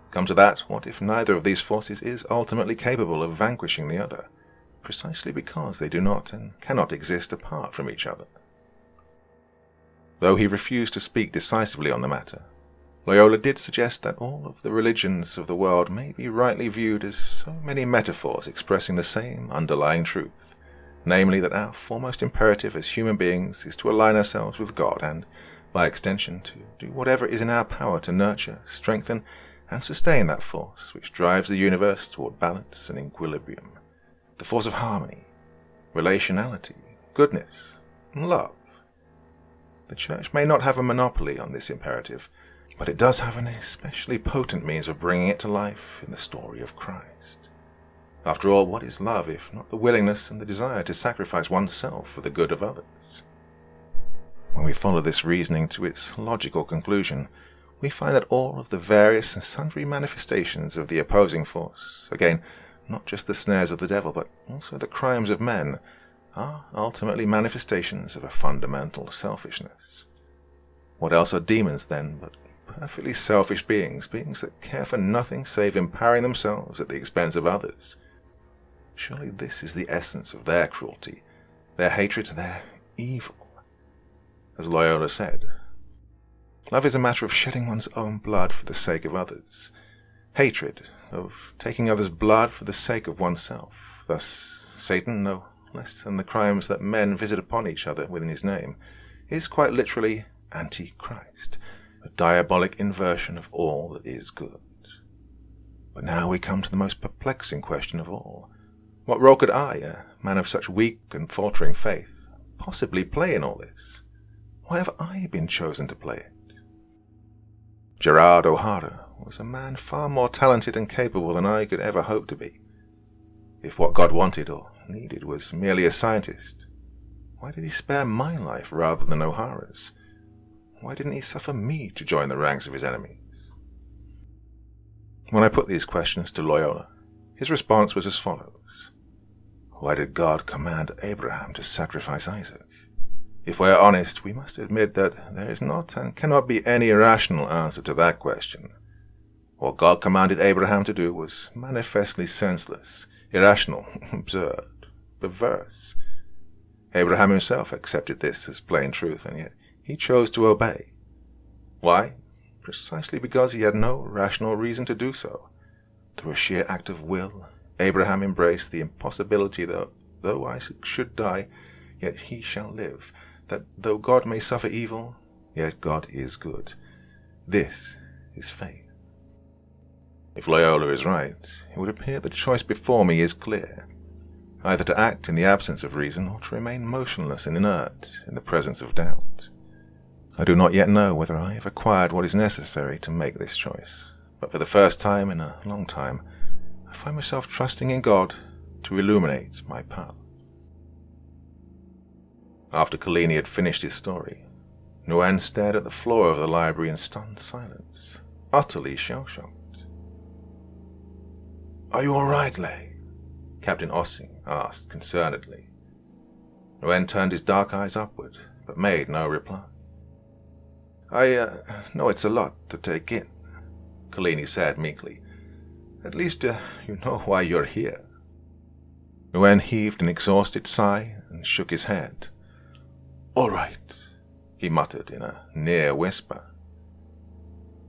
Come to that, what if neither of these forces is ultimately capable of vanquishing the other, precisely because they do not and cannot exist apart from each other? Though he refused to speak decisively on the matter, Loyola did suggest that all of the religions of the world may be rightly viewed as so many metaphors expressing the same underlying truth, namely that our foremost imperative as human beings is to align ourselves with God and, by extension, to do whatever is in our power to nurture, strengthen, and sustain that force which drives the universe toward balance and equilibrium, the force of harmony, relationality, goodness, and love. The Church may not have a monopoly on this imperative, but it does have an especially potent means of bringing it to life in the story of Christ. After all, what is love if not the willingness and the desire to sacrifice oneself for the good of others? When we follow this reasoning to its logical conclusion, we find that all of the various and sundry manifestations of the opposing force, again, not just the snares of the devil, but also the crimes of men, are ultimately manifestations of a fundamental selfishness. What else are demons, then, but perfectly selfish beings that care for nothing save empowering themselves at the expense of others? Surely this is the essence of their cruelty, their hatred, their evil. As Loyola said, love is a matter of shedding one's own blood for the sake of others. Hatred, of taking others' blood for the sake of oneself. Thus, Satan, no less than the crimes that men visit upon each other within his name, is quite literally Antichrist, a diabolic inversion of all that is good. But now we come to the most perplexing question of all. What role could I, a man of such weak and faltering faith, possibly play in all this? Why have I been chosen to play it? Gerard O'Hara was a man far more talented and capable than I could ever hope to be. If what God wanted or needed was merely a scientist, why did he spare my life rather than O'Hara's? Why didn't he suffer me to join the ranks of his enemies? When I put these questions to Loyola, his response was as follows. Why did God command Abraham to sacrifice Isaac? If we are honest, we must admit that there is not and cannot be any rational answer to that question. What God commanded Abraham to do was manifestly senseless, irrational, absurd, perverse. Abraham himself accepted this as plain truth, and yet he chose to obey. Why? Precisely because he had no rational reason to do so. Through a sheer act of will, Abraham embraced the impossibility that, though Isaac should die, yet he shall live, that though God may suffer evil, yet God is good. This is faith. If Loyola is right, it would appear the choice before me is clear, either to act in the absence of reason or to remain motionless and inert in the presence of doubt. I do not yet know whether I have acquired what is necessary to make this choice, but for the first time in a long time, I find myself trusting in God to illuminate my path. After Collini had finished his story, Nguyen stared at the floor of the library in stunned silence, utterly shell-shocked. "Are you all right, Lay?" Captain Ossing asked concernedly. Nguyen turned his dark eyes upward, but made no reply. I know it's a lot to take in," Collini said meekly. "At least you know why you're here." Nguyen heaved an exhausted sigh and shook his head. "All right," he muttered in a near whisper.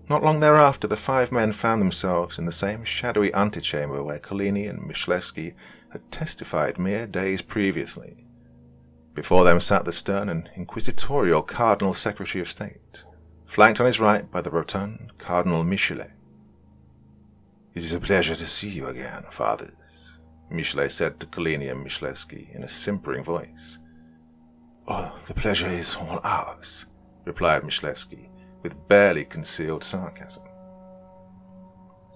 Not long thereafter, the 5 men found themselves in the same shadowy antechamber where Collini and Myslewski had testified mere days previously. Before them sat the stern and inquisitorial Cardinal Secretary of State, flanked on his right by the rotund Cardinal Michelet. "It is a pleasure to see you again, fathers," Michelet said to Collini and Myslewski in a simpering voice. "Oh, the pleasure is all ours," replied Myslewski, with barely concealed sarcasm.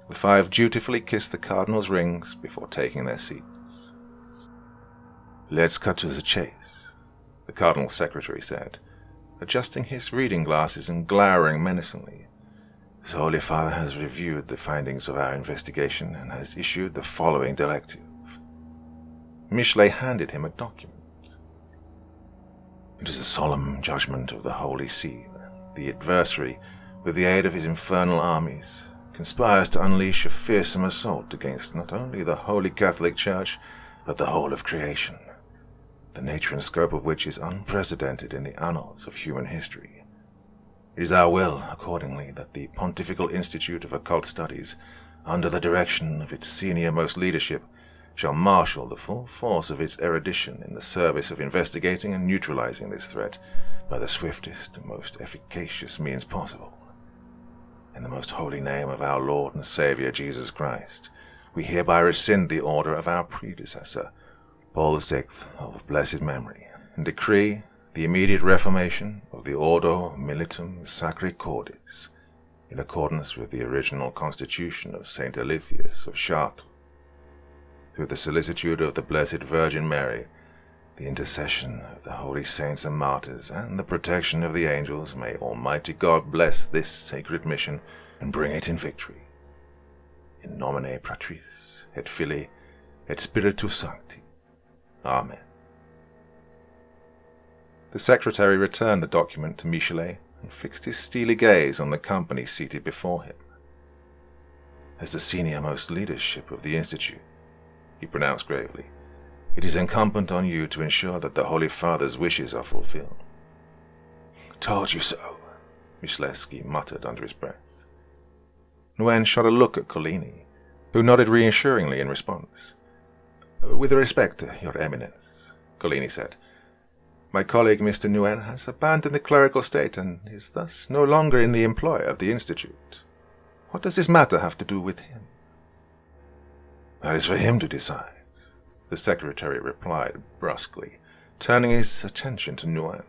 The 5 dutifully kissed the Cardinal's rings before taking their seats. "Let's cut to the chase," the Cardinal Secretary said, adjusting his reading glasses and glowering menacingly. "The Holy Father has reviewed the findings of our investigation and has issued the following directive." Michelet handed him a document. "It is the solemn judgment of the Holy See. The adversary, with the aid of his infernal armies, conspires to unleash a fearsome assault against not only the Holy Catholic Church, but the whole of creation, the nature and scope of which is unprecedented in the annals of human history. It is our will, accordingly, that the Pontifical Institute of Occult Studies, under the direction of its senior-most leadership, shall marshal the full force of its erudition in the service of investigating and neutralizing this threat by the swiftest and most efficacious means possible. In the most holy name of our Lord and Savior Jesus Christ, we hereby rescind the order of our predecessor, Paul VI of blessed memory, and decree the immediate reformation of the Ordo Militum Sacri Cordis, in accordance with the original constitution of Saint Alythius of Chartres. Through the solicitude of the Blessed Virgin Mary, the intercession of the holy saints and martyrs, and the protection of the angels, may Almighty God bless this sacred mission and bring it in victory. In nomine Patris, et Filii, et Spiritus Sancti. Amen." The secretary returned the document to Michelet and fixed his steely gaze on the company seated before him. "As the senior-most leadership of the Institute," he pronounced gravely, "it is incumbent on you to ensure that the Holy Father's wishes are fulfilled." "Told you so," Myslewski muttered under his breath. Nguyen shot a look at Collini, who nodded reassuringly in response. "With respect, Your Eminence," Collini said, "my colleague Mr. Nguyen has abandoned the clerical state and is thus no longer in the employ of the Institute. What does this matter have to do with him?" "That is for him to decide," the secretary replied brusquely, turning his attention to Nguyen.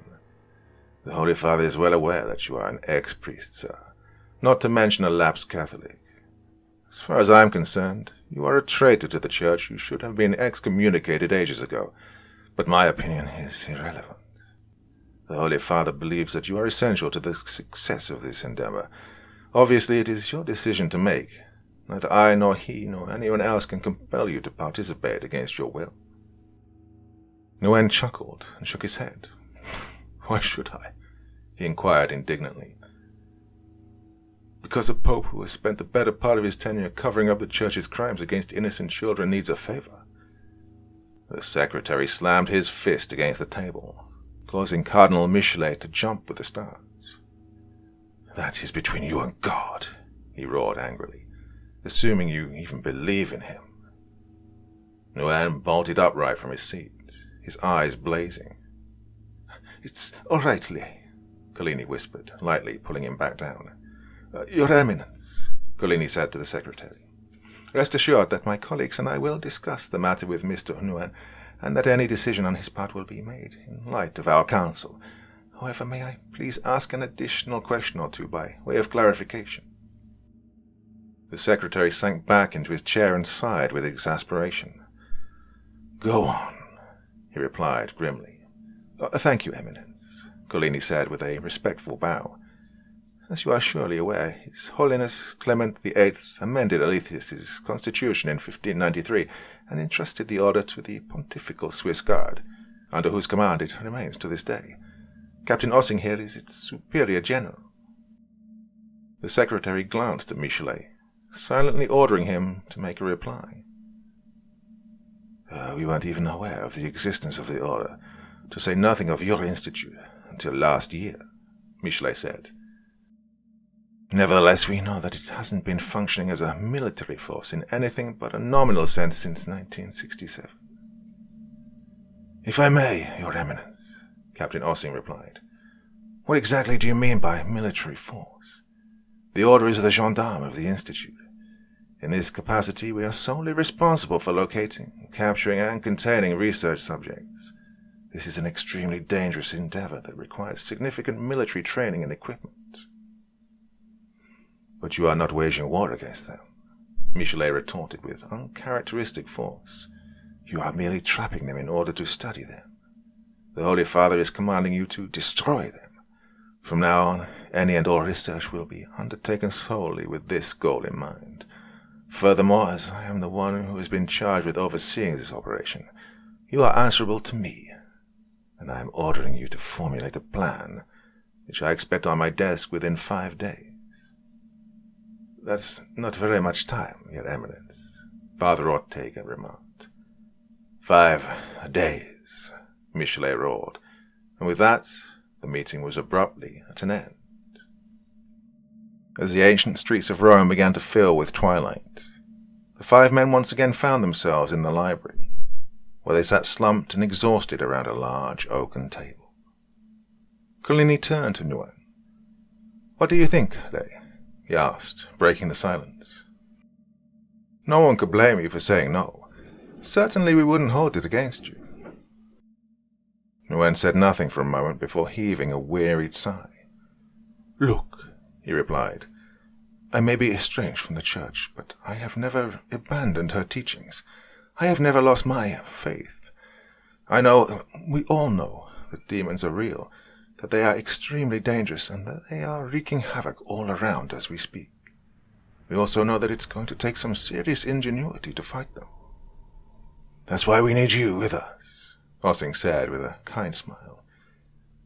"The Holy Father is well aware that you are an ex-priest, sir, not to mention a lapsed Catholic. As far as I am concerned, you are a traitor to the Church who should have been excommunicated ages ago, but my opinion is irrelevant. The Holy Father believes that you are essential to the success of this endeavor. Obviously, it is your decision to make. Neither I nor he nor anyone else can compel you to participate against your will." Nguyen chuckled and shook his head. "Why should I?" he inquired indignantly. "Because a pope who has spent the better part of his tenure covering up the Church's crimes against innocent children needs a favor." The secretary slammed his fist against the table, causing Cardinal Michelet to jump with the start. "That is between you and God," he roared angrily, "assuming you even believe in him." Nguyen bolted upright from his seat, his eyes blazing. "It's all right, Lee," Collini whispered, lightly pulling him back down. "Your Eminence," Collini said to the secretary, "rest assured that my colleagues and I will discuss the matter with Mr. Nguyen, and that any decision on his part will be made in light of our counsel. However, may I please ask an additional question or two by way of clarification?" The secretary sank back into his chair and sighed with exasperation. "Go on," he replied grimly. "Thank you, Eminence," Collini said with a respectful bow. "As you are surely aware, His Holiness Clement VIII amended Alythius's constitution in 1593 and entrusted the order to the Pontifical Swiss Guard, under whose command it remains to this day. Captain Ossing here is its superior general." The secretary glanced at Michelet, silently ordering him to make a reply. "We weren't even aware of the existence of the order, to say nothing of your institute, until last year," Michelet said. Nevertheless, we know that it hasn't been functioning as a military force in anything but a nominal sense since 1967. If I may, Your Eminence, Captain Ossing replied, what exactly do you mean by military force? The order is the gendarme of the Institute. In this capacity, we are solely responsible for locating, capturing, and containing research subjects. This is an extremely dangerous endeavor that requires significant military training and equipment. But you are not waging war against them, Michelet retorted with uncharacteristic force. You are merely trapping them in order to study them. The Holy Father is commanding you to destroy them. From now on, any and all research will be undertaken solely with this goal in mind. Furthermore, as I am the one who has been charged with overseeing this operation, you are answerable to me, and I am ordering you to formulate a plan, which I expect on my desk within 5 days. That's not very much time, Your Eminence, Father Ortega remarked. 5 days, Michelet roared, and with that, the meeting was abruptly at an end. As the ancient streets of Rome began to fill with twilight, the 5 men once again found themselves in the library, where they sat slumped and exhausted around a large oaken table. Collini turned to Nguyen. What do you think, Lay? He asked, breaking the silence. No one could blame you for saying no. Certainly we wouldn't hold it against you. Nguyen said nothing for a moment before heaving a wearied sigh. Look, he replied, I may be estranged from the Church, but I have never abandoned her teachings. I have never lost my faith. I know, we all know, that demons are real, that they are extremely dangerous, and that they are wreaking havoc all around as we speak. We also know that it's going to take some serious ingenuity to fight them. That's why we need you with us, Ossing said with a kind smile.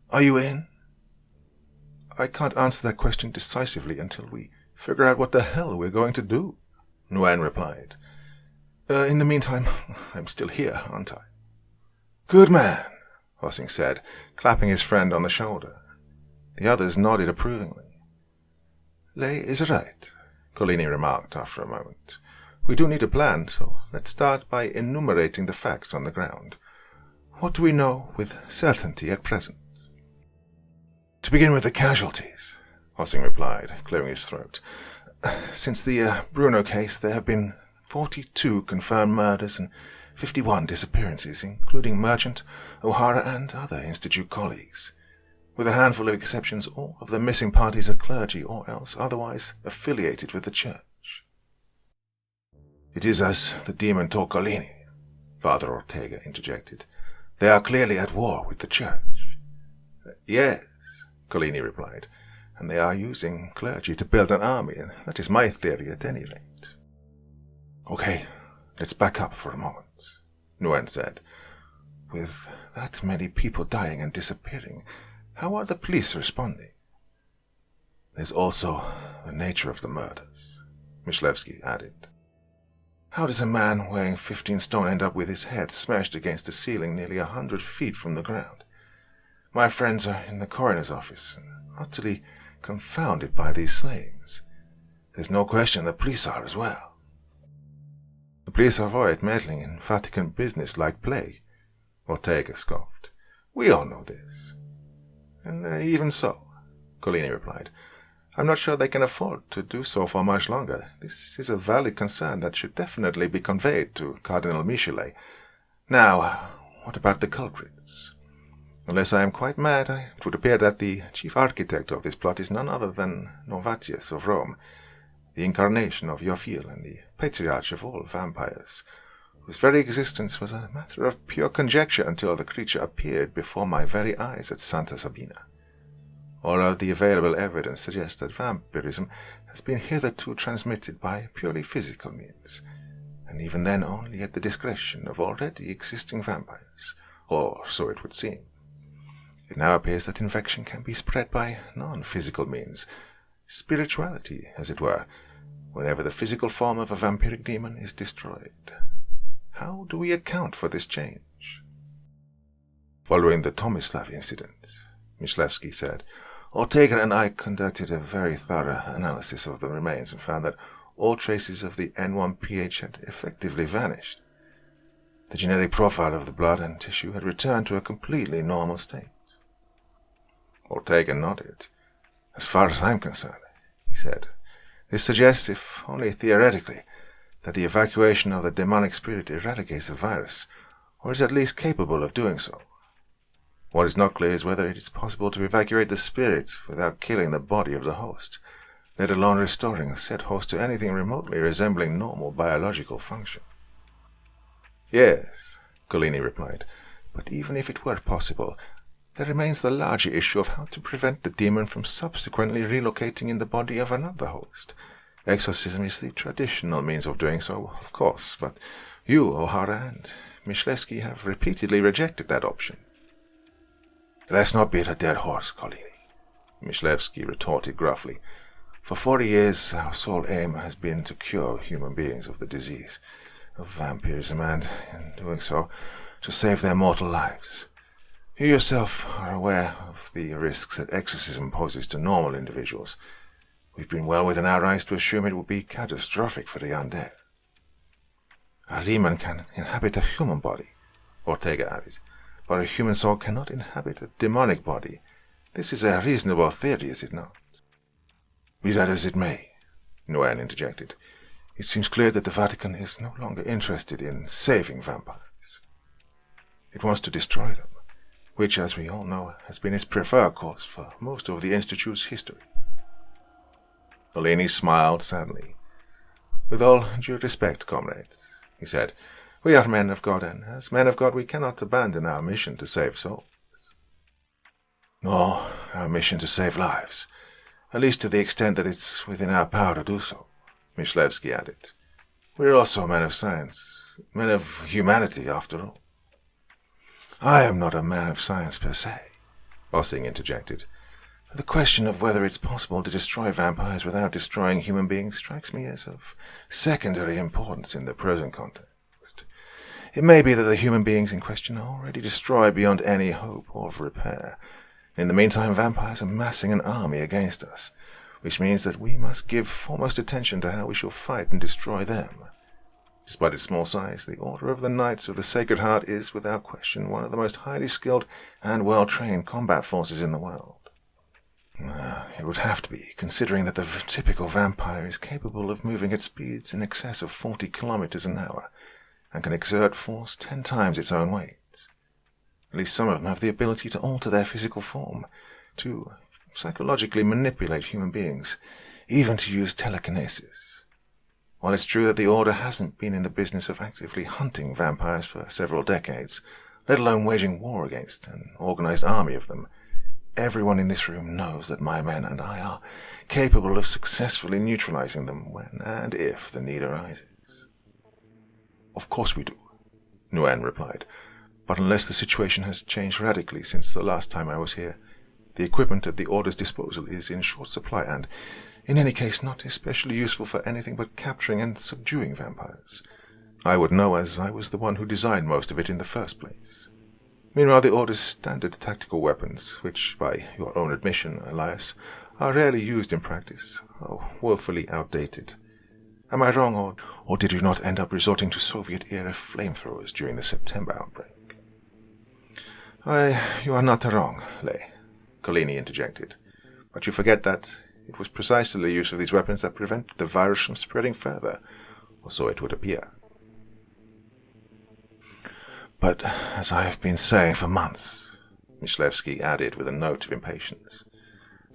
Are you in? I can't answer that question decisively until we figure out what the hell we're going to do, Nguyen replied. In the meantime, I'm still here, aren't I? Good man, Ossing said, clapping his friend on the shoulder. The others nodded approvingly. Lay is right, Collini remarked after a moment. We do need a plan, so let's start by enumerating the facts on the ground. What do we know with certainty at present? To begin with the casualties, Ossing replied, clearing his throat. Since the Bruno case, there have been 42 confirmed murders and 51 disappearances, including Merchant, O'Hara, and other Institute colleagues. With a handful of exceptions, all of the missing parties are clergy or else otherwise affiliated with the Church. It is as the demon told Collini, Father Ortega interjected. They are clearly at war with the Church. Yes, Collini replied, and they are using clergy to build an army, and that is my theory at any rate. Okay, let's back up for a moment, Nguyen said. With that many people dying and disappearing, how are the police responding? There's also the nature of the murders, Myslevsky added. How does a man weighing 15 stone end up with his head smashed against the ceiling nearly 100 feet from the ground? My friends are in the coroner's office and utterly confounded by these slayings. There's no question the police are as well. The police avoid meddling in Vatican business like plague, Ortega scoffed. We all know this. And even so, Collini replied, I'm not sure they can afford to do so for much longer. This is a valid concern that should definitely be conveyed to Cardinal Michelet. Now, what about the culprits? Unless I am quite mad, it would appear that the chief architect of this plot is none other than Novatius of Rome, the incarnation of Yophil and the patriarch of all vampires, whose very existence was a matter of pure conjecture until the creature appeared before my very eyes at Santa Sabina. All of the available evidence suggests that vampirism has been hitherto transmitted by purely physical means, and even then only at the discretion of already existing vampires, or so it would seem. It now appears that infection can be spread by non-physical means, spirituality, as it were, whenever the physical form of a vampiric demon is destroyed. How do we account for this change? Following the Tomislav incident, Myslevsky said, Ortega and I conducted a very thorough analysis of the remains and found that all traces of the N1-pH had effectively vanished. The genetic profile of the blood and tissue had returned to a completely normal state. Ortega nodded. As far as I'm concerned, he said, this suggests, if only theoretically, that the evacuation of the demonic spirit eradicates the virus, or is at least capable of doing so. What is not clear is whether it is possible to evacuate the spirit without killing the body of the host, let alone restoring said host to anything remotely resembling normal biological function. Yes, Collini replied, but even if it were possible, there remains the larger issue of how to prevent the demon from subsequently relocating in the body of another host. Exorcism is the traditional means of doing so, of course, but you, O'Hara, and Myslevsky have repeatedly rejected that option. Let's not beat a dead horse, Collini, Myslevsky retorted gruffly. For 40 years, our sole aim has been to cure human beings of the disease of vampirism and, in doing so, to save their mortal lives. You yourself are aware of the risks that exorcism poses to normal individuals. We've been well within our rights to assume it would be catastrophic for the undead. A demon can inhabit a human body, Ortega added, but a human soul cannot inhabit a demonic body. This is a reasonable theory, is it not? Be that as it may, Nguyen interjected. It seems clear that the Vatican is no longer interested in saving vampires. It wants to destroy them, which, as we all know, has been its preferred course for most of the Institute's history. Collini smiled sadly. With all due respect, comrades, he said, we are men of God, and as men of God we cannot abandon our mission to save souls. Nor our mission to save lives, at least to the extent that it's within our power to do so, Myslevsky added. We are also men of science, men of humanity, after all. I am not a man of science per se, Bossing interjected. The question of whether it's possible to destroy vampires without destroying human beings strikes me as of secondary importance in the present context. It may be that the human beings in question are already destroyed beyond any hope of repair. In the meantime, vampires are massing an army against us, which means that we must give foremost attention to how we shall fight and destroy them. Despite its small size, the Order of the Knights of the Sacred Heart is, without question, one of the most highly skilled and well-trained combat forces in the world. It would have to be, considering that the typical vampire is capable of moving at speeds in excess of 40 kilometers an hour, and can exert force 10 times its own weight. At least some of them have the ability to alter their physical form, to psychologically manipulate human beings, even to use telekinesis. While it's true that the Order hasn't been in the business of actively hunting vampires for several decades, let alone waging war against an organized army of them, everyone in this room knows that my men and I are capable of successfully neutralizing them when and if the need arises. Of course we do, Nguyen replied, but unless the situation has changed radically since the last time I was here, the equipment at the Order's disposal is in short supply and, in any case, not especially useful for anything but capturing and subduing vampires. I would know, as I was the one who designed most of it in the first place. Meanwhile, the Order's standard tactical weapons, which, by your own admission, Elias, are rarely used in practice, are woefully outdated. Am I wrong, or did you not end up resorting to Soviet-era flamethrowers during the September outbreak? You are not wrong, Lay, Collini interjected, but you forget that it was precisely the use of these weapons that prevented the virus from spreading further, or so it would appear. But, as I have been saying for months, Myslevsky added with a note of impatience,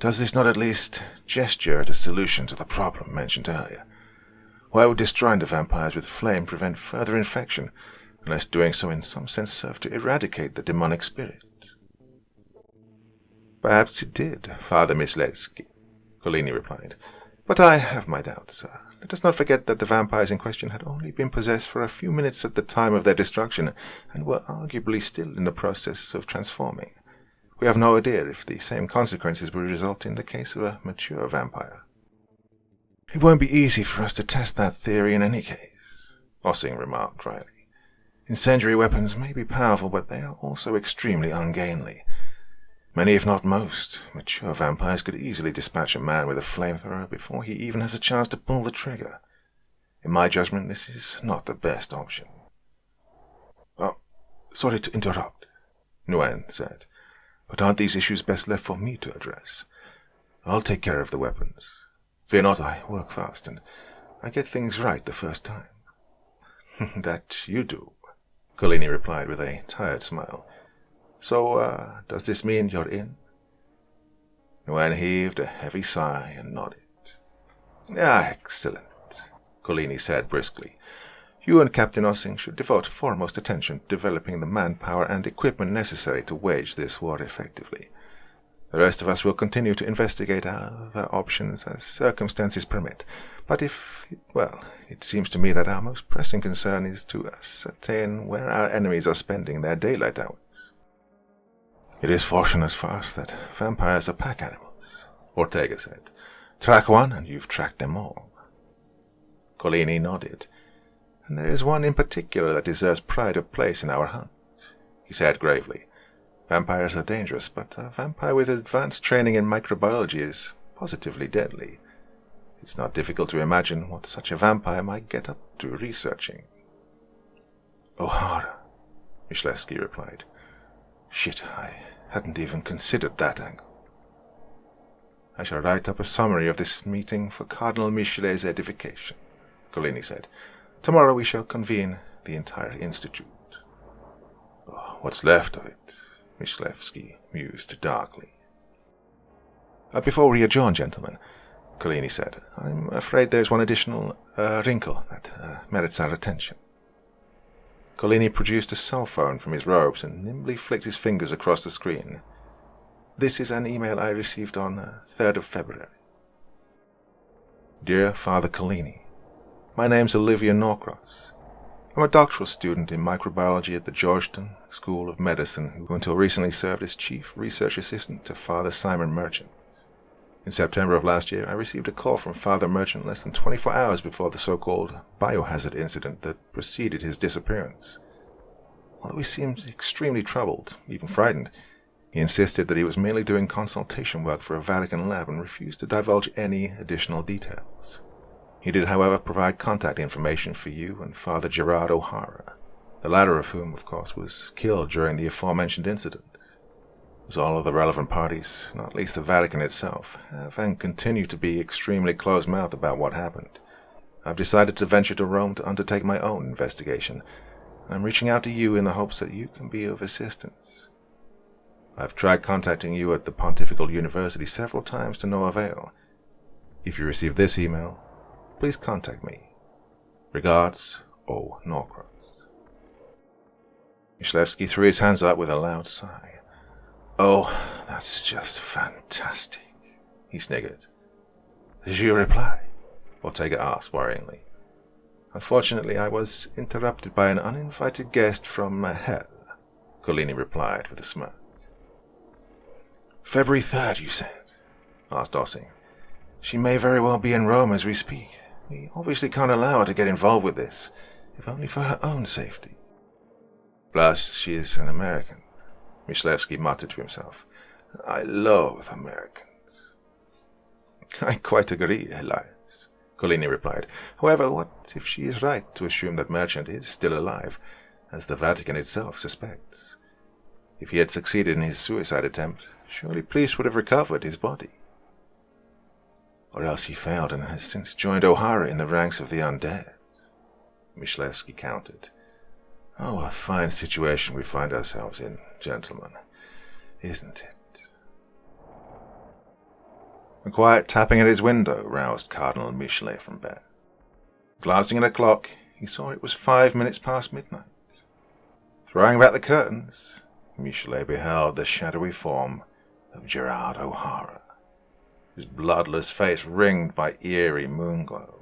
does this not at least gesture at a solution to the problem mentioned earlier? Why would destroying the vampires with flame prevent further infection, unless doing so in some sense served to eradicate the demonic spirit? Perhaps it did, Father Myslevsky, Collini replied, but I have my doubts, sir. Let us not forget that the vampires in question had only been possessed for a few minutes at the time of their destruction, and were arguably still in the process of transforming. We have no idea if the same consequences will result in the case of a mature vampire. It won't be easy for us to test that theory in any case, Ossing remarked dryly. Incendiary weapons may be powerful, but they are also extremely ungainly. Many, if not most, mature vampires could easily dispatch a man with a flamethrower before he even has a chance to pull the trigger. In my judgment, this is not the best option. Oh, sorry to interrupt, Nguyen said, but aren't these issues best left for me to address? I'll take care of the weapons. Fear not, I work fast, and I get things right the first time. That you do, Collini replied with a tired smile. So, does this mean you're in? Nguyen heaved a heavy sigh and nodded. Excellent, Collini said briskly. You and Captain Ossing should devote foremost attention to developing the manpower and equipment necessary to wage this war effectively. The rest of us will continue to investigate other options as circumstances permit. But it seems to me that our most pressing concern is to ascertain where our enemies are spending their daylight hours. It is fortunate for us that vampires are pack animals, Ortega said. Track one and you've tracked them all. Collini nodded. And there is one in particular that deserves pride of place in our hunt, he said gravely. Vampires are dangerous, but a vampire with advanced training in microbiology is positively deadly. It's not difficult to imagine what such a vampire might get up to researching. O'Hara, Myslevsky replied. Shit, I hadn't even considered that angle. I shall write up a summary of this meeting for Cardinal Michelet's edification, Collini said. Tomorrow we shall convene the entire institute. What's left of it, Myslevsky mused darkly. Before we adjourn, gentlemen, Collini said, I'm afraid there's one additional wrinkle that merits our attention. Collini produced a cell phone from his robes and nimbly flicked his fingers across the screen. This is an email I received on 3rd of February. Dear Father Collini, my name's Olivia Norcross. I'm a doctoral student in microbiology at the Georgetown School of Medicine who until recently served as chief research assistant to Father Simon Merchant. In September of last year, I received a call from Father Merchant less than 24 hours before the so-called biohazard incident that preceded his disappearance. Although he seemed extremely troubled, even frightened, he insisted that he was merely doing consultation work for a Vatican lab and refused to divulge any additional details. He did, however, provide contact information for you and Father Gerard O'Hara, the latter of whom, of course, was killed during the aforementioned incident. As all of the relevant parties, not least the Vatican itself, have and continue to be extremely close-mouthed about what happened, I've decided to venture to Rome to undertake my own investigation. I'm reaching out to you in the hopes that you can be of assistance. I've tried contacting you at the Pontifical University several times to no avail. If you receive this email, please contact me. Regards, O. Norcross. Myslevsky threw his hands up with a loud sigh. Oh, that's just fantastic, he sniggered. Did you reply? Ortega asked worryingly. Unfortunately, I was interrupted by an uninvited guest from hell, Collini replied with a smirk. February 3rd, you said? Asked Ossing. She may very well be in Rome as we speak. We obviously can't allow her to get involved with this, if only for her own safety. Plus, she is an American, Myslevsky muttered to himself. I loathe Americans. I quite agree, Elias, Collini replied. However, what if she is right to assume that Merchant is still alive, as the Vatican itself suspects? If he had succeeded in his suicide attempt, surely police would have recovered his body. Or else he failed and has since joined O'Hara in the ranks of the undead, Myslevsky countered. Oh, a fine situation we find ourselves in, gentlemen, isn't it? A quiet tapping at his window roused Cardinal Michelet from bed. Glancing at a clock, he saw it was 5 minutes past midnight. Throwing back the curtains, Michelet beheld the shadowy form of Gerard O'Hara, his bloodless face ringed by eerie moonglow.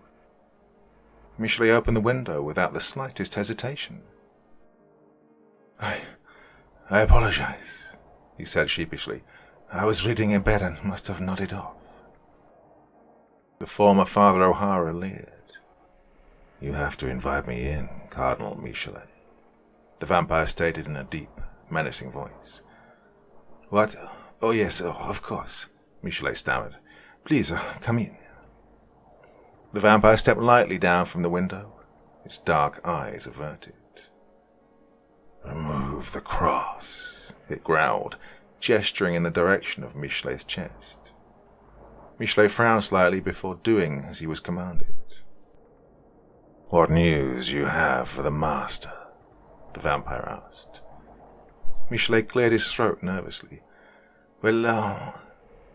Michelet opened the window without the slightest hesitation. I apologize, he said sheepishly. I was reading in bed and must have nodded off. The former Father O'Hara leered. You have to invite me in, Cardinal Michelet, the vampire stated in a deep, menacing voice. What Oh yes, of course, Michelet stammered. Please, come in. The vampire stepped lightly down from the window, his dark eyes averted. "Remove the cross," it growled, gesturing in the direction of Michelet's chest. Michelet frowned slightly before doing as he was commanded. "What news you have for the master?" the vampire asked. Michelet cleared his throat nervously. "Well,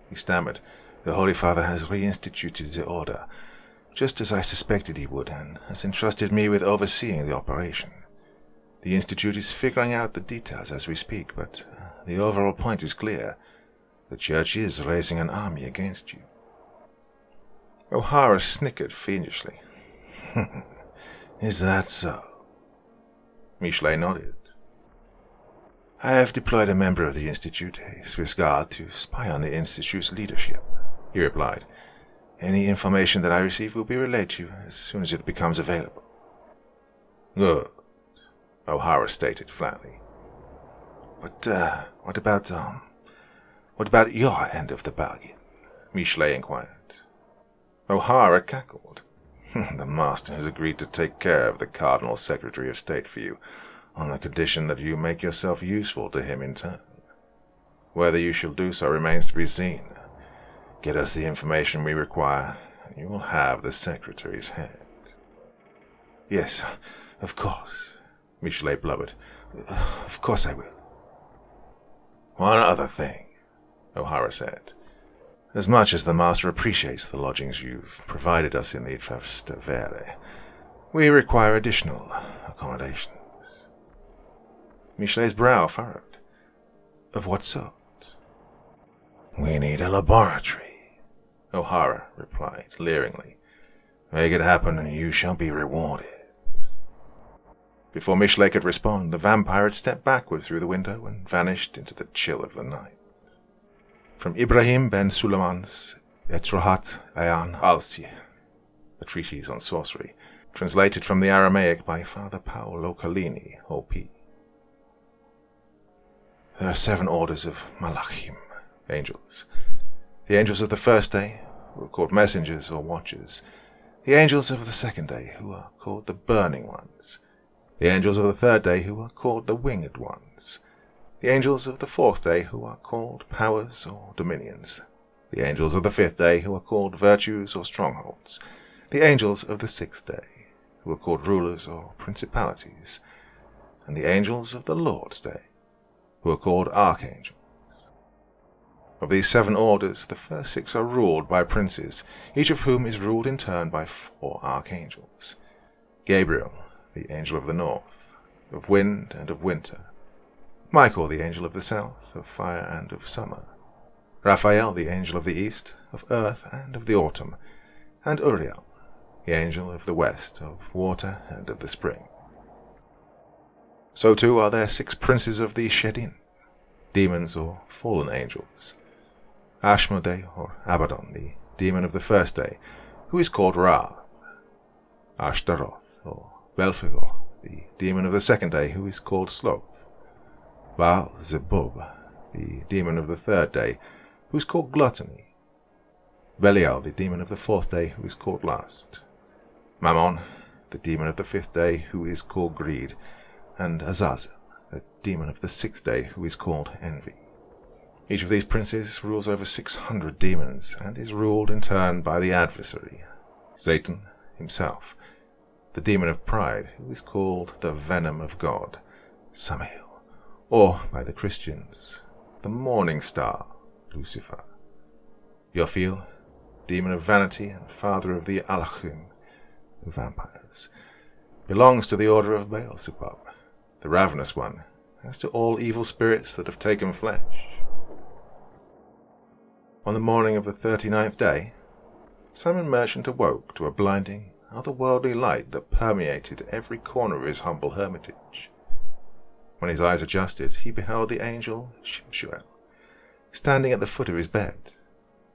he stammered. "The Holy Father has reinstituted the order, just as I suspected he would, and has entrusted me with overseeing the operation. The Institute is figuring out the details as we speak, but the overall point is clear. The Church is raising an army against you." O'Hara snickered fiendishly. "Is that so?" Michelet nodded. "I have deployed a member of the Institute, a Swiss guard, to spy on the Institute's leadership," he replied. "Any information that I receive will be relayed to you as soon as it becomes available." "Good," O'Hara stated flatly. "But what about your end of the bargain?" Michelet inquired. O'Hara cackled. "The master has agreed to take care of the Cardinal Secretary of State for you, on the condition that you make yourself useful to him in turn. Whether you shall do so remains to be seen. Get us the information we require, and you will have the Secretary's head." "Yes, of course," Michelet blubbered. "Of course I will." "One other thing," O'Hara said. "As much as the master appreciates the lodgings you've provided us in the Trastevere, we require additional accommodations." Michelet's brow furrowed. "Of what sort?" "We need a laboratory," O'Hara replied leeringly. "Make it happen and you shall be rewarded." Before Michelet could respond, the vampire had stepped backward through the window and vanished into the chill of the night. From Ibrahim ben Suleiman's Etrohat Ayan Alsi, a treatise on sorcery, translated from the Aramaic by Father Paolo Collini, O.P. There are 7 orders of Malachim, angels. The angels of the first day, who are called messengers or watchers. The angels of the second day, who are called the burning ones. The angels of the third day, who are called the winged ones. The angels of the fourth day, who are called powers or dominions. The angels of the fifth day, who are called virtues or strongholds. The angels of the sixth day, who are called rulers or principalities. And the angels of the Lord's day, who are called archangels. Of these 7 orders, the first 6 are ruled by princes, each of whom is ruled in turn by 4 archangels. Gabriel, the angel of the north, of wind and of winter. Michael, the angel of the south, of fire and of summer. Raphael, the angel of the east, of earth and of the autumn. And Uriel, the angel of the west, of water and of the spring. So too are there 6 princes of the Shedin, demons or fallen angels. Ashmodei or Abaddon, the demon of the first day, who is called Ra. Ashtaroth or Belphegor, the demon of the second day, who is called Sloth. Baal-zebub, the demon of the third day, who is called Gluttony. Belial, the demon of the fourth day, who is called Lust. Mammon, the demon of the fifth day, who is called Greed. And Azazel, the demon of the sixth day, who is called Envy. Each of these princes rules over 600 demons, and is ruled in turn by the adversary, Satan himself, the demon of pride, who is called the venom of God, Samael, or, by the Christians, the morning star, Lucifer. Yophiel, demon of vanity and father of the Alachim, the vampires, belongs to the order of Beelzebub, the ravenous one, as to all evil spirits that have taken flesh. On the morning of the 39th day, Simon Merchant awoke to a blinding, otherworldly light that permeated every corner of his humble hermitage. When his eyes adjusted, he beheld the angel Shimshuel, standing at the foot of his bed,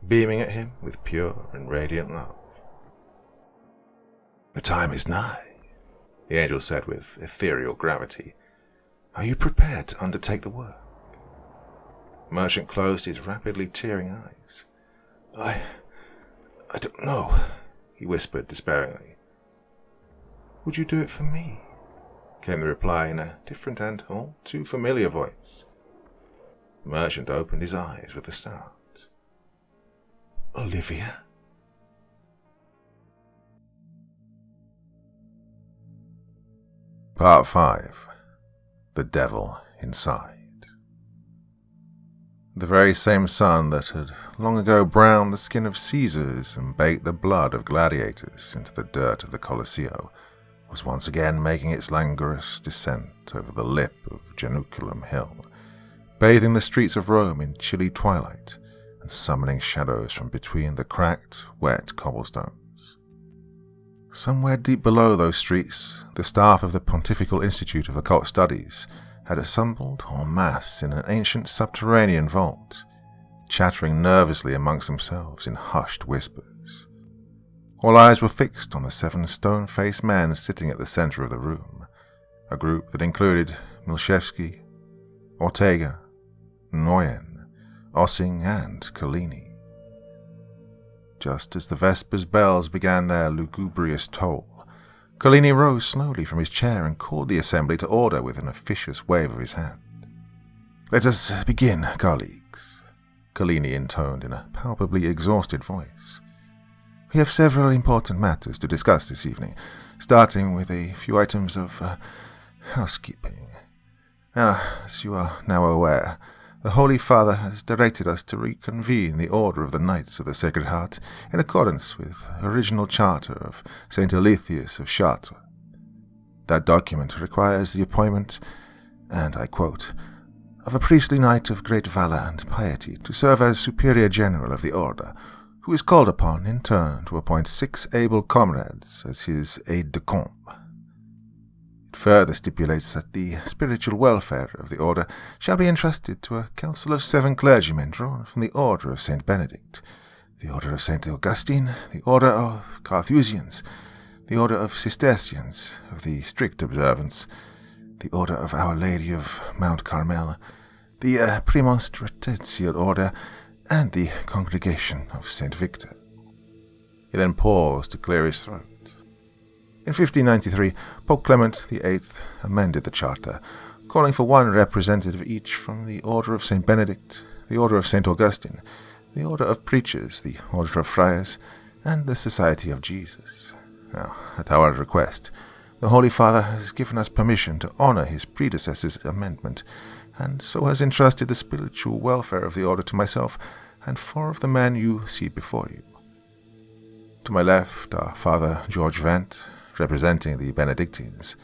beaming at him with pure and radiant love. "The time is nigh," the angel said with ethereal gravity. "Are you prepared to undertake the work?" The merchant closed his rapidly tearing eyes. I don't know, he whispered despairingly. Would you do it for me? Came the reply in a different and all too familiar voice. The merchant opened his eyes with a start. Olivia? Part 5. The Devil Inside. The very same sun that had long ago browned the skin of Caesars and baked the blood of gladiators into the dirt of the Colosseo was once again making its languorous descent over the lip of Januculum Hill, bathing the streets of Rome in chilly twilight and summoning shadows from between the cracked, wet cobblestones. Somewhere deep below those streets, the staff of the Pontifical Institute of Occult Studies had assembled en masse in an ancient subterranean vault, chattering nervously amongst themselves in hushed whispers. All eyes were fixed on the 7 stone-faced men sitting at the center of the room, a group that included Milszewski, Ortega, Noyen, Ossing, and Collini. Just as the Vespers bells began their lugubrious toll, Collini rose slowly from his chair and called the assembly to order with an officious wave of his hand. "Let us begin, colleagues," Collini intoned in a palpably exhausted voice. "We have several important matters to discuss this evening, starting with a few items of housekeeping. As you are now aware, the Holy Father has directed us to reconvene the Order of the Knights of the Sacred Heart in accordance with the original charter of St. Alethius of Chartres. That document requires the appointment, and I quote, of a priestly knight of great valor and piety to serve as Superior General of the Order, who is called upon in turn to appoint 6 able comrades as his aide-de-camp. It further stipulates that the spiritual welfare of the order shall be entrusted to a council of 7 clergymen drawn from the Order of St. Benedict, the Order of St. Augustine, the Order of Carthusians, the Order of Cistercians of the Strict Observance, the Order of Our Lady of Mount Carmel, the Premonstratensial Order, and the Congregation of St. Victor. He then paused to clear his throat. In 1593, Pope Clement VIII amended the charter, calling for 1 representative each from the Order of St. Benedict, the Order of St. Augustine, the Order of Preachers, the Order of Friars, and the Society of Jesus. Now, at our request, the Holy Father has given us permission to honor his predecessor's amendment, and so has entrusted the spiritual welfare of the order to myself and 4 of the men you see before you. To my left are Father George Vent, representing the Benedictines,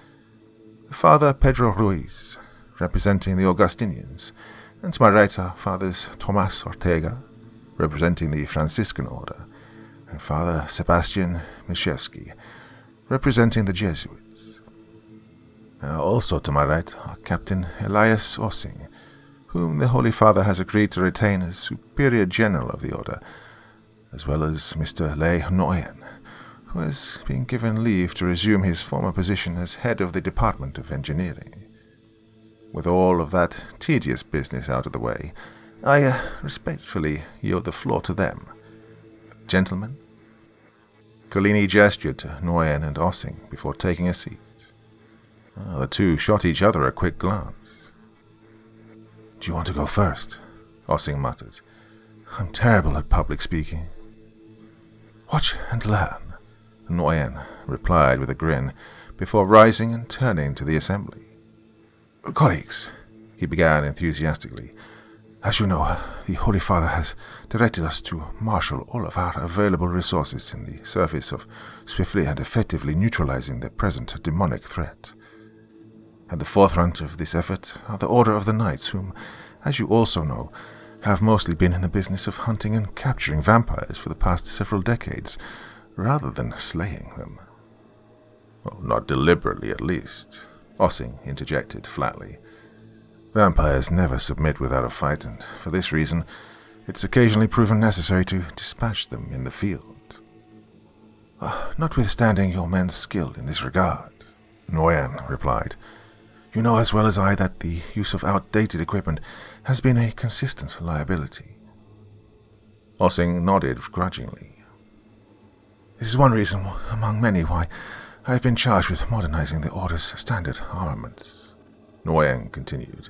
Father Pedro Ruiz, representing the Augustinians, and to my right are Fathers Tomas Ortega, representing the Franciscan Order, and Father Sebastian Milszewski, representing the Jesuits. Also to my right are Captain Elias Ossing, whom the Holy Father has agreed to retain as Superior General of the Order, as well as Mr. Lay Noyen, who has been given leave to resume his former position as head of the Department of Engineering. With all of that tedious business out of the way, I respectfully yield the floor to them. Gentlemen? Collini gestured to Noyen and Ossing before taking a seat. The 2 shot each other a quick glance. "Do you want to go first?" Ossing muttered. "I'm terrible at public speaking." "Watch and learn," Noyen replied with a grin, before rising and turning to the assembly. "Colleagues," he began enthusiastically, "as you know, the Holy Father has directed us to marshal all of our available resources in the service of swiftly and effectively neutralizing the present demonic threat. At the forefront of this effort are the Order of the Knights, whom, as you also know, have mostly been in the business of hunting and capturing vampires for the past several decades, rather than slaying them." "Well, not deliberately, at least," Ossing interjected flatly. "Vampires never submit without a fight, and for this reason, it's occasionally proven necessary to dispatch them in the field." "Notwithstanding your men's skill in this regard," Noyen replied, You know as well as I that the use of outdated equipment has been a consistent liability. Ossing nodded grudgingly. This is one reason, among many, why I have been charged with modernizing the Order's standard armaments, Nguyen continued.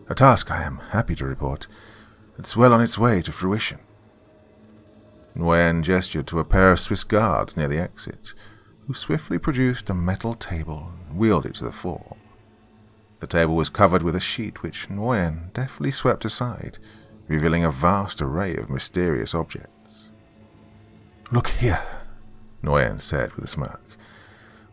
A task I am happy to report that's well on its way to fruition. Nguyen gestured to a pair of Swiss guards near the exit, who swiftly produced a metal table and wheeled it to the fore. The table was covered with a sheet which Nguyen deftly swept aside, revealing a vast array of mysterious objects. Look here, Nguyen said with a smirk.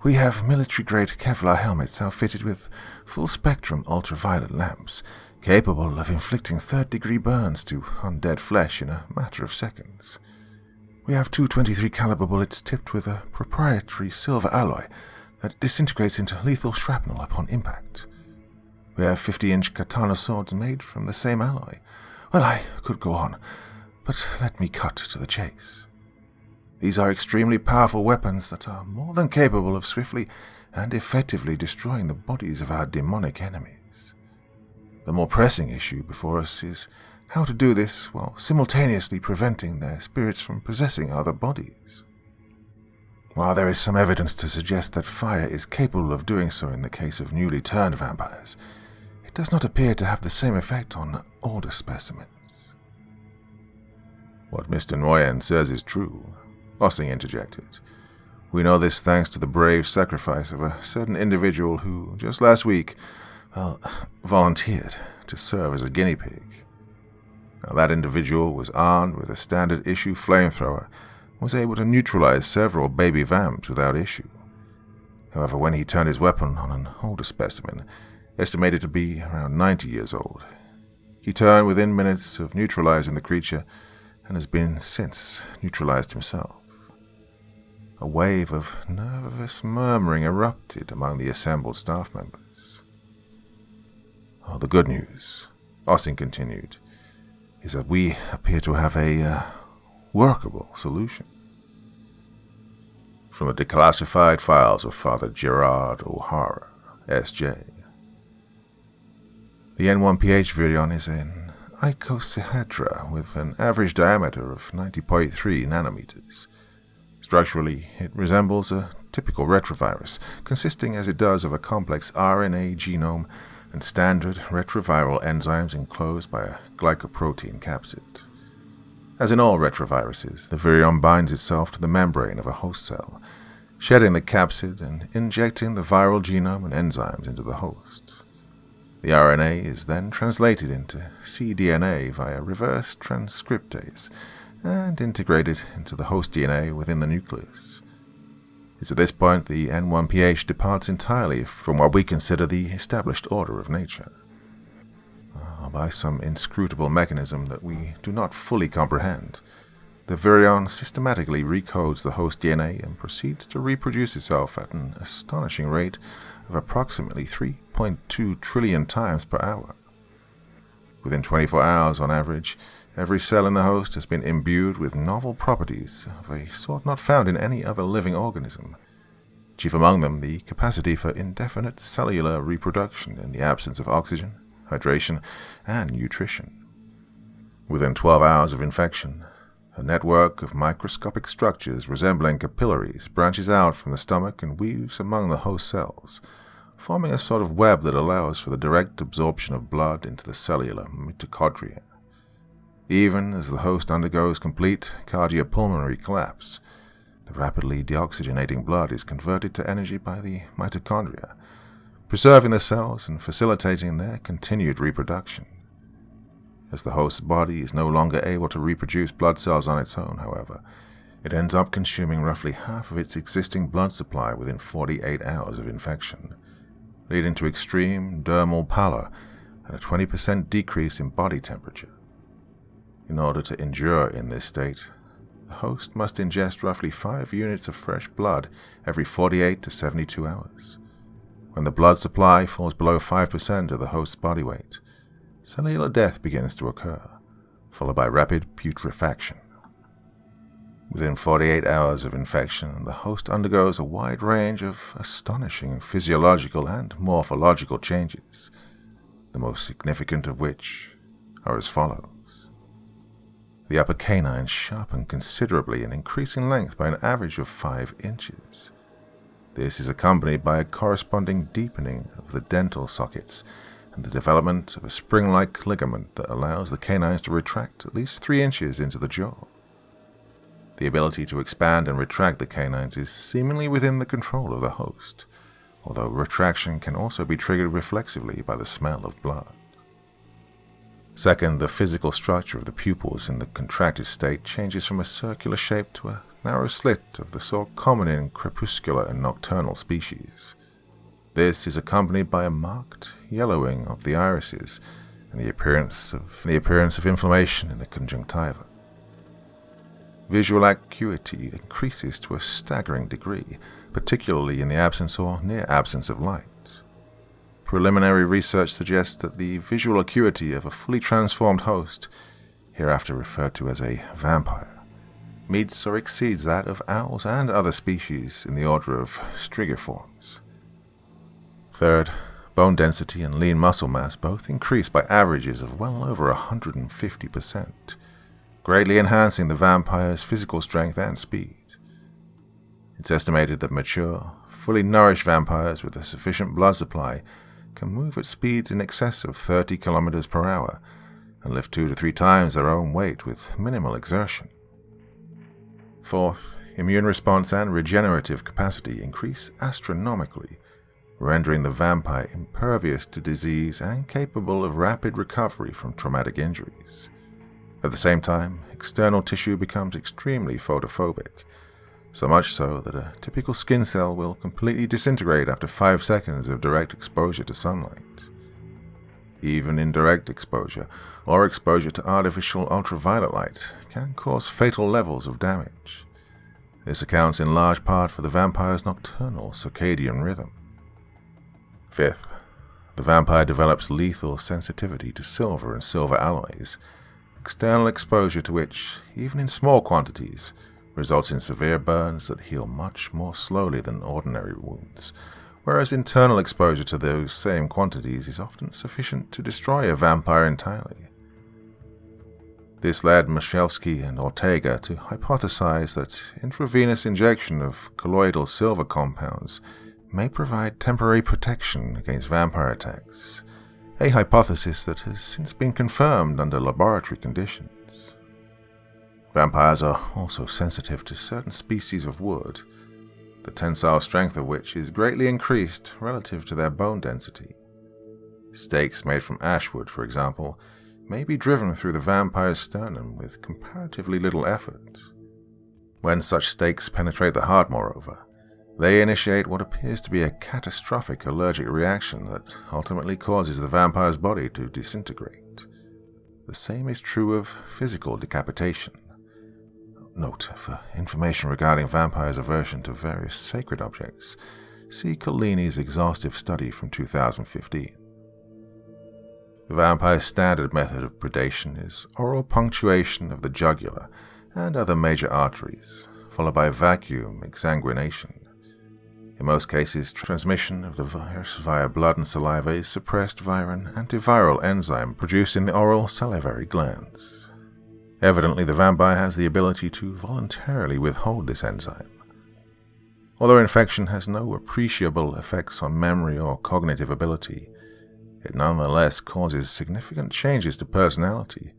We have military-grade Kevlar helmets outfitted with full-spectrum ultraviolet lamps, capable of inflicting third-degree burns to undead flesh in a matter of seconds. We have two .23 caliber bullets tipped with a proprietary silver alloy that disintegrates into lethal shrapnel upon impact. We have 50-inch katana swords made from the same alloy. Well, I could go on, but let me cut to the chase. These are extremely powerful weapons that are more than capable of swiftly and effectively destroying the bodies of our demonic enemies. The more pressing issue before us is how to do this while simultaneously preventing their spirits from possessing other bodies. While there is some evidence to suggest that fire is capable of doing so in the case of newly turned vampires, it does not appear to have the same effect on older specimens. What Mr. Nguyen says is true, Ossing interjected. We know this thanks to the brave sacrifice of a certain individual who, just last week, volunteered to serve as a guinea pig. Now, that individual was armed with a standard-issue flamethrower and was able to neutralize several baby vamps without issue. However, when he turned his weapon on an older specimen, estimated to be around 90 years old, he turned within minutes of neutralizing the creature and has been since neutralized himself. A wave of nervous murmuring erupted among the assembled staff members. The good news, Ossing continued, is that we appear to have a workable solution. From the declassified files of Father Gerard O'Hara, S.J. The N1PH virion is an icosahedra with an average diameter of 90.3 nanometers. Structurally, it resembles a typical retrovirus, consisting as it does of a complex RNA genome and standard retroviral enzymes enclosed by a glycoprotein capsid. As in all retroviruses, the virion binds itself to the membrane of a host cell, shedding the capsid and injecting the viral genome and enzymes into the host. The RNA is then translated into cDNA via reverse transcriptase and integrated into the host DNA within the nucleus. It's at this point the N1PH departs entirely from what we consider the established order of nature. By some inscrutable mechanism that we do not fully comprehend, the virion systematically recodes the host DNA and proceeds to reproduce itself at an astonishing rate of approximately 3.2 trillion times per hour. Within 24 hours on average, every cell in the host has been imbued with novel properties of a sort not found in any other living organism, chief among them the capacity for indefinite cellular reproduction in the absence of oxygen, hydration, and nutrition. Within 12 hours of infection, a network of microscopic structures resembling capillaries branches out from the stomach and weaves among the host cells, forming a sort of web that allows for the direct absorption of blood into the cellular mitochondria. Even as the host undergoes complete cardiopulmonary collapse, the rapidly deoxygenating blood is converted to energy by the mitochondria, preserving the cells and facilitating their continued reproduction. As the host's body is no longer able to reproduce blood cells on its own, however, it ends up consuming roughly half of its existing blood supply within 48 hours of infection, leading to extreme dermal pallor and a 20% decrease in body temperature. In order to endure in this state, the host must ingest roughly 5 units of fresh blood every 48 to 72 hours. When the blood supply falls below 5% of the host's body weight, cellular death begins to occur, followed by rapid putrefaction. Within 48 hours of infection, the host undergoes a wide range of astonishing physiological and morphological changes, the most significant of which are as follows. The upper canines sharpen considerably and increase in length by an average of 5 inches. This is accompanied by a corresponding deepening of the dental sockets and the development of a spring-like ligament that allows the canines to retract at least 3 inches into the jaw. The ability to expand and retract the canines is seemingly within the control of the host, although retraction can also be triggered reflexively by the smell of blood. Second, the physical structure of the pupils in the contracted state changes from a circular shape to a narrow slit of the sort common in crepuscular and nocturnal species. This is accompanied by a marked yellowing of the irises and the appearance of inflammation in the conjunctiva. Visual acuity increases to a staggering degree, particularly in the absence or near absence of light. Preliminary research suggests that the visual acuity of a fully transformed host, hereafter referred to as a vampire, meets or exceeds that of owls and other species in the order of strigiforms. Third, bone density and lean muscle mass both increase by averages of well over 150%, greatly enhancing the vampire's physical strength and speed. It's estimated that mature, fully nourished vampires with a sufficient blood supply can move at speeds in excess of 30 kilometers per hour and lift 2 to 3 times their own weight with minimal exertion. Fourth, immune response and regenerative capacity increase astronomically, rendering the vampire impervious to disease and capable of rapid recovery from traumatic injuries. At the same time, external tissue becomes extremely photophobic, so much so that a typical skin cell will completely disintegrate after 5 seconds of direct exposure to sunlight. Even indirect exposure, or exposure to artificial ultraviolet light, can cause fatal levels of damage. This accounts in large part for the vampire's nocturnal circadian rhythm. Fifth, the vampire develops lethal sensitivity to silver and silver alloys, external exposure to which, even in small quantities, results in severe burns that heal much more slowly than ordinary wounds, whereas internal exposure to those same quantities is often sufficient to destroy a vampire entirely. This led Michalski and Ortega to hypothesize that intravenous injection of colloidal silver compounds may provide temporary protection against vampire attacks, a hypothesis that has since been confirmed under laboratory conditions. Vampires are also sensitive to certain species of wood, the tensile strength of which is greatly increased relative to their bone density. Stakes made from ash wood, for example, may be driven through the vampire's sternum with comparatively little effort. When such stakes penetrate the heart, moreover, they initiate what appears to be a catastrophic allergic reaction that ultimately causes the vampire's body to disintegrate. The same is true of physical decapitation. Note, for information regarding vampires' aversion to various sacred objects, see Collini's exhaustive study from 2015. The vampire's standard method of predation is oral punctuation of the jugular and other major arteries, followed by vacuum exsanguination. In most cases, transmission of the virus via blood and saliva is suppressed via an antiviral enzyme produced in the oral salivary glands. Evidently, the vampire has the ability to voluntarily withhold this enzyme. Although infection has no appreciable effects on memory or cognitive ability, it nonetheless causes significant changes to personality,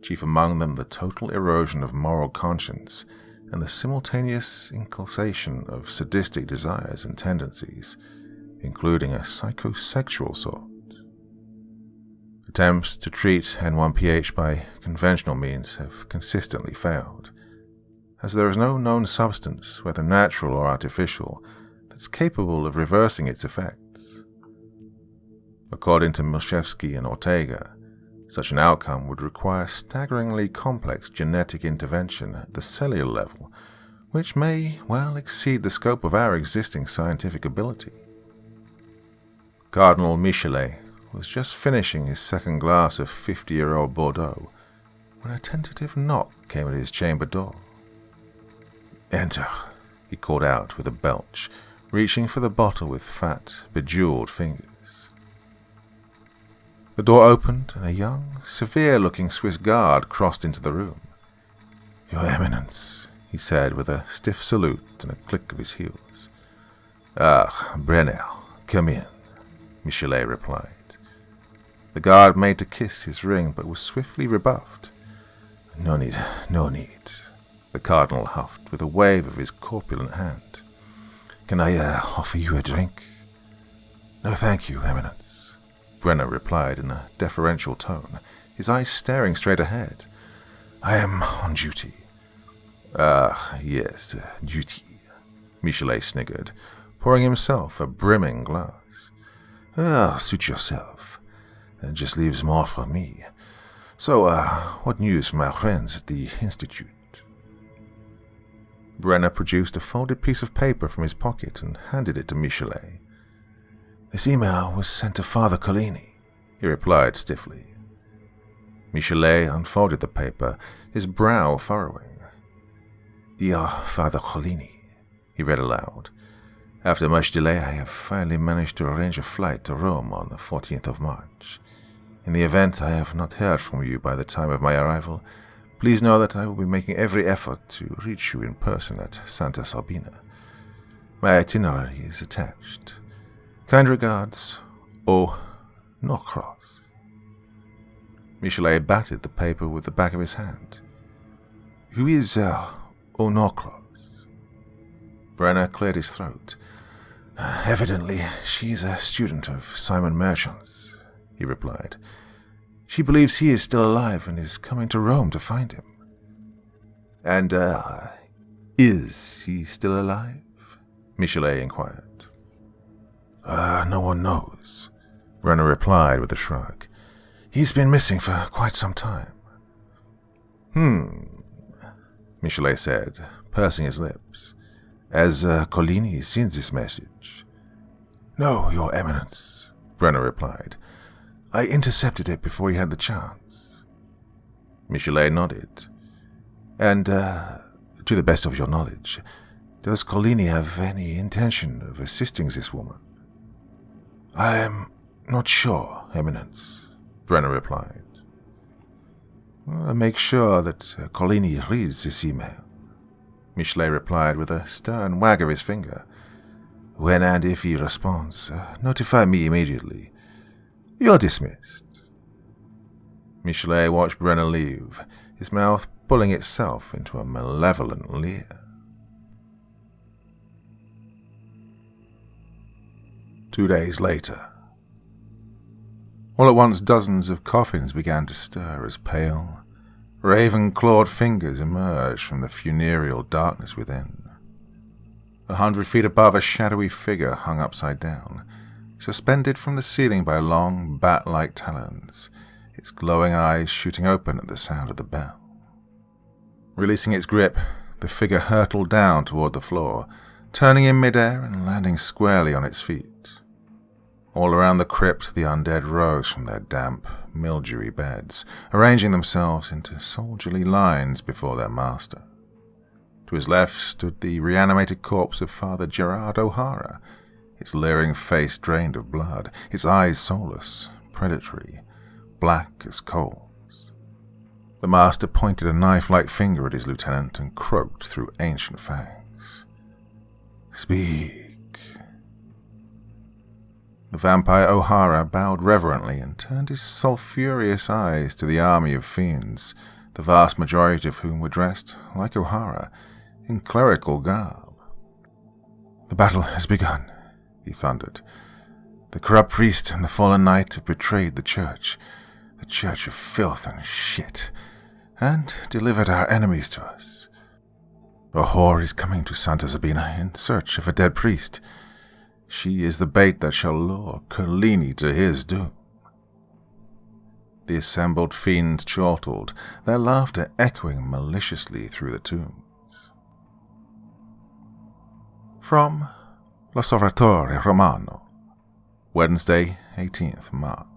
chief among them the total erosion of moral conscience and the simultaneous inculcation of sadistic desires and tendencies, including a psychosexual sort. Attempts to treat N1PH by conventional means have consistently failed, as there is no known substance, whether natural or artificial, that's capable of reversing its effects. According to Michalski and Ortega, such an outcome would require staggeringly complex genetic intervention at the cellular level, which may well exceed the scope of our existing scientific ability. Cardinal Michelet was just finishing his second glass of 50-year-old Bordeaux when a tentative knock came at his chamber door. Enter, he called out with a belch, reaching for the bottle with fat, bejeweled fingers. The door opened, and a young, severe-looking Swiss guard crossed into the room. Your Eminence, he said with a stiff salute and a click of his heels. Ah, Brenner, come in, Michelet replied. The guard made to kiss his ring, but was swiftly rebuffed. No need, the cardinal huffed with a wave of his corpulent hand. Can I offer you a drink? No, thank you, Eminence, Brenner replied in a deferential tone, his eyes staring straight ahead. I am on duty. Ah, yes, duty, Michelet sniggered, pouring himself a brimming glass. Ah, suit yourself. It just leaves more for me. So, what news from our friends at the Institute? Brenner produced a folded piece of paper from his pocket and handed it to Michelet. This email was sent to Father Collini, he replied stiffly. Michelet unfolded the paper, his brow furrowing. Dear Father Collini, he read aloud. After much delay, I have finally managed to arrange a flight to Rome on the 14th of March. In the event I have not heard from you by the time of my arrival, please know that I will be making every effort to reach you in person at Santa Sabina. My itinerary is attached. Kind regards, O. Norcross. Michelet batted the paper with the back of his hand. Who is O. Norcross? Brenner cleared his throat. Evidently, she is a student of Simon Merchant's, he replied. She believes he is still alive and is coming to Rome to find him. And, is he still alive? Michelet inquired. No one knows, Brenner replied with a shrug. He's been missing for quite some time. Michelet said, pursing his lips. Has Collini seen this message? No, Your Eminence, Brenner replied. I intercepted it before he had the chance. Michelet nodded. And, to the best of your knowledge, does Collini have any intention of assisting this woman? I am not sure, Eminence, Brenner replied. Make sure that Collini reads this email, Michelet replied with a stern wag of his finger. When and if he responds, notify me immediately. You're dismissed. Michelet watched Brenner leave, his mouth pulling itself into a malevolent leer. 2 days later. All at once dozens of coffins began to stir as pale, raven-clawed fingers emerged from the funereal darkness within. 100 feet above, a shadowy figure hung upside down, suspended from the ceiling by long, bat-like talons, its glowing eyes shooting open at the sound of the bell. Releasing its grip, the figure hurtled down toward the floor, turning in midair and landing squarely on its feet. All around the crypt, the undead rose from their damp, mildewy beds, arranging themselves into soldierly lines before their master. To his left stood the reanimated corpse of Father Gerard O'Hara, its leering face drained of blood, its eyes soulless, predatory, black as coals. The master pointed a knife-like finger at his lieutenant and croaked through ancient fangs. Speak. The vampire O'Hara bowed reverently and turned his sulphurous eyes to the army of fiends, the vast majority of whom were dressed, like O'Hara, in clerical garb. The battle has begun, he thundered. The corrupt priest and the fallen knight have betrayed the church of filth and shit, and delivered our enemies to us. A whore is coming to Santa Sabina in search of a dead priest. She is the bait that shall lure Collini to his doom. The assembled fiends chortled, their laughter echoing maliciously through the tombs. From L'Osservatore Romano, Wednesday, 18th March.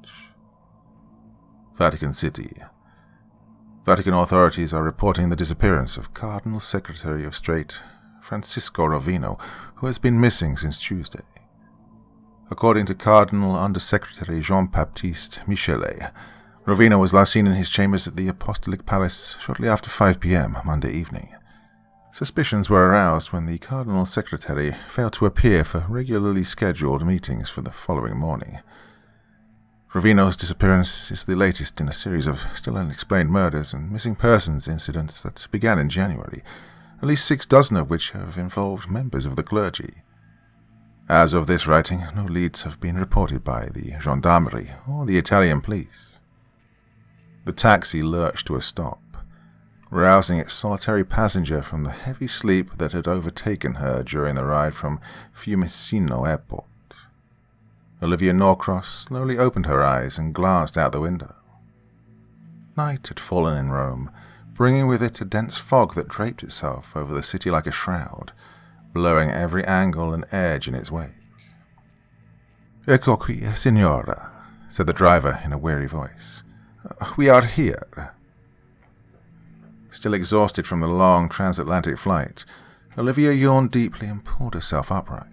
Vatican City. Vatican authorities are reporting the disappearance of Cardinal Secretary of State Francisco Rovino, who has been missing since Tuesday. According to Cardinal Undersecretary Jean-Baptiste Michelet, Rovino was last seen in his chambers at the Apostolic Palace shortly after 5 p.m. Monday evening. Suspicions were aroused when the Cardinal Secretary failed to appear for regularly scheduled meetings for the following morning. Rovino's disappearance is the latest in a series of still unexplained murders and missing persons incidents that began in January, at least 6 dozen of which have involved members of the clergy. As of this writing, no leads have been reported by the gendarmerie or the Italian police. The taxi lurched to a stop, rousing its solitary passenger from the heavy sleep that had overtaken her during the ride from Fiumicino Airport. Olivia Norcross slowly opened her eyes and glanced out the window. Night had fallen in Rome, bringing with it a dense fog that draped itself over the city like a shroud, blurring every angle and edge in its wake. "Ecco qui, signora," said the driver in a weary voice. "We are here." Still exhausted from the long transatlantic flight, Olivia yawned deeply and pulled herself upright.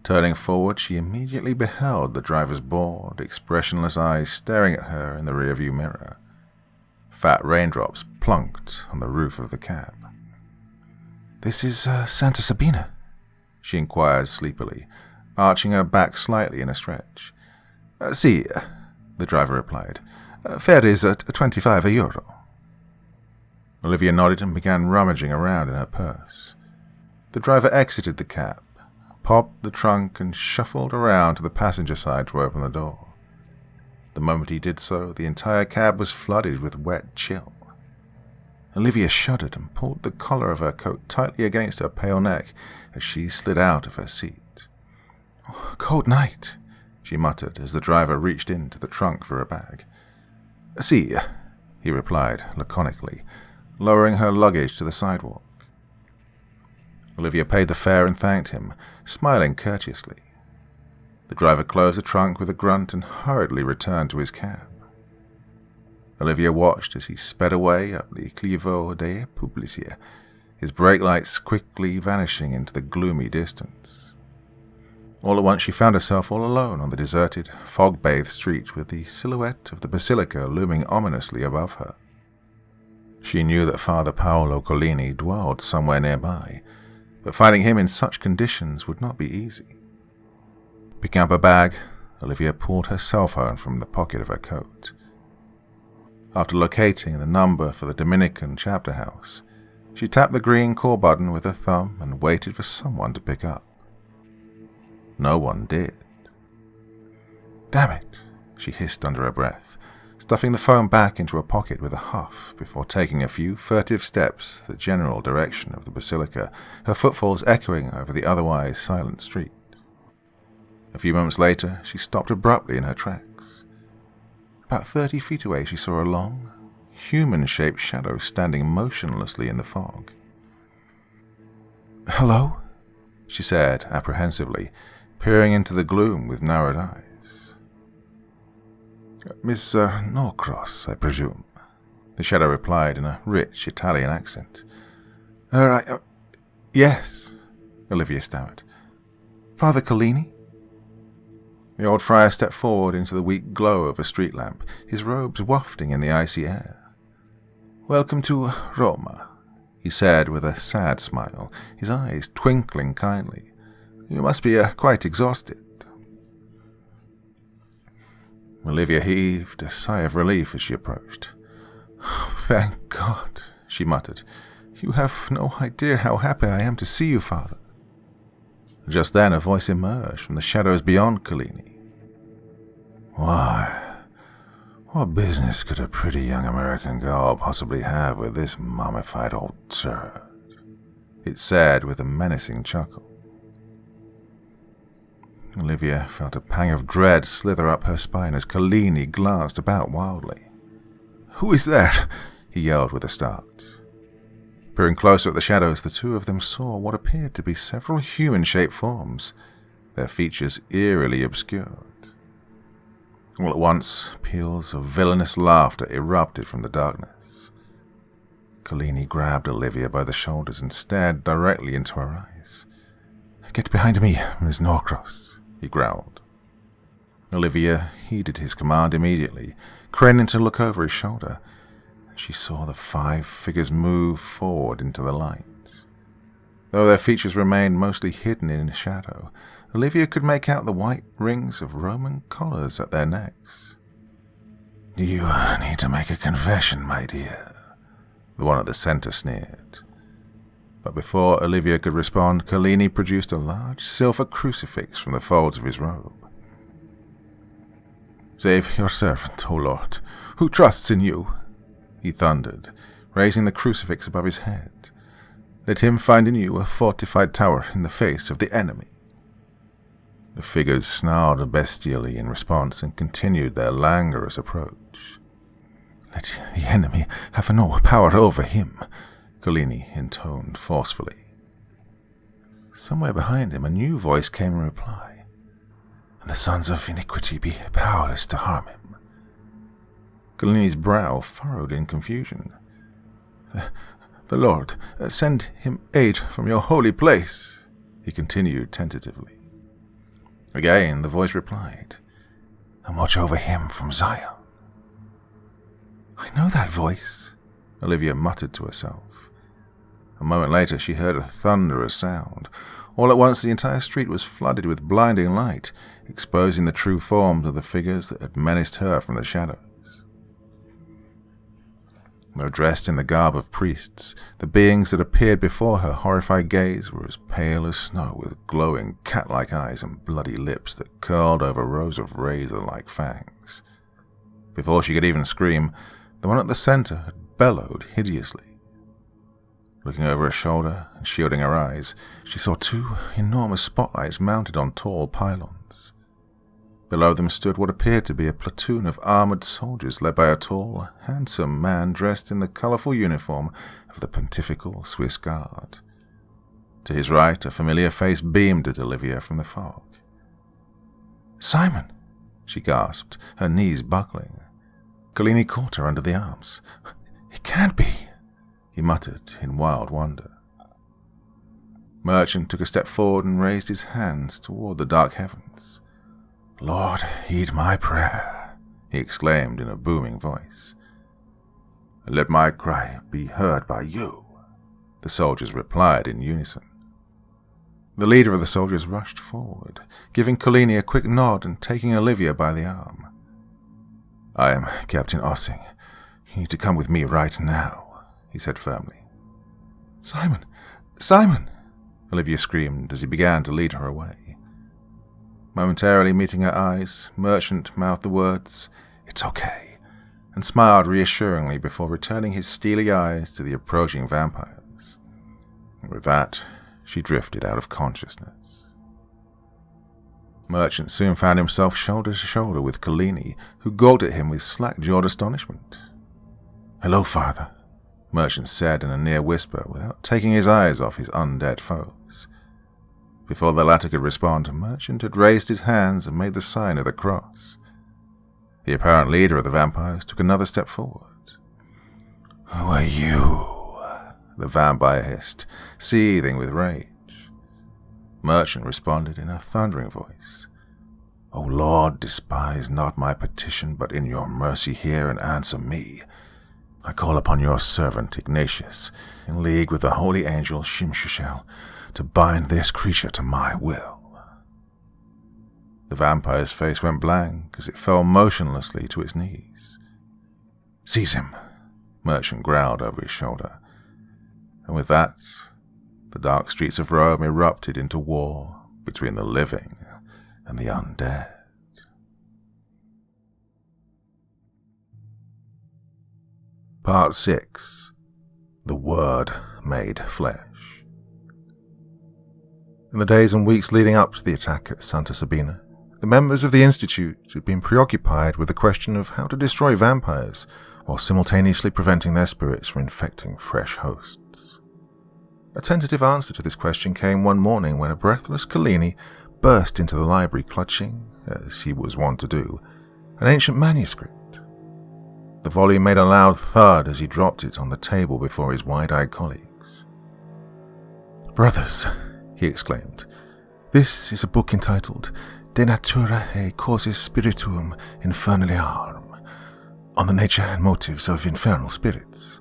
Turning forward, she immediately beheld the driver's bored, expressionless eyes staring at her in the rearview mirror. Fat raindrops plunked on the roof of the cab. "This is Santa Sabina?" she inquired sleepily, arching her back slightly in a stretch. "Si," the driver replied. "Fare is at €25. Olivia nodded and began rummaging around in her purse. The driver exited the cab, popped the trunk, and shuffled around to the passenger side to open the door. The moment he did so, the entire cab was flooded with wet chill. Olivia shuddered and pulled the collar of her coat tightly against her pale neck as she slid out of her seat. "Cold night," she muttered as the driver reached into the trunk for a bag. "Si," he replied laconically, lowering her luggage to the sidewalk. Olivia paid the fare and thanked him, smiling courteously. The driver closed the trunk with a grunt and hurriedly returned to his cab. Olivia watched as he sped away up the Clivo de Publicia, his brake lights quickly vanishing into the gloomy distance. All at once she found herself all alone on the deserted, fog-bathed street with the silhouette of the basilica looming ominously above her. She knew that Father Paolo Collini dwelled somewhere nearby, but finding him in such conditions would not be easy. Picking up a bag, Olivia pulled her cell phone from the pocket of her coat. After locating the number for the Dominican chapter house, she tapped the green call button with her thumb and waited for someone to pick up. No one did. "Damn it," she hissed under her breath, stuffing the phone back into her pocket with a huff before taking a few furtive steps the general direction of the basilica, her footfalls echoing over the otherwise silent street. A few moments later, she stopped abruptly in her tracks. About 30 feet away, she saw a long, human-shaped shadow standing motionlessly in the fog. "Hello?" she said apprehensively, peering into the gloom with narrowed eyes. "Miss Norcross, I presume," the shadow replied in a rich Italian accent. Yes," Olivia stammered. "Father Collini?" The old friar stepped forward into the weak glow of a street lamp, his robes wafting in the icy air. "Welcome to Roma," he said with a sad smile, his eyes twinkling kindly. "You must be quite exhausted." Olivia heaved a sigh of relief as she approached. "Thank God," she muttered. "You have no idea how happy I am to see you, Father." Just then a voice emerged from the shadows beyond Collini. "Why, what business could a pretty young American girl possibly have with this mummified old turd?" it said with a menacing chuckle. Olivia felt a pang of dread slither up her spine as Collini glanced about wildly. "Who is there?" he yelled with a start. Peering closer at the shadows, the two of them saw what appeared to be several human-shaped forms, their features eerily obscured. All at once, peals of villainous laughter erupted from the darkness. Collini grabbed Olivia by the shoulders and stared directly into her eyes. "Get behind me, Miss Norcross," he growled. Olivia heeded his command immediately, craning to look over his shoulder, and she saw the 5 figures move forward into the light. Though their features remained mostly hidden in shadow, Olivia could make out the white rings of Roman collars at their necks. "Do you need to make a confession, my dear?" the one at the center sneered. But before Olivia could respond, Collini produced a large silver crucifix from the folds of his robe. "Save your servant, O Lord, who trusts in you," he thundered, raising the crucifix above his head. "Let him find in you a fortified tower in the face of the enemy." The figures snarled bestially in response and continued their languorous approach. "Let the enemy have no power over him," Collini intoned forcefully. Somewhere behind him a new voice came in reply. "And the sons of iniquity be powerless to harm him." Collini's brow furrowed in confusion. "The Lord, send him aid from your holy place," he continued tentatively. Again the voice replied, "And watch over him from Zion." "I know that voice," Olivia muttered to herself. A moment later she heard a thunderous sound. All at once the entire street was flooded with blinding light, exposing the true forms of the figures that had menaced her from the shadows. Though dressed in the garb of priests, the beings that appeared before her horrified gaze were as pale as snow, with glowing cat-like eyes and bloody lips that curled over rows of razor-like fangs. Before she could even scream, the one at the center had bellowed hideously. Looking over her shoulder and shielding her eyes, she saw 2 enormous spotlights mounted on tall pylons. Below them stood what appeared to be a platoon of armored soldiers led by a tall, handsome man dressed in the colorful uniform of the Pontifical Swiss Guard. To his right, a familiar face beamed at Olivia from the fog. "Simon!" she gasped, her knees buckling. Collini caught her under the arms. "It can't be," he muttered in wild wonder. Merchant took a step forward and raised his hands toward the dark heavens. "Lord, heed my prayer," he exclaimed in a booming voice. "Let my cry be heard by you," the soldiers replied in unison. The leader of the soldiers rushed forward, giving Collini a quick nod and taking Olivia by the arm. "I am Captain Ossing. You need to come with me right now," he said firmly. "Simon! Simon!" Olivia screamed as he began to lead her away. Momentarily meeting her eyes, Merchant mouthed the words, "It's okay," and smiled reassuringly before returning his steely eyes to the approaching vampires. And with that, she drifted out of consciousness. Merchant soon found himself shoulder to shoulder with Collini, who gawked at him with slack-jawed astonishment. "Hello, Father," Merchant said in a near whisper without taking his eyes off his undead foes. Before the latter could respond, Merchant had raised his hands and made the sign of the cross. The apparent leader of the vampires took another step forward. "Who are you?" the vampire hissed, seething with rage. Merchant responded in a thundering voice. "O Lord, despise not my petition, but in your mercy hear and answer me. I call upon your servant Ignatius, in league with the holy angel Shimshishel, to bind this creature to my will." The vampire's face went blank as it fell motionlessly to its knees. "Seize him," Merchant growled over his shoulder. And with that, the dark streets of Rome erupted into war between the living and the undead. Part 6. The Word Made Flesh. In the days and weeks leading up to the attack at Santa Sabina, the members of the Institute had been preoccupied with the question of how to destroy vampires while simultaneously preventing their spirits from infecting fresh hosts. A tentative answer to this question came one morning when a breathless Collini burst into the library clutching, as he was wont to do, an ancient manuscript. The volume made a loud thud as he dropped it on the table before his wide-eyed colleagues. "Brothers," he exclaimed, "this is a book entitled De Natura et Causis Spirituum Infernaliarum, on the nature and motives of infernal spirits,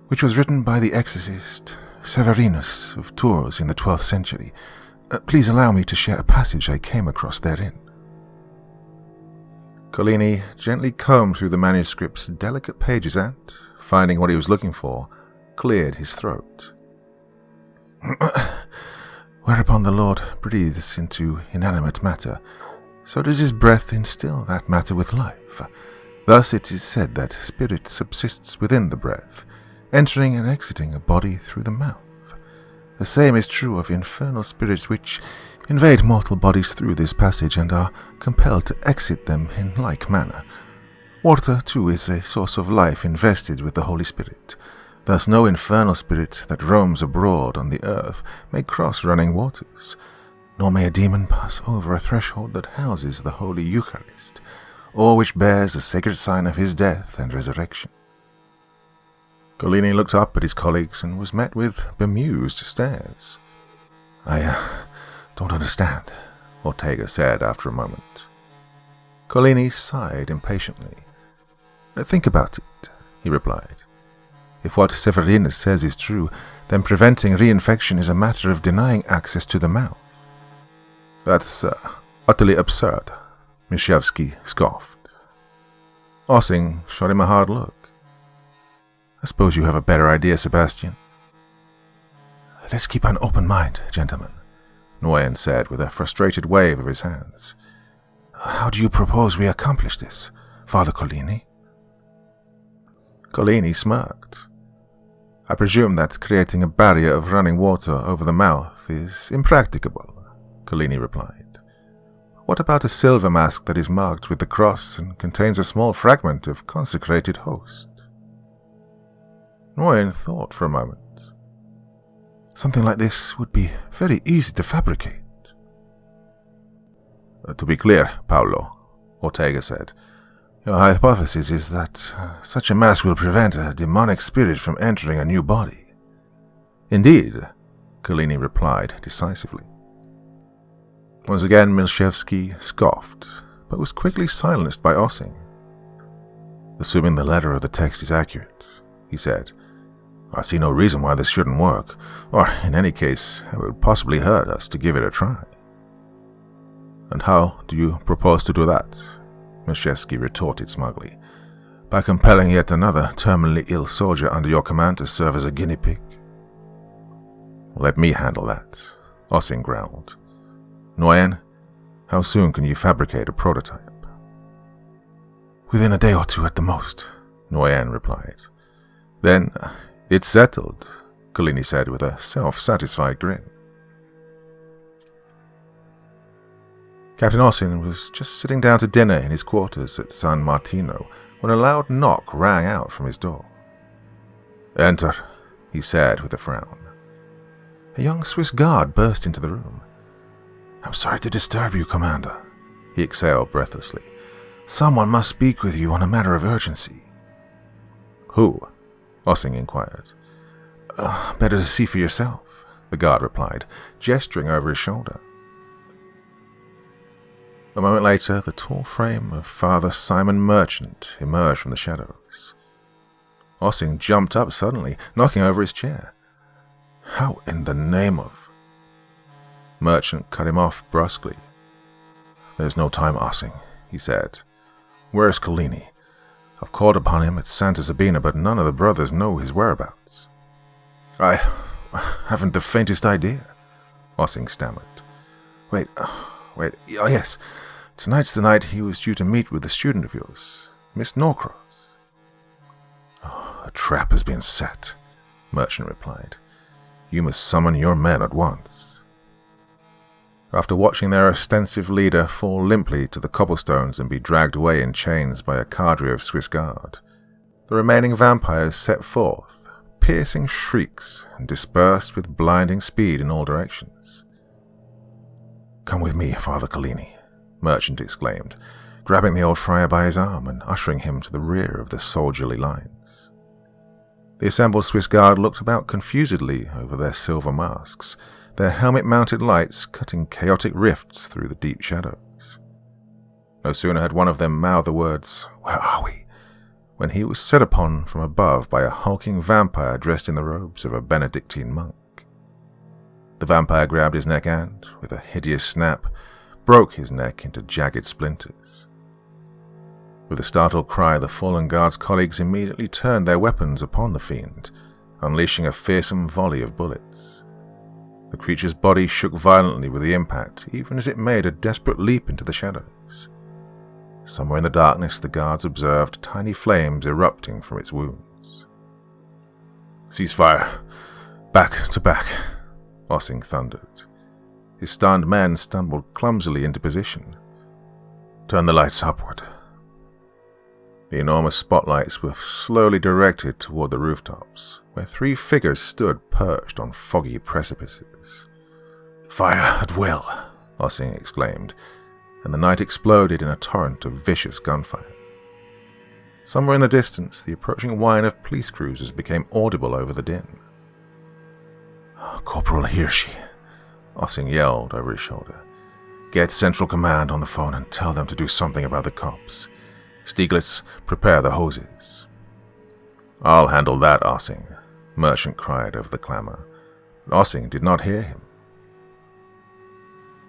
which was written by the exorcist Severinus of Tours in the 12th century. Please allow me to share a passage I came across therein." Collini gently combed through the manuscript's delicate pages and, finding what he was looking for, cleared his throat. "Whereupon the Lord breathes into inanimate matter, so does his breath instill that matter with life. Thus it is said that spirit subsists within the breath, entering and exiting a body through the mouth. The same is true of infernal spirits which invade mortal bodies through this passage and are compelled to exit them in like manner. Water, too, is a source of life invested with the Holy Spirit. Thus no infernal spirit that roams abroad on the earth may cross running waters, nor may a demon pass over a threshold that houses the Holy Eucharist, or which bears the sacred sign of his death and resurrection." Collini looked up at his colleagues and was met with bemused stares. "I don't understand," Ortega said after a moment. Collini sighed impatiently. "Think about it," he replied. "If what Severinus says is true, then preventing reinfection is a matter of denying access to the mouth." "That's utterly absurd," Mishevsky scoffed. Ossing shot him a hard look. "I suppose you have a better idea, Sebastian." "Let's keep an open mind, gentlemen," Nguyen said with a frustrated wave of his hands. "How do you propose we accomplish this, Father Collini?" Collini smirked. "I presume that creating a barrier of running water over the mouth is impracticable," Collini replied. "What about a silver mask that is marked with the cross and contains a small fragment of consecrated host?" Nguyen thought for a moment. "Something like this would be very easy to fabricate." "To be clear, Paolo," Ortega said, "your hypothesis is that such a mask will prevent a demonic spirit from entering a new body." "Indeed," Collini replied decisively. Once again Milshevsky scoffed, but was quickly silenced by Ossing. "Assuming the letter of the text is accurate," he said, "I see no reason why this shouldn't work, or, in any case, how it would possibly hurt us to give it a try." "And how do you propose to do that?" Milshevsky retorted smugly. "By compelling yet another terminally ill soldier under your command to serve as a guinea pig?" "Let me handle that," Ossing growled. "Nguyen, how soon can you fabricate a prototype?" "Within a day or two at the most," Nguyen replied. "Then it's settled," Collini said with a self-satisfied grin. Captain Ossing was just sitting down to dinner in his quarters at San Martino when a loud knock rang out from his door. "Enter," he said with a frown. A young Swiss guard burst into the room. "I'm sorry to disturb you, Commander," he exhaled breathlessly. "Someone must speak with you on a matter of urgency." "Who?" Ossing inquired. "Better to see for yourself," the guard replied, gesturing over his shoulder. A moment later, the tall frame of Father Simon Merchant emerged from the shadows. Ossing jumped up suddenly, knocking over his chair. "How in the name of—" Merchant cut him off brusquely. "There's no time, Ossing," he said. "Where's Collini? I've called upon him at Santa Sabina, but none of the brothers know his whereabouts." I haven't the faintest idea," Ossing stammered. Wait, oh yes, tonight's the night he was due to meet with a student of yours, Miss Norcross." "Oh, a trap has been set," Merchant replied. "You must summon your men at once." After watching their ostensive leader fall limply to the cobblestones and be dragged away in chains by a cadre of Swiss guard, the remaining vampires set forth, piercing shrieks, and dispersed with blinding speed in all directions. "Come with me, Father Collini," Merchant exclaimed. grabbing the old friar by his arm and ushering him to the rear of the soldierly lines. The assembled Swiss guard looked about confusedly over their silver masks, their helmet-mounted lights cutting chaotic rifts through the deep shadows. No sooner had one of them mouthed the words, "Where are we?" when he was set upon from above by a hulking vampire dressed in the robes of a Benedictine monk. The vampire grabbed his neck and, with a hideous snap, broke his neck into jagged splinters. With a startled cry, the fallen guard's colleagues immediately turned their weapons upon the fiend, unleashing a fearsome volley of bullets. The creature's body shook violently with the impact, even as it made a desperate leap into the shadows. Somewhere in the darkness, the guards observed tiny flames erupting from its wounds. "Ceasefire! Back to back!" Ossing thundered. His stunned men stumbled clumsily into position. "Turn the lights upward." The enormous spotlights were slowly directed toward the rooftops, where 3 figures stood perched on foggy precipices. "Fire at will!" Ossing exclaimed, and the night exploded in a torrent of vicious gunfire. Somewhere in the distance, the approaching whine of police cruisers became audible over the din. "Corporal Hirschi," Ossing yelled over his shoulder. "Get Central Command on the phone and tell them to do something about the cops. Stieglitz, prepare the hoses." "I'll handle that, Ossing," Merchant cried over the clamor, but Ossing did not hear him.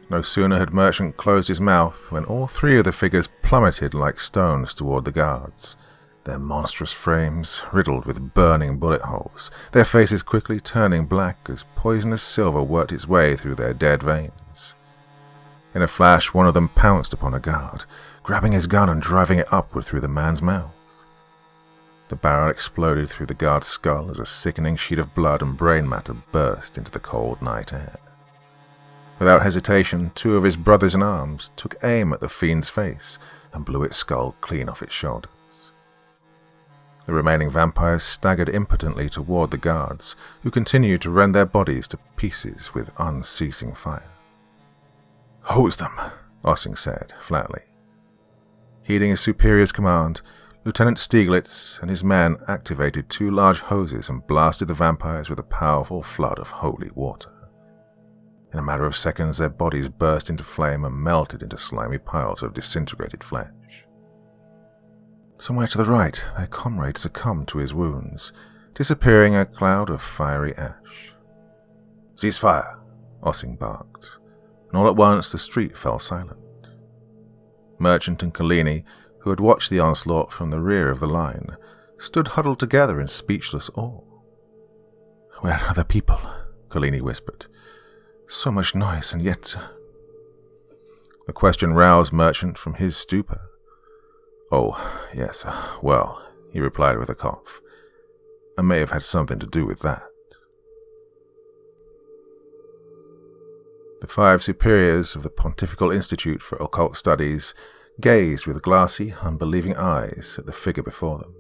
No sooner had Merchant closed his mouth when all 3 of the figures plummeted like stones toward the guards, their monstrous frames riddled with burning bullet holes, their faces quickly turning black as poisonous silver worked its way through their dead veins. In a flash, one of them pounced upon a guard, grabbing his gun and driving it upward through the man's mouth. The barrel exploded through the guard's skull as a sickening sheet of blood and brain matter burst into the cold night air. Without hesitation, 2 of his brothers-in-arms took aim at the fiend's face and blew its skull clean off its shoulders. The remaining vampires staggered impotently toward the guards, who continued to rend their bodies to pieces with unceasing fire. "Hose them," Ossing said, flatly. Heeding his superior's command, Lieutenant Stieglitz and his men activated 2 large hoses and blasted the vampires with a powerful flood of holy water. In a matter of seconds, their bodies burst into flame and melted into slimy piles of disintegrated flesh. Somewhere to the right, their comrade succumbed to his wounds, disappearing in a cloud of fiery ash. "Ceasefire!" Ossing barked, and all at once the street fell silent. Merchant and Collini, who had watched the onslaught from the rear of the line, stood huddled together in speechless awe. "Where are the people?" Collini whispered. "So much noise, and yet—" The question roused Merchant from his stupor. "Oh, yes, well," he replied with a cough. "I may have had something to do with that." The 5 superiors of the Pontifical Institute for Occult Studies gazed with glassy, unbelieving eyes at the figure before them.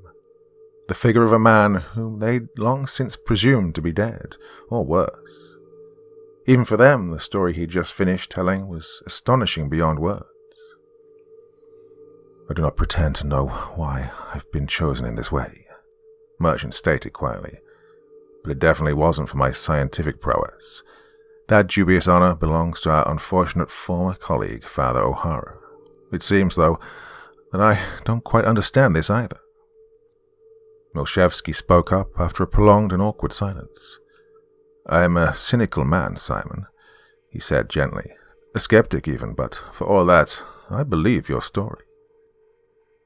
The figure of a man whom they'd long since presumed to be dead, or worse. Even for them, the story he'd just finished telling was astonishing beyond words. "I do not pretend to know why I've been chosen in this way," Merchant stated quietly, "but it definitely wasn't for my scientific prowess. That dubious honor belongs to our unfortunate former colleague, Father O'Hara. It seems, though, that I don't quite understand this either." Milshevsky spoke up after a prolonged and awkward silence. "I am a cynical man, Simon," he said gently. "A skeptic even, but for all that, I believe your story."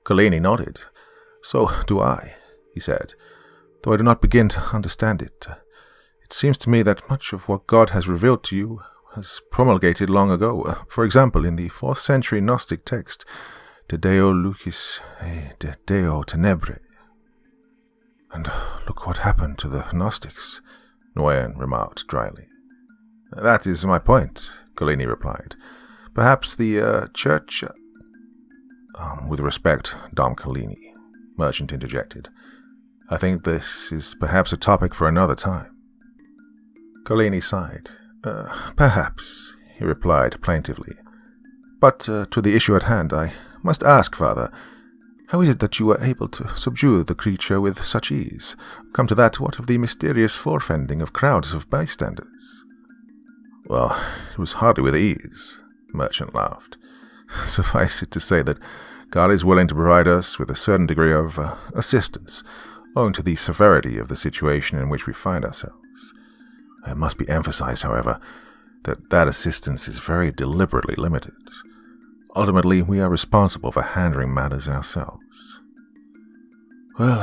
Collini nodded. "So do I," he said, "though I do not begin to understand it. It seems to me that much of what God has revealed to you was promulgated long ago. For example, in the 4th century Gnostic text, De Deo Lucis et de Deo Tenebrae. And look what happened to the Gnostics," Nguyen remarked dryly. "That is my point," Collini replied. "Perhaps the Church—" "With respect, Dom Collini," Merchant interjected, "I think this is perhaps a topic for another time." Collini sighed. Perhaps," he replied plaintively. "But to the issue at hand, I must ask, Father, how is it that you were able to subdue the creature with such ease? Come to that, what of the mysterious forefending of crowds of bystanders? Well, it was hardly with ease, Merchant laughed. Suffice it to say that God is willing to provide us with a certain degree of assistance, owing to the severity of the situation in which we find ourselves. It must be emphasized, however, that assistance is very deliberately limited. Ultimately, we are responsible for handling matters ourselves. Well,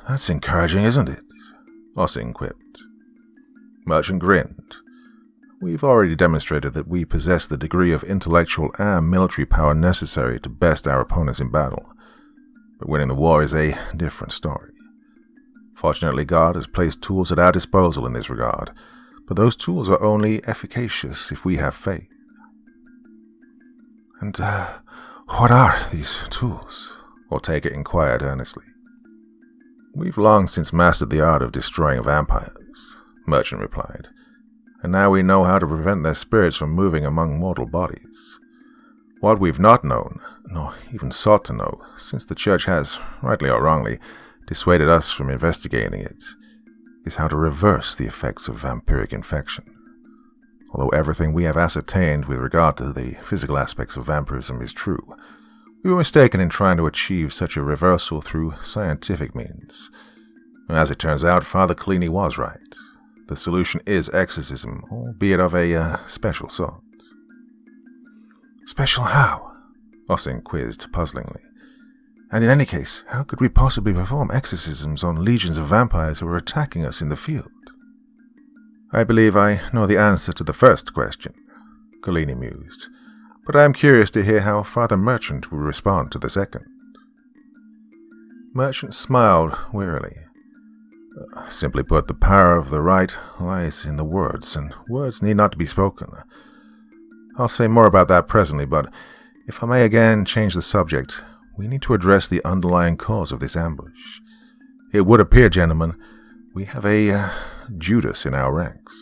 that's encouraging, isn't it? Ossing quipped. Merchant grinned. We've already demonstrated that we possess the degree of intellectual and military power necessary to best our opponents in battle. But winning the war is a different story. Fortunately, God has placed tools at our disposal in this regard, but those tools are only efficacious if we have faith. And what are these tools? Ortega inquired earnestly. We've long since mastered the art of destroying vampires, Merchant replied, and now we know how to prevent their spirits from moving among mortal bodies. What we've not known, nor even sought to know, since the Church has, rightly or wrongly, dissuaded us from investigating it, is how to reverse the effects of vampiric infection. Although everything we have ascertained with regard to the physical aspects of vampirism is true, we were mistaken in trying to achieve such a reversal through scientific means. As it turns out, Father Collini was right. The solution is exorcism, albeit of a special sort. Special how? Ossing quizzed puzzlingly. And in any case, how could we possibly perform exorcisms on legions of vampires who are attacking us in the field? I believe I know the answer to the first question, Collini mused, but I am curious to hear how Father Merchant will respond to the second. Merchant smiled wearily. Simply put, the power of the right lies in the words, and words need not to be spoken. I'll say more about that presently, but if I may again change the subject, we need to address the underlying cause of this ambush. It would appear, gentlemen, we have a Judas in our ranks.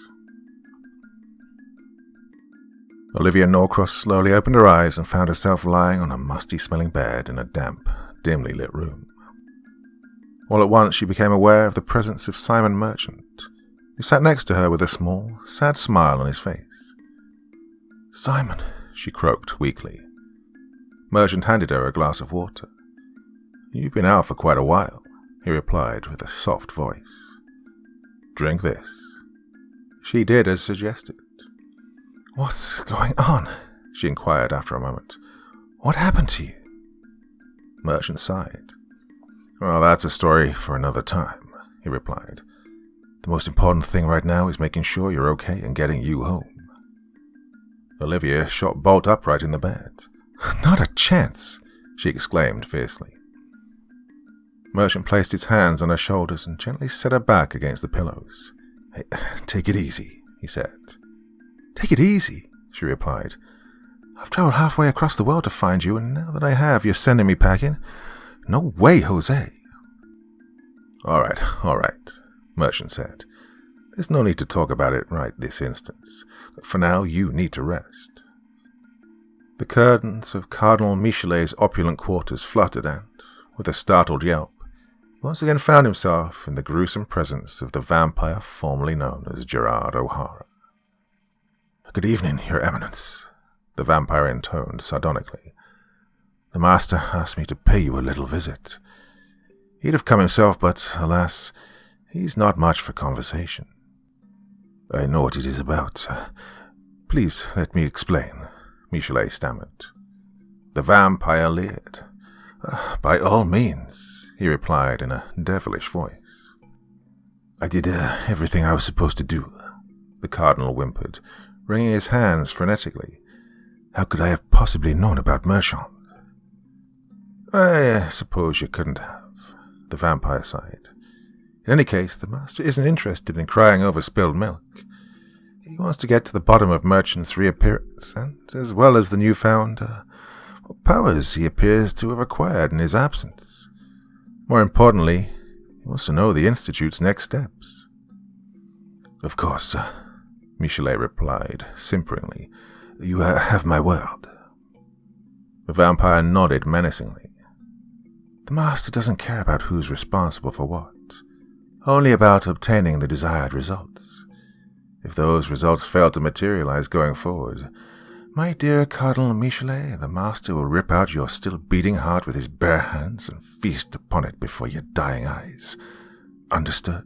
Olivia Norcross slowly opened her eyes and found herself lying on a musty-smelling bed in a damp, dimly lit room. All at once she became aware of the presence of Simon Merchant, who sat next to her with a small, sad smile on his face. "Simon," she croaked weakly. Merchant handed her a glass of water. "You've been out for quite a while," he replied with a soft voice. "Drink this." She did as suggested. "What's going on?" she inquired after a moment. "What happened to you?" Merchant sighed. "Well, that's a story for another time," he replied. "The most important thing right now is making sure you're okay and getting you home." Olivia shot bolt upright in the bed. "Not a chance!" she exclaimed fiercely. Merchant placed his hands on her shoulders and gently set her back against the pillows. "Hey, take it easy," he said. "Take it easy," she replied. "I've traveled halfway across the world to find you, and now that I have, you're sending me packing. No way, Jose." All right, Merchant said. "There's no need to talk about it right this instance. For now, you need to rest." The curtains of Cardinal Michelet's opulent quarters fluttered and, with a startled yelp, he once again found himself in the gruesome presence of the vampire formerly known as Gerard O'Hara. "Good evening, Your Eminence," the vampire intoned sardonically. "The master asked me to pay you a little visit. He'd have come himself, but, alas, he's not much for conversation." "I know what it is about. Please let me explain," Michelet stammered. The vampire leered. "By all means," he replied in a devilish voice. "I did everything I was supposed to do," the cardinal whimpered, wringing his hands frenetically. "How could I have possibly known about Merchant?" "I suppose you couldn't have," the vampire sighed. "In any case, the master isn't interested in crying over spilled milk. He wants to get to the bottom of Merchant's reappearance, and as well as the newfound powers he appears to have acquired in his absence. More importantly, he wants to know the Institute's next steps." "Of course," Michelet replied, simperingly. "You have my word." The vampire nodded menacingly. The master doesn't care about who's responsible for what, only about obtaining the desired results. If those results fail to materialize going forward, my dear Cardinal Michelet, the master will rip out your still beating heart with his bare hands and feast upon it before your dying eyes. Understood?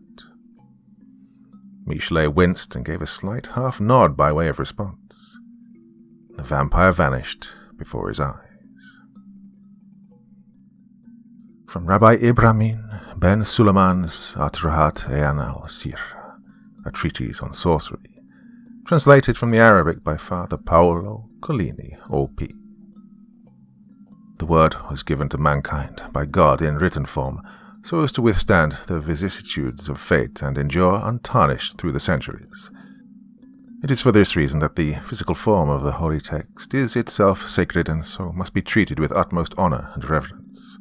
Michelet winced and gave a slight half nod by way of response. The vampire vanished before his eyes. From Rabbi Ibrahim ben Suleiman's Atrahat Ean al-Sir, a treatise on sorcery, translated from the Arabic by Father Paolo Collini, O.P. The word was given to mankind by God in written form, so as to withstand the vicissitudes of fate and endure untarnished through the centuries. It is for this reason that the physical form of the holy text is itself sacred and so must be treated with utmost honor and reverence.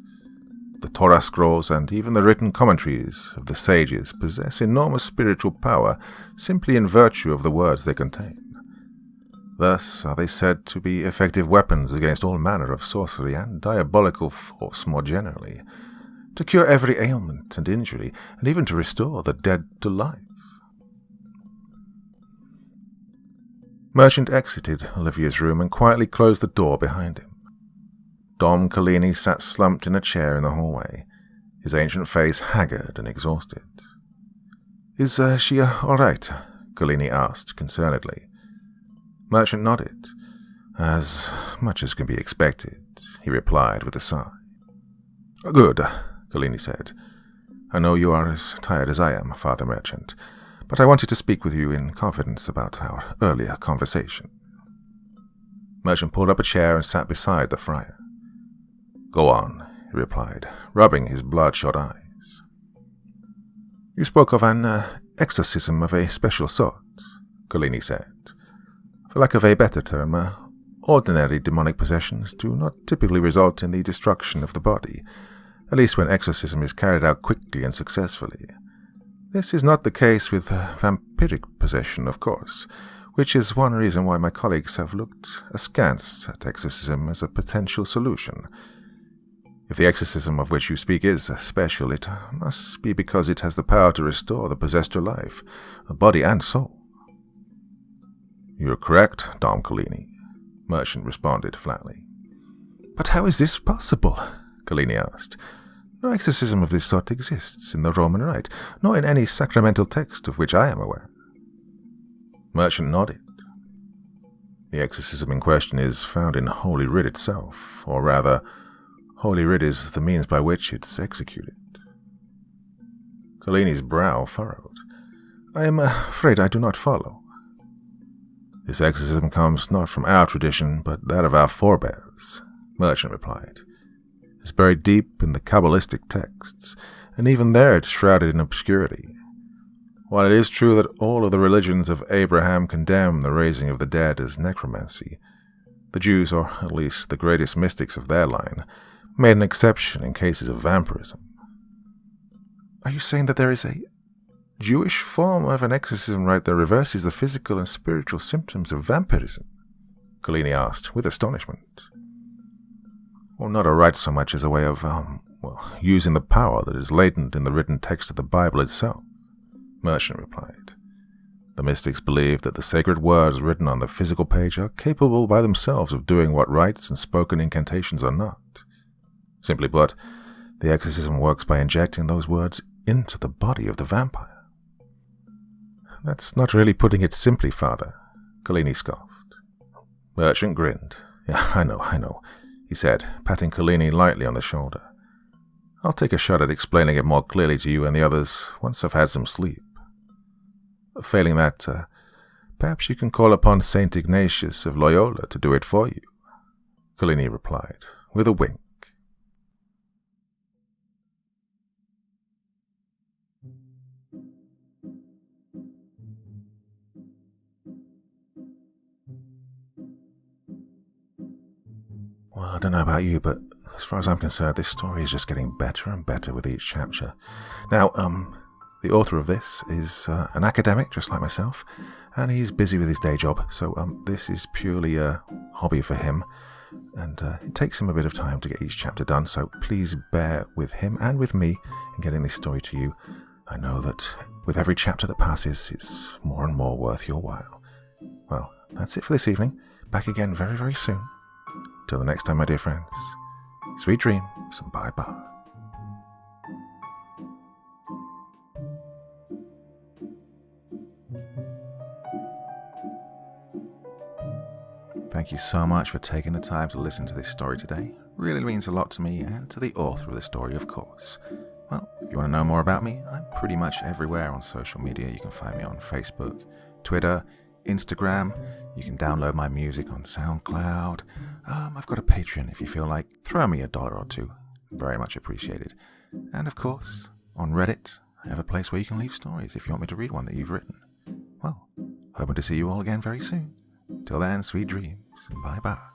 The Torah scrolls and even the written commentaries of the sages possess enormous spiritual power simply in virtue of the words they contain. Thus are they said to be effective weapons against all manner of sorcery and diabolical force more generally, to cure every ailment and injury, and even to restore the dead to life. Merchant exited Olivia's room and quietly closed the door behind him. Dom Collini sat slumped in a chair in the hallway, his ancient face haggard and exhausted. "Is she all right?" Collini asked concernedly. Merchant nodded. "As much as can be expected," he replied with a sigh. "Good," Collini said. "I know you are as tired as I am, Father Merchant, but I wanted to speak with you in confidence about our earlier conversation." Merchant pulled up a chair and sat beside the friar. "Go on," he replied, rubbing his bloodshot eyes. "You spoke of an exorcism of a special sort," Collini said. "For lack of a better term, ordinary demonic possessions do not typically result in the destruction of the body, at least when exorcism is carried out quickly and successfully. This is not the case with vampiric possession, of course, which is one reason why my colleagues have looked askance at exorcism as a potential solution. If the exorcism of which you speak is special, it must be because it has the power to restore the possessed to life, body and soul." "You're correct, Dom Collini," Merchant responded flatly. "But how is this possible?" Collini asked. "No exorcism of this sort exists in the Roman Rite, nor in any sacramental text of which I am aware." Merchant nodded. "The exorcism in question is found in Holy Writ itself, or rather, Holy Writ is the means by which it's executed." Collini's brow furrowed. "I am afraid I do not follow." "This exorcism comes not from our tradition, but that of our forebears," Merchant replied. "It's buried deep in the Kabbalistic texts, and even there it's shrouded in obscurity. While it is true that all of the religions of Abraham condemn the raising of the dead as necromancy, the Jews, or at least the greatest mystics of their line, made an exception in cases of vampirism." "Are you saying that there is a Jewish form of an exorcism rite that reverses the physical and spiritual symptoms of vampirism?" Collini asked, with astonishment. "Well, not a rite so much as a way of, using the power that is latent in the written text of the Bible itself," Merchant replied. "The mystics believe that the sacred words written on the physical page are capable by themselves of doing what rites and spoken incantations are not. Simply put, the exorcism works by injecting those words into the body of the vampire." "That's not really putting it simply, Father," Collini scoffed. Merchant grinned. "Yeah, I know, he said, patting Collini lightly on the shoulder. "I'll take a shot at explaining it more clearly to you and the others once I've had some sleep. Failing that, perhaps you can call upon St. Ignatius of Loyola to do it for you," Collini replied, with a wink. Well, I don't know about you, but as far as I'm concerned, this story is just getting better and better with each chapter. Now, the author of this is an academic, just like myself, and he's busy with his day job, so this is purely a hobby for him. and it takes him a bit of time to get each chapter done, so please bear with him and with me in getting this story to you. I know that with every chapter that passes, it's more and more worth your while. Well, that's it for this evening. Back again very, very soon. Till the next time, my dear friends, sweet dreams and bye-bye. Thank you so much for taking the time to listen to this story today. Really means a lot to me and to the author of the story, of course. Well, if you want to know more about me, I'm pretty much everywhere on social media. You can find me on Facebook, Twitter, Instagram. You can download my music on SoundCloud. I've got a Patreon if you feel like. Throw me $1 or $2. Very much appreciated. And of course, on Reddit, I have a place where you can leave stories if you want me to read one that you've written. Well, hoping to see you all again very soon. Till then, sweet dreams, and bye-bye.